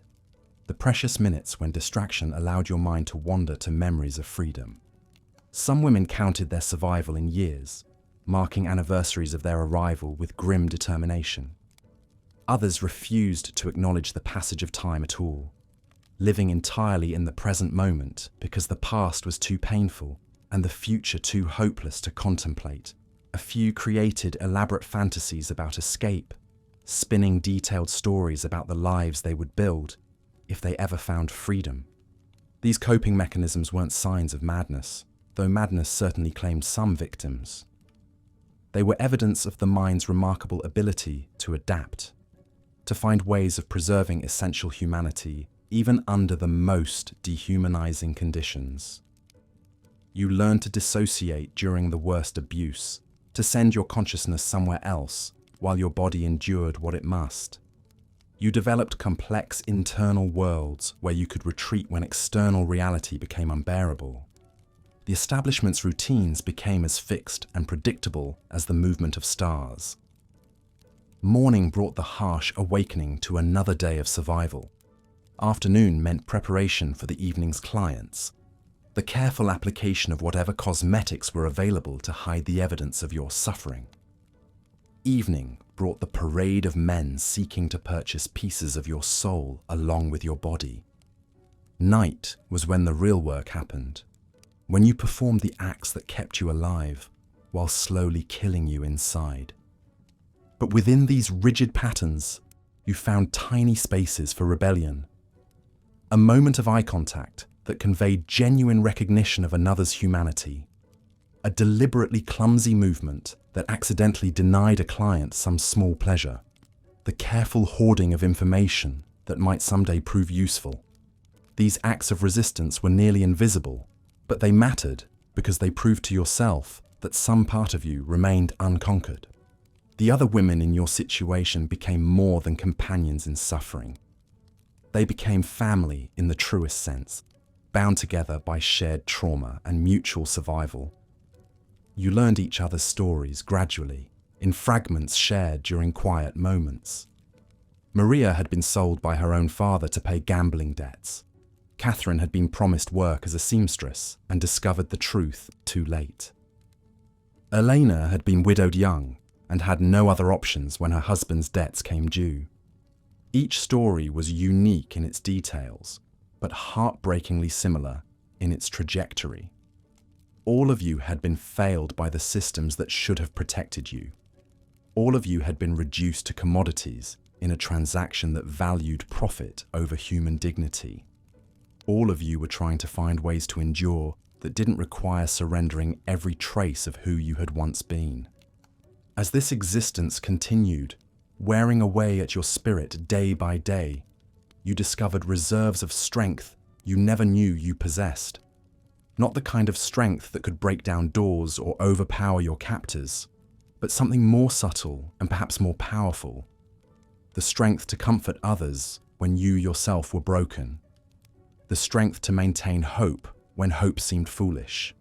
the precious minutes when distraction allowed your mind to wander to memories of freedom. Some women counted their survival in years, marking anniversaries of their arrival with grim determination. Others refused to acknowledge the passage of time at all, living entirely in the present moment because the past was too painful and the future too hopeless to contemplate. A few created elaborate fantasies about escape, spinning detailed stories about the lives they would build if they ever found freedom. These coping mechanisms weren't signs of madness, though madness certainly claimed some victims. They were evidence of the mind's remarkable ability to adapt, to find ways of preserving essential humanity even under the most dehumanizing conditions. You learned to dissociate during the worst abuse, to send your consciousness somewhere else while your body endured what it must. You developed complex internal worlds where you could retreat when external reality became unbearable. The establishment's routines became as fixed and predictable as the movement of stars. Morning brought the harsh awakening to another day of survival. Afternoon meant preparation for the evening's clients. the careful application of whatever cosmetics were available to hide the evidence of your suffering. Evening brought the parade of men seeking to purchase pieces of your soul along with your body. Night was when the real work happened, when you performed the acts that kept you alive while slowly killing you inside. But within these rigid patterns, you found tiny spaces for rebellion. A moment of eye contact that conveyed genuine recognition of another's humanity. A deliberately clumsy movement that accidentally denied a client some small pleasure. The careful hoarding of information that might someday prove useful. These acts of resistance were nearly invisible, but they mattered because they proved to yourself that some part of you remained unconquered. The other women in your situation became more than companions in suffering. They became family in the truest sense, bound together by shared trauma and mutual survival. You learned each other's stories gradually, in fragments shared during quiet moments. Maria had been sold by her own father to pay gambling debts. Catherine had been promised work as a seamstress and discovered the truth too late. Elena had been widowed young and had no other options when her husband's debts came due. Each story was unique in its details, but heartbreakingly similar in its trajectory. All of you had been failed by the systems that should have protected you. All of you had been reduced to commodities in a transaction that valued profit over human dignity. All of you were trying to find ways to endure that didn't require surrendering every trace of who you had once been. As this existence continued, wearing away at your spirit day by day, you discovered reserves of strength you never knew you possessed. Not the kind of strength that could break down doors or overpower your captors, but something more subtle and perhaps more powerful. The strength to comfort others when you yourself were broken. The strength to maintain hope when hope seemed foolish.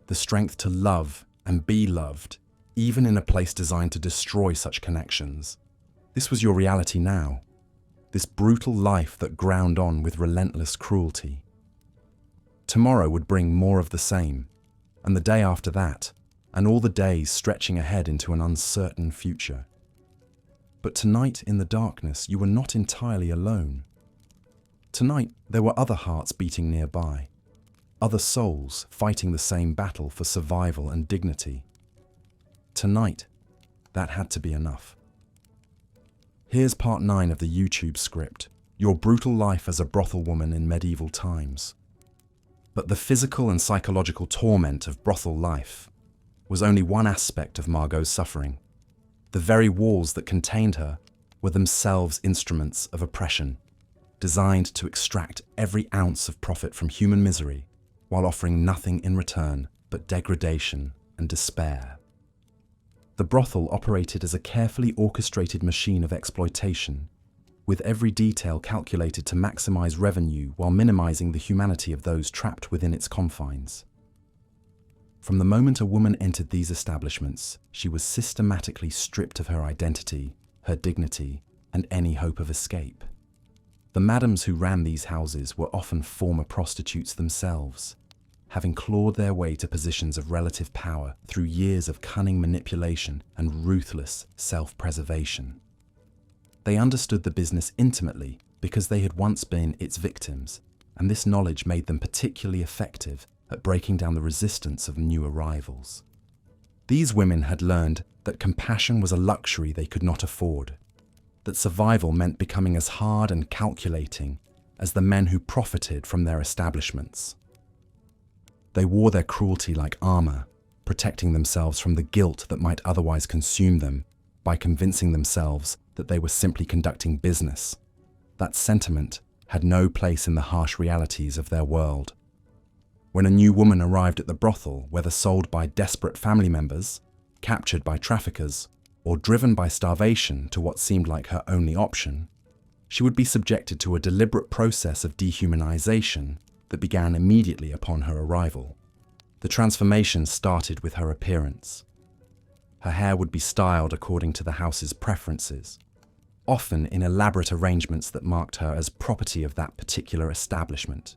The strength to love and be loved, even in a place designed to destroy such connections. This was your reality now. This brutal life that ground on with relentless cruelty. Tomorrow would bring more of the same, and the day after that, and all the days stretching ahead into an uncertain future. But tonight in the darkness, you were not entirely alone. Tonight, there were other hearts beating nearby, other souls fighting the same battle for survival and dignity. Tonight, that had to be enough. Here's part 9 of the YouTube script, Your Brutal Life as a Brothel Woman in Medieval Times. But the physical and psychological torment of brothel life was only one aspect of Margot's suffering. The very walls that contained her were themselves instruments of oppression, designed to extract every ounce of profit from human misery while offering nothing in return but degradation and despair. The brothel operated as a carefully orchestrated machine of exploitation, with every detail calculated to maximize revenue while minimizing the humanity of those trapped within its confines. From the moment a woman entered these establishments, she was systematically stripped of her identity, her dignity, and any hope of escape. The madams who ran these houses were often former prostitutes themselves, having clawed their way to positions of relative power through years of cunning manipulation and ruthless self-preservation. They understood the business intimately because they had once been its victims, and this knowledge made them particularly effective at breaking down the resistance of new arrivals. These women had learned that compassion was a luxury they could not afford, that survival meant becoming as hard and calculating as the men who profited from their establishments. They wore their cruelty like armor, protecting themselves from the guilt that might otherwise consume them by convincing themselves that they were simply conducting business. That sentiment had no place in the harsh realities of their world. When a new woman arrived at the brothel, whether sold by desperate family members, captured by traffickers, or driven by starvation to what seemed like her only option, she would be subjected to a deliberate process of dehumanization that began immediately upon her arrival. The transformation started with her appearance. Her hair would be styled according to the house's preferences, often in elaborate arrangements that marked her as property of that particular establishment.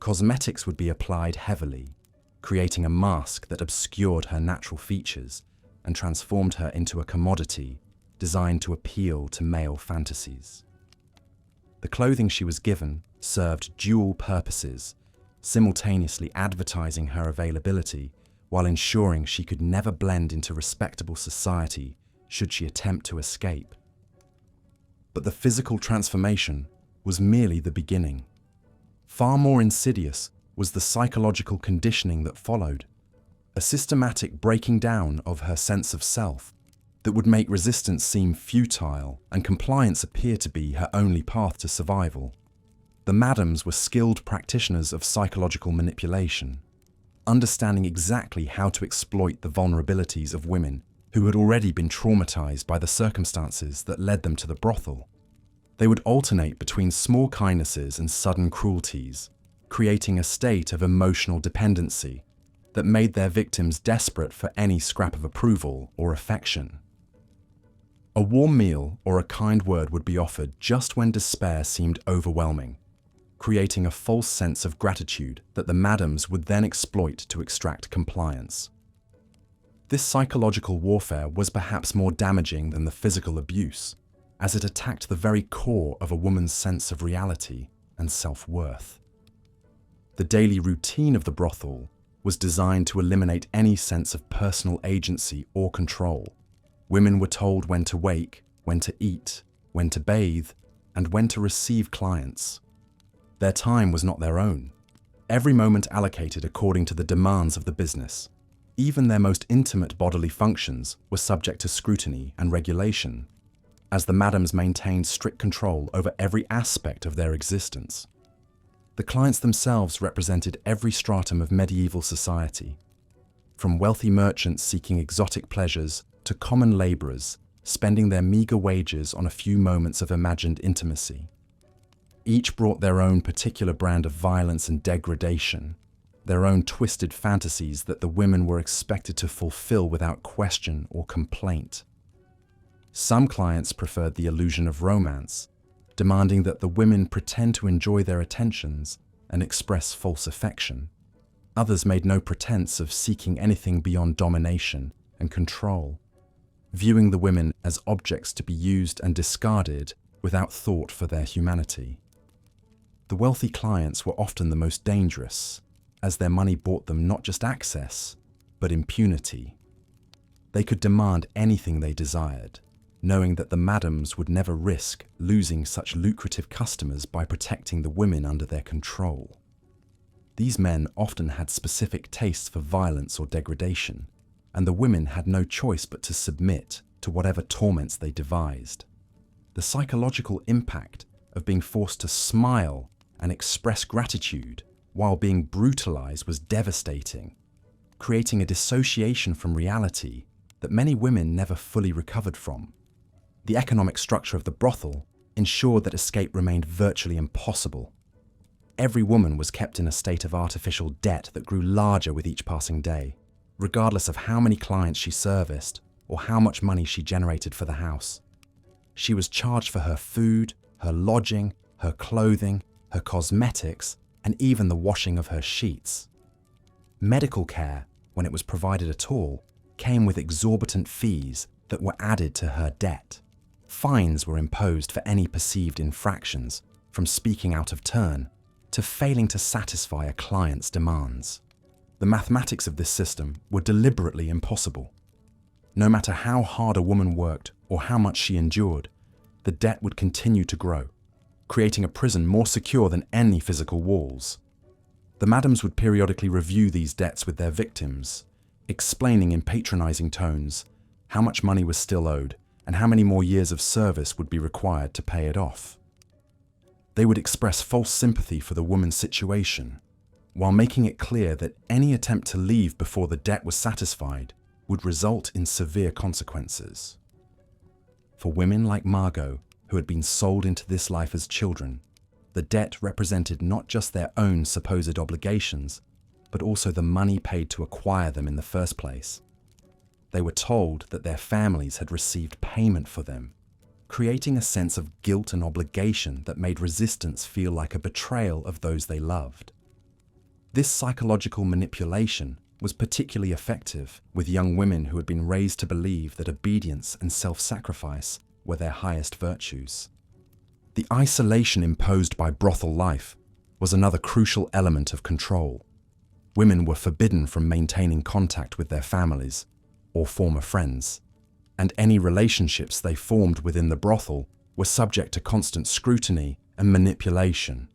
Cosmetics would be applied heavily, creating a mask that obscured her natural features and transformed her into a commodity designed to appeal to male fantasies. The clothing she was given served dual purposes, simultaneously advertising her availability while ensuring she could never blend into respectable society should she attempt to escape. But the physical transformation was merely the beginning. Far more insidious was the psychological conditioning that followed, a systematic breaking down of her sense of self that would make resistance seem futile and compliance appear to be her only path to survival. The madams were skilled practitioners of psychological manipulation, understanding exactly how to exploit the vulnerabilities of women who had already been traumatized by the circumstances that led them to the brothel. They would alternate between small kindnesses and sudden cruelties, creating a state of emotional dependency that made their victims desperate for any scrap of approval or affection. A warm meal or a kind word would be offered just when despair seemed overwhelming, creating a false sense of gratitude that the madams would then exploit to extract compliance. This psychological warfare was perhaps more damaging than the physical abuse, as it attacked the very core of a woman's sense of reality and self-worth. The daily routine of the brothel was designed to eliminate any sense of personal agency or control. Women were told when to wake, when to eat, when to bathe, and when to receive clients. Their time was not their own, every moment allocated according to the demands of the business. Even their most intimate bodily functions were subject to scrutiny and regulation, as the madams maintained strict control over every aspect of their existence. The clients themselves represented every stratum of medieval society, from wealthy merchants seeking exotic pleasures to common laborers spending their meager wages on a few moments of imagined intimacy. Each brought their own particular brand of violence and degradation, their own twisted fantasies that the women were expected to fulfill without question or complaint. Some clients preferred the illusion of romance, demanding that the women pretend to enjoy their attentions and express false affection. Others made no pretense of seeking anything beyond domination and control, viewing the women as objects to be used and discarded without thought for their humanity. The wealthy clients were often the most dangerous, as their money bought them not just access, but impunity. They could demand anything they desired, knowing that the madams would never risk losing such lucrative customers by protecting the women under their control. These men often had specific tastes for violence or degradation, and the women had no choice but to submit to whatever torments they devised. The psychological impact of being forced to smile and express gratitude while being brutalized was devastating, creating a dissociation from reality that many women never fully recovered from. The economic structure of the brothel ensured that escape remained virtually impossible. Every woman was kept in a state of artificial debt that grew larger with each passing day, regardless of how many clients she serviced or how much money she generated for the house. She was charged for her food, her lodging, her clothing, her cosmetics, and even the washing of her sheets. Medical care, when it was provided at all, came with exorbitant fees that were added to her debt. Fines were imposed for any perceived infractions, from speaking out of turn to failing to satisfy a client's demands. The mathematics of this system were deliberately impossible. No matter how hard a woman worked or how much she endured, the debt would continue to grow, creating a prison more secure than any physical walls. The madams would periodically review these debts with their victims, explaining in patronizing tones how much money was still owed and how many more years of service would be required to pay it off. They would express false sympathy for the woman's situation, while making it clear that any attempt to leave before the debt was satisfied would result in severe consequences. For women like Margot, who had been sold into this life as children, the debt represented not just their own supposed obligations, but also the money paid to acquire them in the first place. They were told that their families had received payment for them, creating a sense of guilt and obligation that made resistance feel like a betrayal of those they loved. This psychological manipulation was particularly effective with young women who had been raised to believe that obedience and self-sacrifice were their highest virtues. The isolation imposed by brothel life was another crucial element of control. Women were forbidden from maintaining contact with their families or former friends, and any relationships they formed within the brothel were subject to constant scrutiny and manipulation.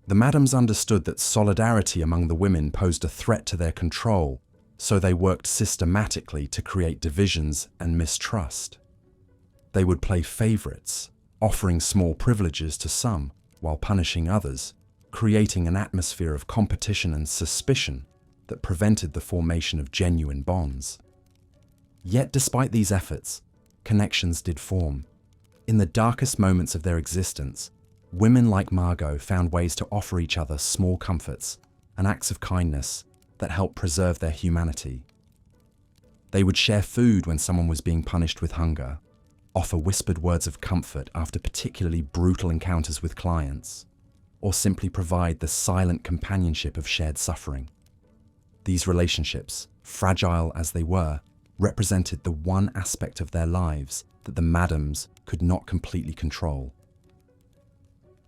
The madams understood that solidarity among the women posed a threat to their control, so they worked systematically to create divisions and mistrust. They would play favorites, offering small privileges to some while punishing others, creating an atmosphere of competition and suspicion that prevented the formation of genuine bonds. Yet despite these efforts, connections did form. In the darkest moments of their existence, women like Margot found ways to offer each other small comforts and acts of kindness that helped preserve their humanity. They would share food when someone was being punished with hunger, offer whispered words of comfort after particularly brutal encounters with clients, or simply provide the silent companionship of shared suffering. These relationships, fragile as they were, represented the one aspect of their lives that the madams could not completely control.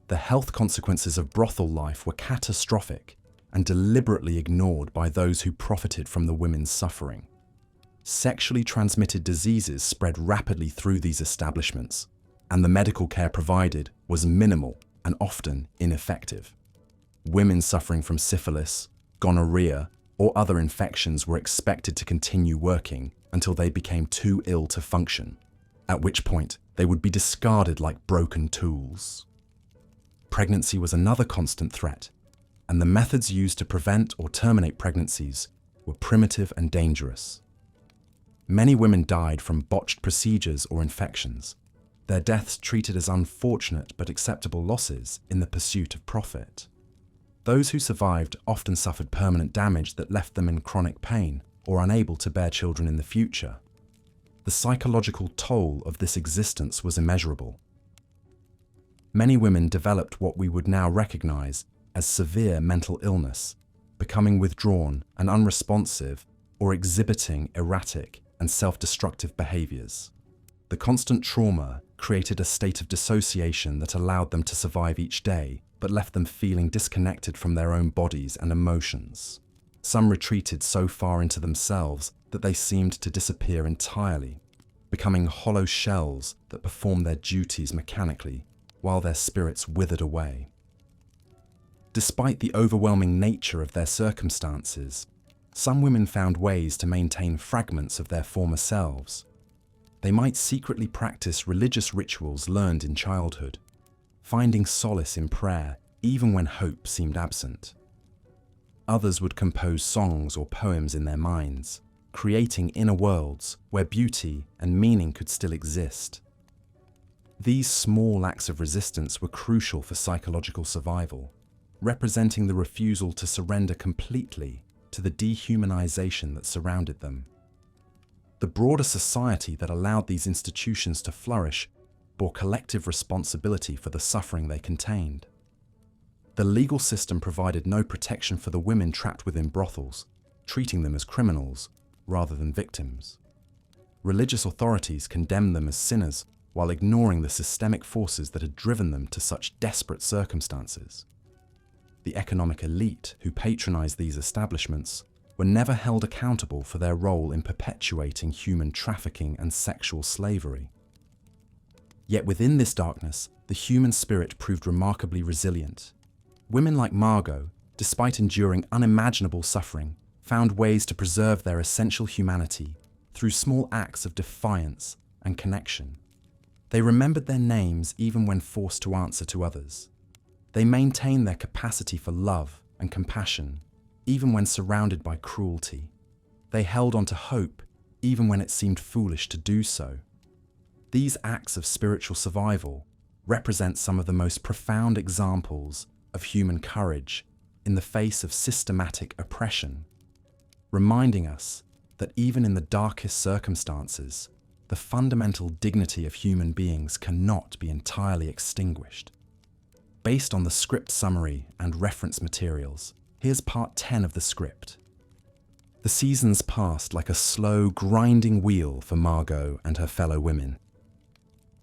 The health consequences of brothel life were catastrophic and deliberately ignored by those who profited from the women's suffering. Sexually transmitted diseases spread rapidly through these establishments, and the medical care provided was minimal and often ineffective. Women suffering from syphilis, gonorrhea, or other infections were expected to continue working until they became too ill to function, at which point they would be discarded like broken tools. Pregnancy was another constant threat, and the methods used to prevent or terminate pregnancies were primitive and dangerous. Many women died from botched procedures or infections, their deaths treated as unfortunate but acceptable losses in the pursuit of profit. Those who survived often suffered permanent damage that left them in chronic pain or unable to bear children in the future. The psychological toll of this existence was immeasurable. Many women developed what we would now recognize as severe mental illness, becoming withdrawn and unresponsive or exhibiting erratic and self-destructive behaviors. The constant trauma created a state of dissociation that allowed them to survive each day, but left them feeling disconnected from their own bodies and emotions. Some retreated so far into themselves that they seemed to disappear entirely, becoming hollow shells that performed their duties mechanically, while their spirits withered away. Despite the overwhelming nature of their circumstances, some women found ways to maintain fragments of their former selves. They might secretly practice religious rituals learned in childhood, finding solace in prayer even when hope seemed absent. Others would compose songs or poems in their minds, creating inner worlds where beauty and meaning could still exist. These small acts of resistance were crucial for psychological survival, representing the refusal to surrender completely to the dehumanization that surrounded them. The broader society that allowed these institutions to flourish bore collective responsibility for the suffering they contained. The legal system provided no protection for the women trapped within brothels, treating them as criminals rather than victims. Religious authorities condemned them as sinners while ignoring the systemic forces that had driven them to such desperate circumstances. The economic elite who patronized these establishments were never held accountable for their role in perpetuating human trafficking and sexual slavery. Yet within this darkness, the human spirit proved remarkably resilient. Women like Margot, despite enduring unimaginable suffering, found ways to preserve their essential humanity through small acts of defiance and connection. They remembered their names even when forced to answer to others. They maintained their capacity for love and compassion even when surrounded by cruelty. They held on to hope even when it seemed foolish to do so. These acts of spiritual survival represent some of the most profound examples of human courage in the face of systematic oppression, reminding us that even in the darkest circumstances, the fundamental dignity of human beings cannot be entirely extinguished. Based on the script summary and reference materials, Here's part 10 of the script. The seasons passed like a slow, grinding wheel for Margot and her fellow women,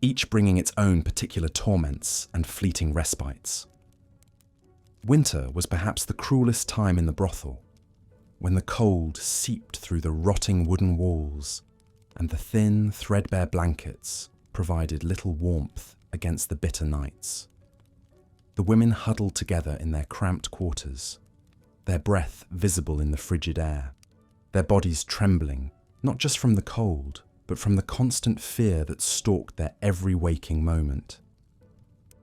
each bringing its own particular torments and fleeting respites. Winter was perhaps the cruelest time in the brothel, when the cold seeped through the rotting wooden walls and the thin, threadbare blankets provided little warmth against the bitter nights. The women huddled together in their cramped quarters, their breath visible in the frigid air, their bodies trembling, not just from the cold, but from the constant fear that stalked their every waking moment.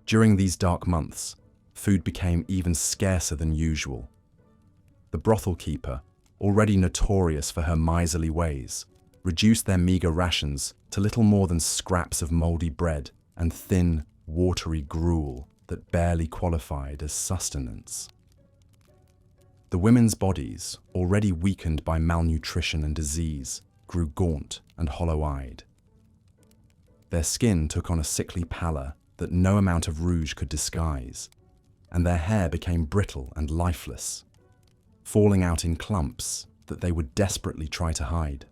During these dark months, food became even scarcer than usual. The brothel keeper, already notorious for her miserly ways, reduced their meagre rations to little more than scraps of mouldy bread and thin, watery gruel that barely qualified as sustenance. The women's bodies, already weakened by malnutrition and disease, grew gaunt and hollow-eyed. Their skin took on a sickly pallor that no amount of rouge could disguise, and their hair became brittle and lifeless, falling out in clumps that they would desperately try to hide.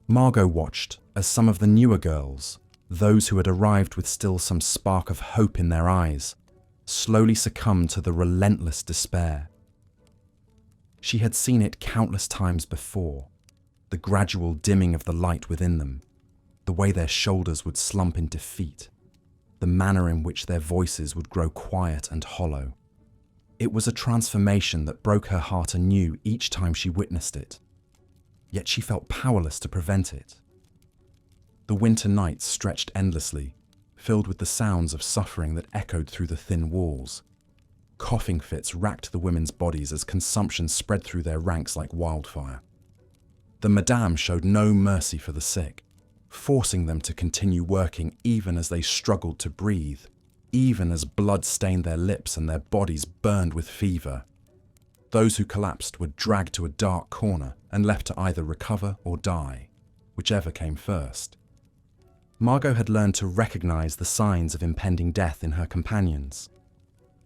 Margot watched as some of the newer girls, those who had arrived with still some spark of hope in their eyes, slowly succumbed to the relentless despair. She had seen it countless times before, the gradual dimming of the light within them, the way their shoulders would slump in defeat, the manner in which their voices would grow quiet and hollow. It was a transformation that broke her heart anew each time she witnessed it, yet she felt powerless to prevent it. The winter nights stretched endlessly, filled with the sounds of suffering that echoed through the thin walls. Coughing fits racked the women's bodies as consumption spread through their ranks like wildfire. The madame showed no mercy for the sick, forcing them to continue working even as they struggled to breathe, even as blood stained their lips and their bodies burned with fever. Those who collapsed were dragged to a dark corner and left to either recover or die, whichever came first. Margot had learned to recognize the signs of impending death in her companions,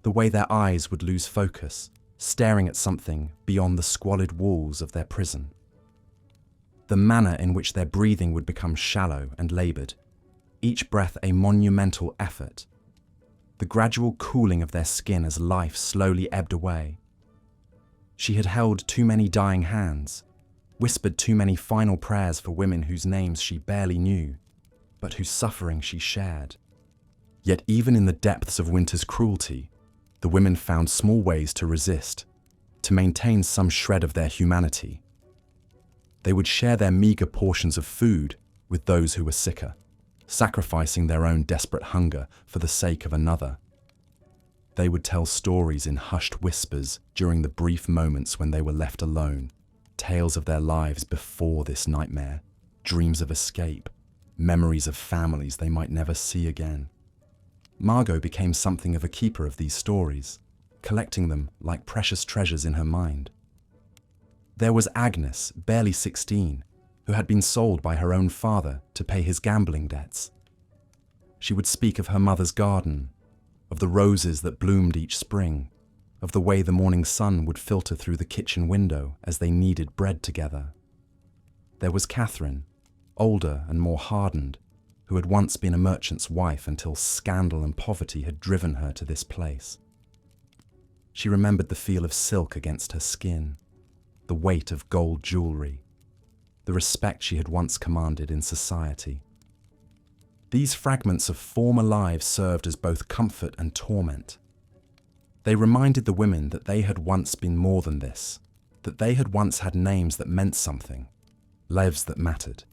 the way their eyes would lose focus, staring at something beyond the squalid walls of their prison, the manner in which their breathing would become shallow and labored, each breath a monumental effort, the gradual cooling of their skin as life slowly ebbed away. She had held too many dying hands, whispered too many final prayers for women whose names she barely knew, but whose suffering she shared. Yet even in the depths of winter's cruelty, the women found small ways to resist, to maintain some shred of their humanity. They would share their meager portions of food with those who were sicker, sacrificing their own desperate hunger for the sake of another. They would tell stories in hushed whispers during the brief moments when they were left alone, tales of their lives before this nightmare, dreams of escape, memories of families they might never see again. Margot became something of a keeper of these stories, collecting them like precious treasures in her mind. There was Agnes, barely 16, who had been sold by her own father to pay his gambling debts. She would speak of her mother's garden, of the roses that bloomed each spring, of the way the morning sun would filter through the kitchen window as they kneaded bread together. There was Catherine, older and more hardened, who had once been a merchant's wife until scandal and poverty had driven her to this place. She remembered the feel of silk against her skin, the weight of gold jewelry, the respect she had once commanded in society. These fragments of former lives served as both comfort and torment. They reminded the women that they had once been more than this, that they had once had names that meant something, lives that mattered.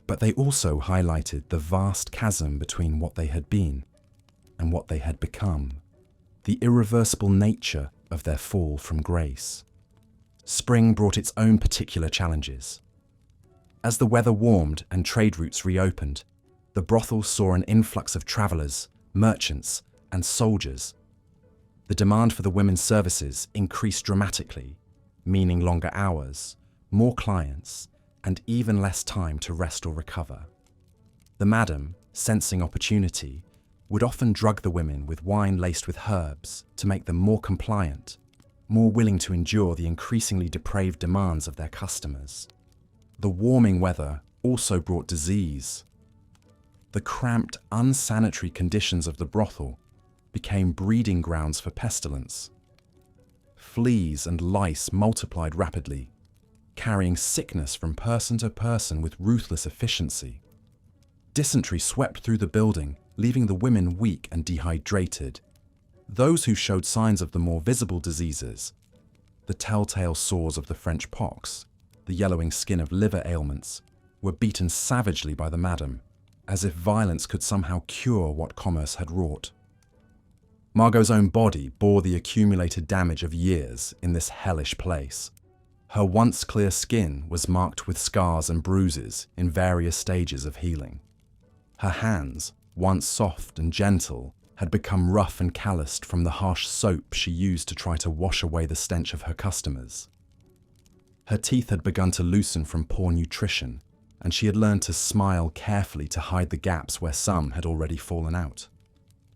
But they also highlighted the vast chasm between what they had been and what they had become, the irreversible nature of their fall from grace. Spring brought its own particular challenges. As the weather warmed and trade routes reopened, the brothel saw an influx of travelers, merchants, and soldiers. The demand for the women's services increased dramatically, meaning longer hours, more clients, and even less time to rest or recover. The madam, sensing opportunity, would often drug the women with wine laced with herbs to make them more compliant, more willing to endure the increasingly depraved demands of their customers. The warming weather also brought disease. The cramped, unsanitary conditions of the brothel became breeding grounds for pestilence. Fleas and lice multiplied rapidly, carrying sickness from person to person with ruthless efficiency. Dysentery swept through the building, leaving the women weak and dehydrated. Those who showed signs of the more visible diseases, the telltale sores of the French pox, the yellowing skin of liver ailments, were beaten savagely by the madam, as if violence could somehow cure what commerce had wrought. Margot's own body bore the accumulated damage of years in this hellish place. Her once clear skin was marked with scars and bruises in various stages of healing. Her hands, once soft and gentle, had become rough and calloused from the harsh soap she used to try to wash away the stench of her customers. Her teeth had begun to loosen from poor nutrition, and she had learned to smile carefully to hide the gaps where some had already fallen out.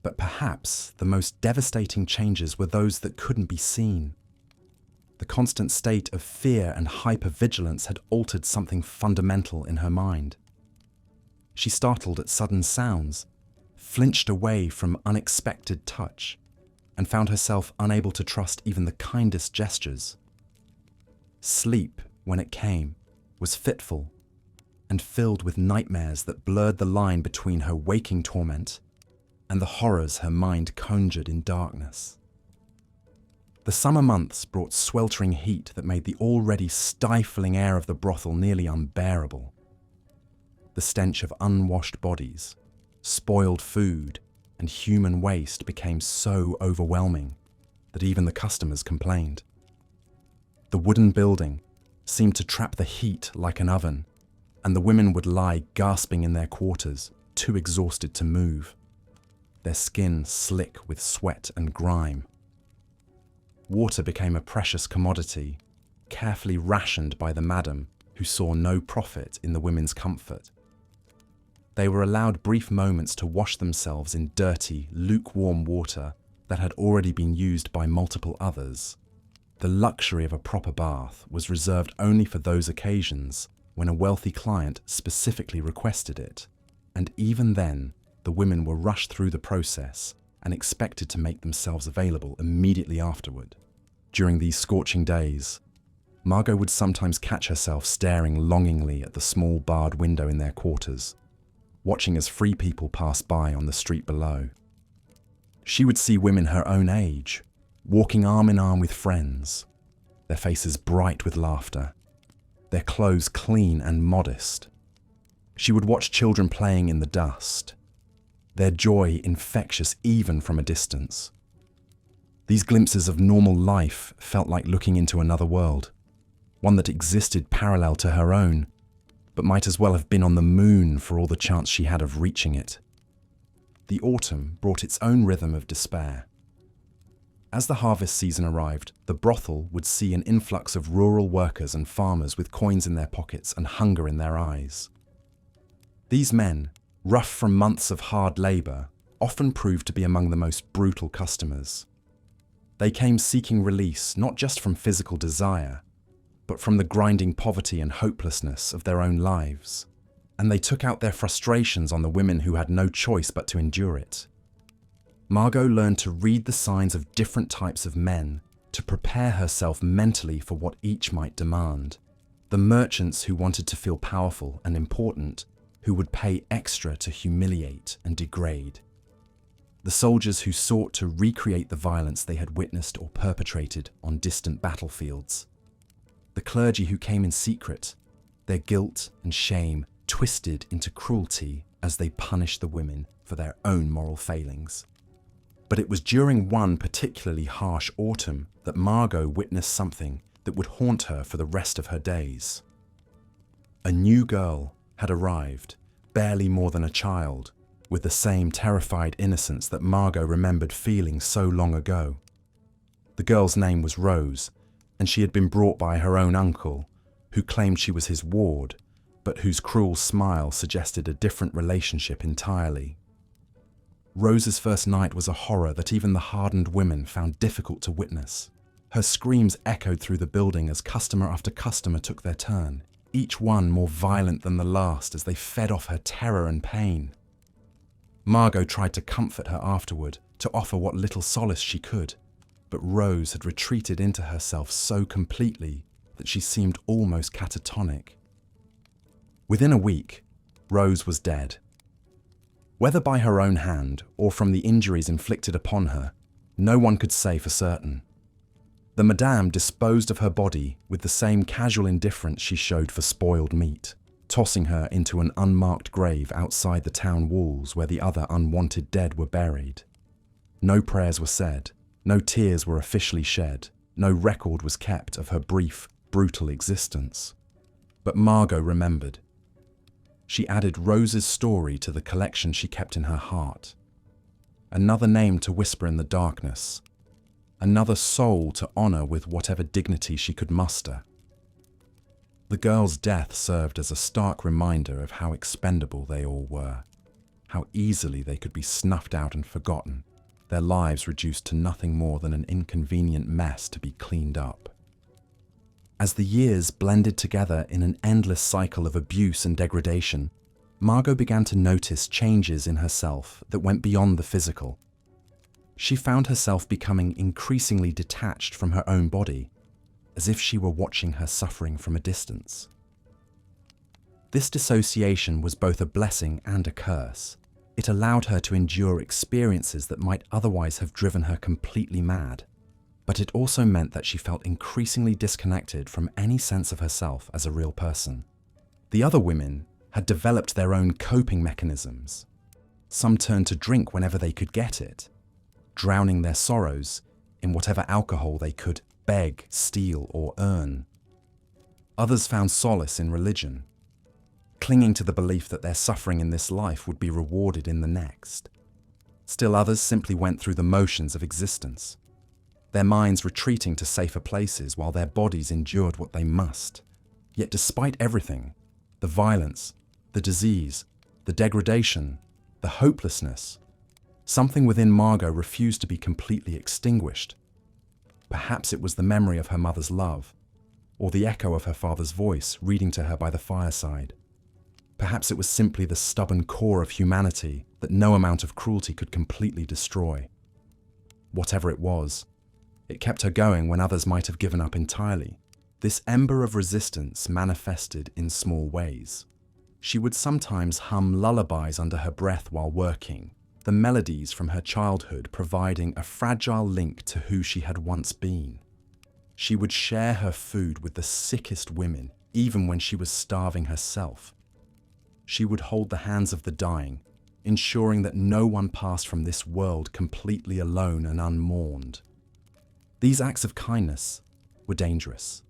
But perhaps the most devastating changes were those that couldn't be seen. The constant state of fear and hypervigilance had altered something fundamental in her mind. She startled at sudden sounds, flinched away from unexpected touch, and found herself unable to trust even the kindest gestures. Sleep, when it came, was fitful and filled with nightmares that blurred the line between her waking torment and the horrors her mind conjured in darkness. The summer months brought sweltering heat that made the already stifling air of the brothel nearly unbearable. The stench of unwashed bodies, spoiled food, and human waste became so overwhelming that even the customers complained. The wooden building seemed to trap the heat like an oven, and the women would lie gasping in their quarters, too exhausted to move, their skin slick with sweat and grime. Water became a precious commodity, carefully rationed by the madam, who saw no profit in the women's comfort. They were allowed brief moments to wash themselves in dirty, lukewarm water that had already been used by multiple others. The luxury of a proper bath was reserved only for those occasions when a wealthy client specifically requested it, and even then, the women were rushed through the process and expected to make themselves available immediately afterward. During these scorching days, Margot would sometimes catch herself staring longingly at the small barred window in their quarters, watching as free people passed by on the street below. She would see women her own age, walking arm in arm with friends, their faces bright with laughter, their clothes clean and modest. She would watch children playing in the dust, their joy infectious even from a distance. These glimpses of normal life felt like looking into another world, one that existed parallel to her own, but might as well have been on the moon for all the chance she had of reaching it. The autumn brought its own rhythm of despair. As the harvest season arrived, the brothel would see an influx of rural workers and farmers with coins in their pockets and hunger in their eyes. These men, rough from months of hard labour, often proved to be among the most brutal customers. They came seeking release not just from physical desire, but from the grinding poverty and hopelessness of their own lives, and they took out their frustrations on the women who had no choice but to endure it. Margot learned to read the signs of different types of men, to prepare herself mentally for what each might demand. The merchants who wanted to feel powerful and important, who would pay extra to humiliate and degrade. The soldiers who sought to recreate the violence they had witnessed or perpetrated on distant battlefields. The clergy who came in secret, their guilt and shame twisted into cruelty as they punished the women for their own moral failings. But it was during one particularly harsh autumn that Margot witnessed something that would haunt her for the rest of her days. A new girl had arrived, barely more than a child, with the same terrified innocence that Margot remembered feeling so long ago. The girl's name was Rose, and she had been brought by her own uncle, who claimed she was his ward, but whose cruel smile suggested a different relationship entirely. Rose's first night was a horror that even the hardened women found difficult to witness. Her screams echoed through the building as customer after customer took their turn, each one more violent than the last as they fed off her terror and pain. Margot tried to comfort her afterward, to offer what little solace she could, but Rose had retreated into herself so completely that she seemed almost catatonic. Within a week, Rose was dead. Whether by her own hand or from the injuries inflicted upon her, no one could say for certain. The madame disposed of her body with the same casual indifference she showed for spoiled meat, tossing her into an unmarked grave outside the town walls where the other unwanted dead were buried. No prayers were said, no tears were officially shed, no record was kept of her brief, brutal existence. But Margot remembered. She added Rose's story to the collection she kept in her heart. Another name to whisper in the darkness. Another soul to honor with whatever dignity she could muster. The girl's death served as a stark reminder of how expendable they all were, how easily they could be snuffed out and forgotten, their lives reduced to nothing more than an inconvenient mess to be cleaned up. As the years blended together in an endless cycle of abuse and degradation, Margot began to notice changes in herself that went beyond the physical. She found herself becoming increasingly detached from her own body, as if she were watching her suffering from a distance. This dissociation was both a blessing and a curse. It allowed her to endure experiences that might otherwise have driven her completely mad, but it also meant that she felt increasingly disconnected from any sense of herself as a real person. The other women had developed their own coping mechanisms. Some turned to drink whenever they could get it, drowning their sorrows in whatever alcohol they could beg, steal, or earn. Others found solace in religion, clinging to the belief that their suffering in this life would be rewarded in the next. Still others simply went through the motions of existence, their minds retreating to safer places while their bodies endured what they must. Yet despite everything, the violence, the disease, the degradation, the hopelessness, something within Margot refused to be completely extinguished. Perhaps it was the memory of her mother's love, or the echo of her father's voice reading to her by the fireside. Perhaps it was simply the stubborn core of humanity that no amount of cruelty could completely destroy. Whatever it was, it kept her going when others might have given up entirely. This ember of resistance manifested in small ways. She would sometimes hum lullabies under her breath while working, the melodies from her childhood providing a fragile link to who she had once been. She would share her food with the sickest women, even when she was starving herself. She would hold the hands of the dying, ensuring that no one passed from this world completely alone and unmourned. These acts of kindness were dangerous.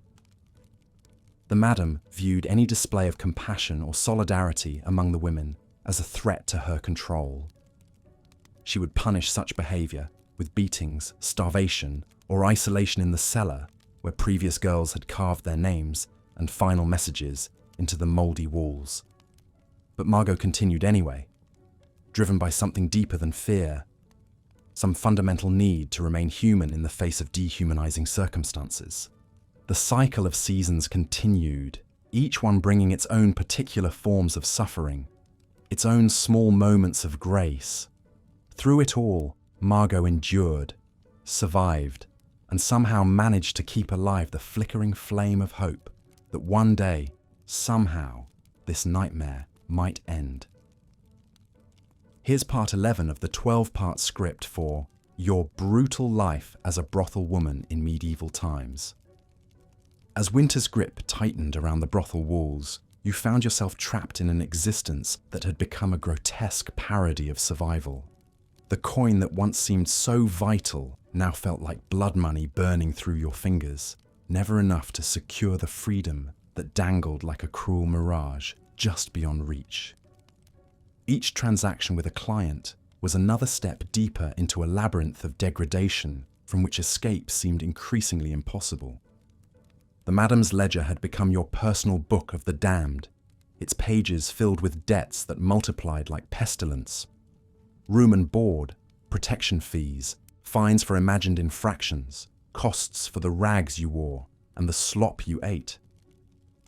The madam viewed any display of compassion or solidarity among the women as a threat to her control. She would punish such behavior with beatings, starvation, or isolation in the cellar where previous girls had carved their names and final messages into the moldy walls. But Margot continued anyway, driven by something deeper than fear, some fundamental need to remain human in the face of dehumanizing circumstances. The cycle of seasons continued, each one bringing its own particular forms of suffering, its own small moments of grace. Through it all, Margot endured, survived, and somehow managed to keep alive the flickering flame of hope that one day, somehow, this nightmare might end. Here's part 11 of the 12-part script for Your Brutal Life as a Brothel Woman in Medieval Times. As winter's grip tightened around the brothel walls, you found yourself trapped in an existence that had become a grotesque parody of survival. The coin that once seemed so vital now felt like blood money burning through your fingers, never enough to secure the freedom that dangled like a cruel mirage just beyond reach. Each transaction with a client was another step deeper into a labyrinth of degradation from which escape seemed increasingly impossible. The madam's ledger had become your personal book of the damned, its pages filled with debts that multiplied like pestilence. Room and board, protection fees, fines for imagined infractions, costs for the rags you wore and the slop you ate.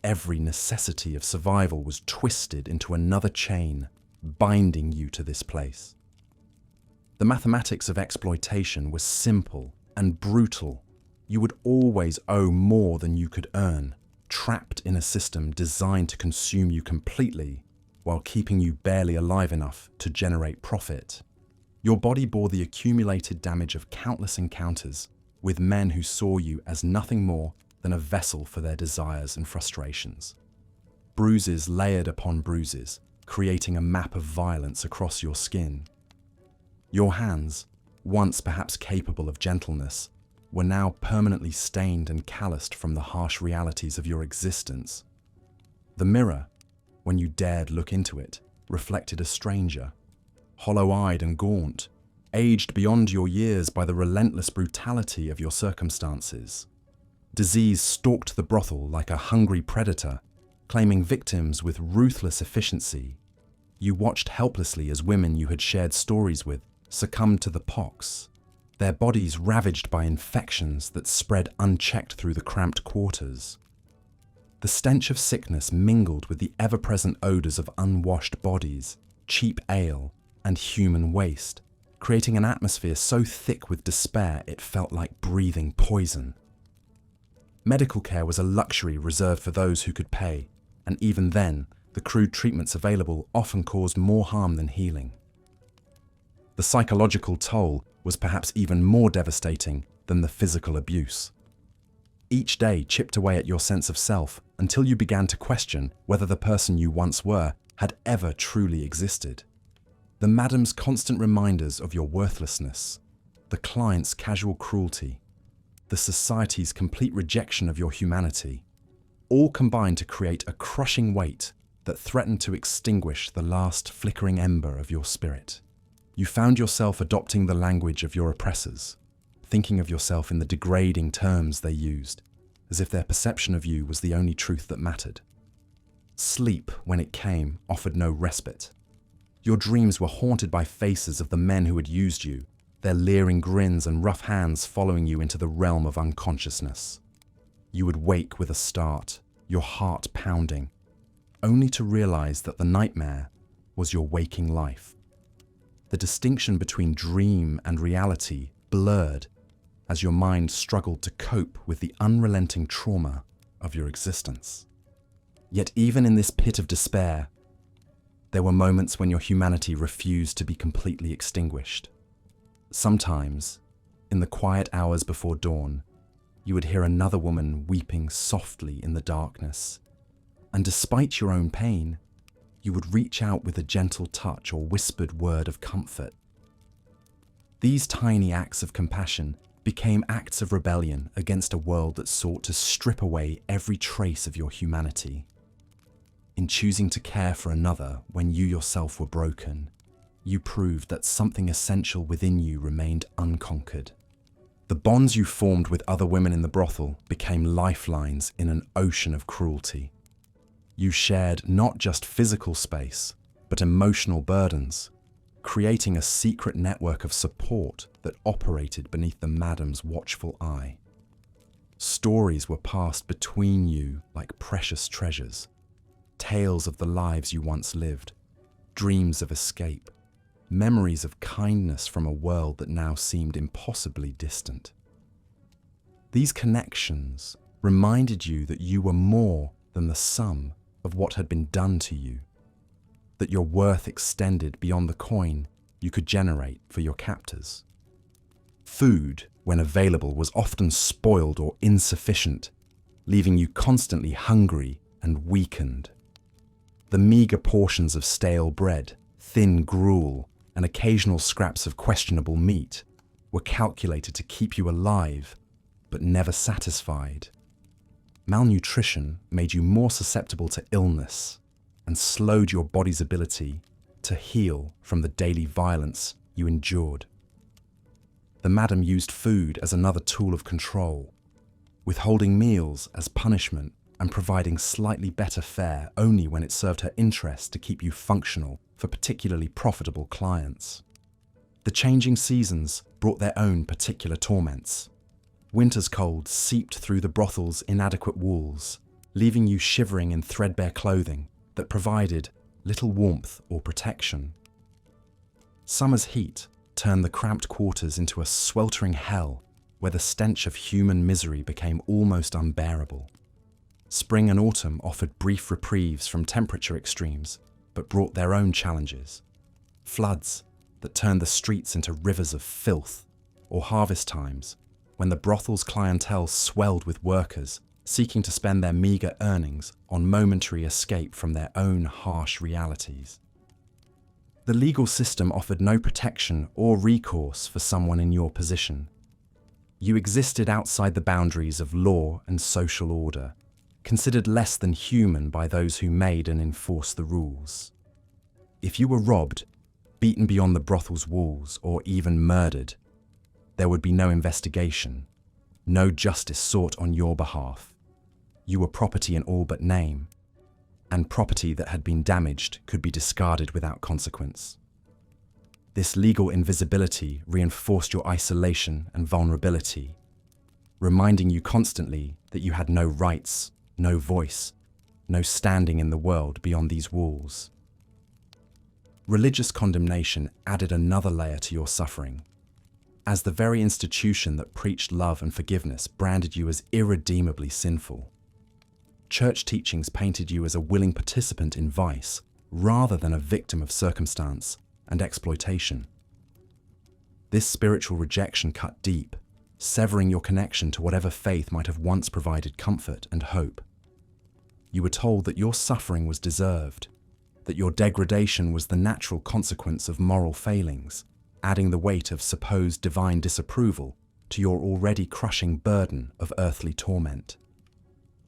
Every necessity of survival was twisted into another chain, binding you to this place. The mathematics of exploitation was simple and brutal. You would always owe more than you could earn, trapped in a system designed to consume you completely while keeping you barely alive enough to generate profit. Your body bore the accumulated damage of countless encounters with men who saw you as nothing more than a vessel for their desires and frustrations. Bruises layered upon bruises, creating a map of violence across your skin. Your hands, once perhaps capable of gentleness, were now permanently stained and calloused from the harsh realities of your existence. The mirror, when you dared look into it, reflected a stranger, hollow-eyed and gaunt, aged beyond your years by the relentless brutality of your circumstances. Disease stalked the brothel like a hungry predator, claiming victims with ruthless efficiency. You watched helplessly as women you had shared stories with succumbed to the pox, their bodies ravaged by infections that spread unchecked through the cramped quarters. The stench of sickness mingled with the ever-present odours of unwashed bodies, cheap ale, and human waste, creating an atmosphere so thick with despair it felt like breathing poison. Medical care was a luxury reserved for those who could pay, and even then, the crude treatments available often caused more harm than healing. The psychological toll was perhaps even more devastating than the physical abuse. Each day chipped away at your sense of self until you began to question whether the person you once were had ever truly existed. The madam's constant reminders of your worthlessness, the client's casual cruelty, the society's complete rejection of your humanity, all combined to create a crushing weight that threatened to extinguish the last flickering ember of your spirit. You found yourself adopting the language of your oppressors, thinking of yourself in the degrading terms they used, as if their perception of you was the only truth that mattered. Sleep, when it came, offered no respite. Your dreams were haunted by faces of the men who had used you, their leering grins and rough hands following you into the realm of unconsciousness. You would wake with a start, your heart pounding, only to realize that the nightmare was your waking life. The distinction between dream and reality blurred as your mind struggled to cope with the unrelenting trauma of your existence. Yet even in this pit of despair, there were moments when your humanity refused to be completely extinguished. Sometimes, in the quiet hours before dawn, you would hear another woman weeping softly in the darkness, and despite your own pain, you would reach out with a gentle touch or whispered word of comfort. These tiny acts of compassion became acts of rebellion against a world that sought to strip away every trace of your humanity. In choosing to care for another when you yourself were broken, you proved that something essential within you remained unconquered. The bonds you formed with other women in the brothel became lifelines in an ocean of cruelty. You shared not just physical space, but emotional burdens, creating a secret network of support that operated beneath the madam's watchful eye. Stories were passed between you like precious treasures, tales of the lives you once lived, dreams of escape, memories of kindness from a world that now seemed impossibly distant. These connections reminded you that you were more than the sum of what had been done to you, that your worth extended beyond the coin you could generate for your captors. Food, when available, was often spoiled or insufficient, leaving you constantly hungry and weakened. The meager portions of stale bread, thin gruel, and occasional scraps of questionable meat were calculated to keep you alive, but never satisfied. Malnutrition made you more susceptible to illness and slowed your body's ability to heal from the daily violence you endured. The madam used food as another tool of control, withholding meals as punishment and providing slightly better fare only when it served her interest to keep you functional for particularly profitable clients. The changing seasons brought their own particular torments. Winter's cold seeped through the brothel's inadequate walls, leaving you shivering in threadbare clothing that provided little warmth or protection. Summer's heat turned the cramped quarters into a sweltering hell where the stench of human misery became almost unbearable. Spring and autumn offered brief reprieves from temperature extremes, but brought their own challenges. Floods that turned the streets into rivers of filth, or harvest times when the brothel's clientele swelled with workers seeking to spend their meagre earnings on momentary escape from their own harsh realities. The legal system offered no protection or recourse for someone in your position. You existed outside the boundaries of law and social order, considered less than human by those who made and enforced the rules. If you were robbed, beaten beyond the brothel's walls, or even murdered, there would be no investigation, no justice sought on your behalf. You were property in all but name, and property that had been damaged could be discarded without consequence. This legal invisibility reinforced your isolation and vulnerability, reminding you constantly that you had no rights, no voice, no standing in the world beyond these walls. Religious condemnation added another layer to your suffering, as the very institution that preached love and forgiveness branded you as irredeemably sinful. Church teachings painted you as a willing participant in vice, rather than a victim of circumstance and exploitation. This spiritual rejection cut deep, severing your connection to whatever faith might have once provided comfort and hope. You were told that your suffering was deserved, that your degradation was the natural consequence of moral failings, adding the weight of supposed divine disapproval to your already crushing burden of earthly torment.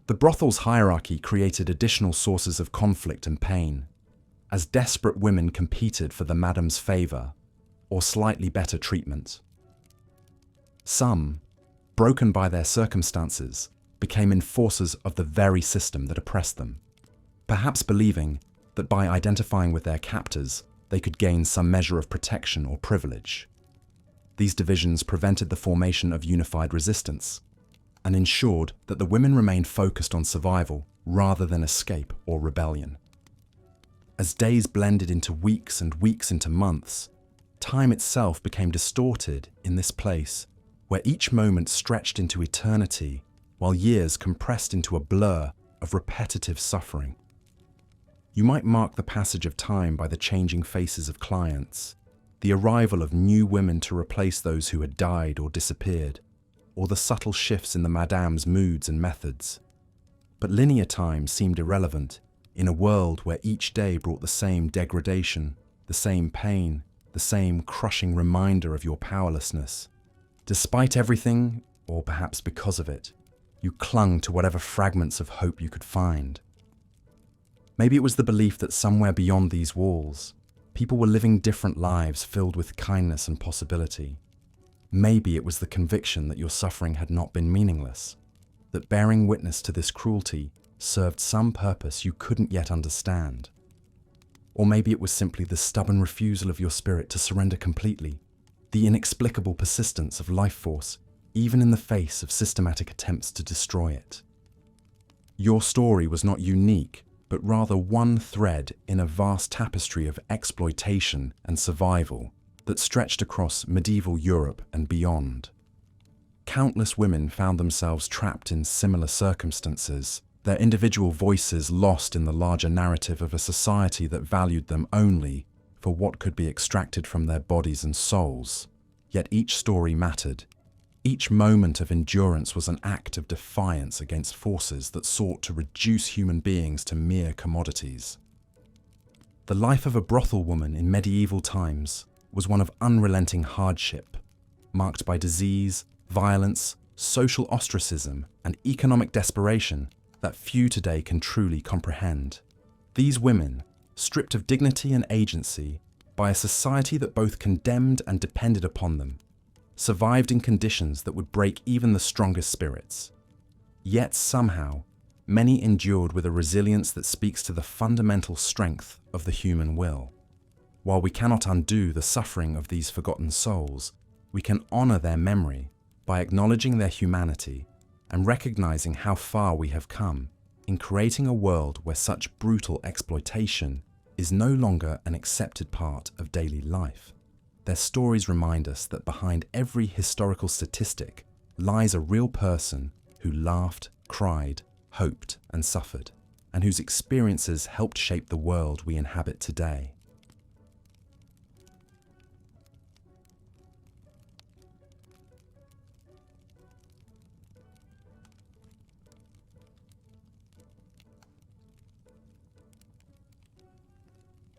The brothel's hierarchy created additional sources of conflict and pain, as desperate women competed for the madam's favour or slightly better treatment. Some, broken by their circumstances, became enforcers of the very system that oppressed them, perhaps believing that by identifying with their captors, they could gain some measure of protection or privilege. These divisions prevented the formation of unified resistance and ensured that the women remained focused on survival rather than escape or rebellion. As days blended into weeks and weeks into months, time itself became distorted in this place where each moment stretched into eternity while years compressed into a blur of repetitive suffering. You might mark the passage of time by the changing faces of clients, the arrival of new women to replace those who had died or disappeared, or the subtle shifts in the madame's moods and methods. But linear time seemed irrelevant in a world where each day brought the same degradation, the same pain, the same crushing reminder of your powerlessness. Despite everything, or perhaps because of it, you clung to whatever fragments of hope you could find. Maybe it was the belief that somewhere beyond these walls, people were living different lives filled with kindness and possibility. Maybe it was the conviction that your suffering had not been meaningless, that bearing witness to this cruelty served some purpose you couldn't yet understand. Or maybe it was simply the stubborn refusal of your spirit to surrender completely, the inexplicable persistence of life force, even in the face of systematic attempts to destroy it. Your story was not unique, but rather one thread in a vast tapestry of exploitation and survival that stretched across medieval Europe and beyond. Countless women found themselves trapped in similar circumstances, their individual voices lost in the larger narrative of a society that valued them only for what could be extracted from their bodies and souls. Yet each story mattered. Each moment of endurance was an act of defiance against forces that sought to reduce human beings to mere commodities. The life of a brothel woman in medieval times was one of unrelenting hardship, marked by disease, violence, social ostracism, and economic desperation that few today can truly comprehend. These women, stripped of dignity and agency by a society that both condemned and depended upon them, survived in conditions that would break even the strongest spirits. Yet somehow, many endured with a resilience that speaks to the fundamental strength of the human will. While we cannot undo the suffering of these forgotten souls, we can honor their memory By acknowledging their humanity and recognizing how far we have come in creating a world where such brutal exploitation is no longer an accepted part of daily life. Their stories remind us that behind every historical statistic lies a real person who laughed, cried, hoped, and suffered, and whose experiences helped shape the world we inhabit today.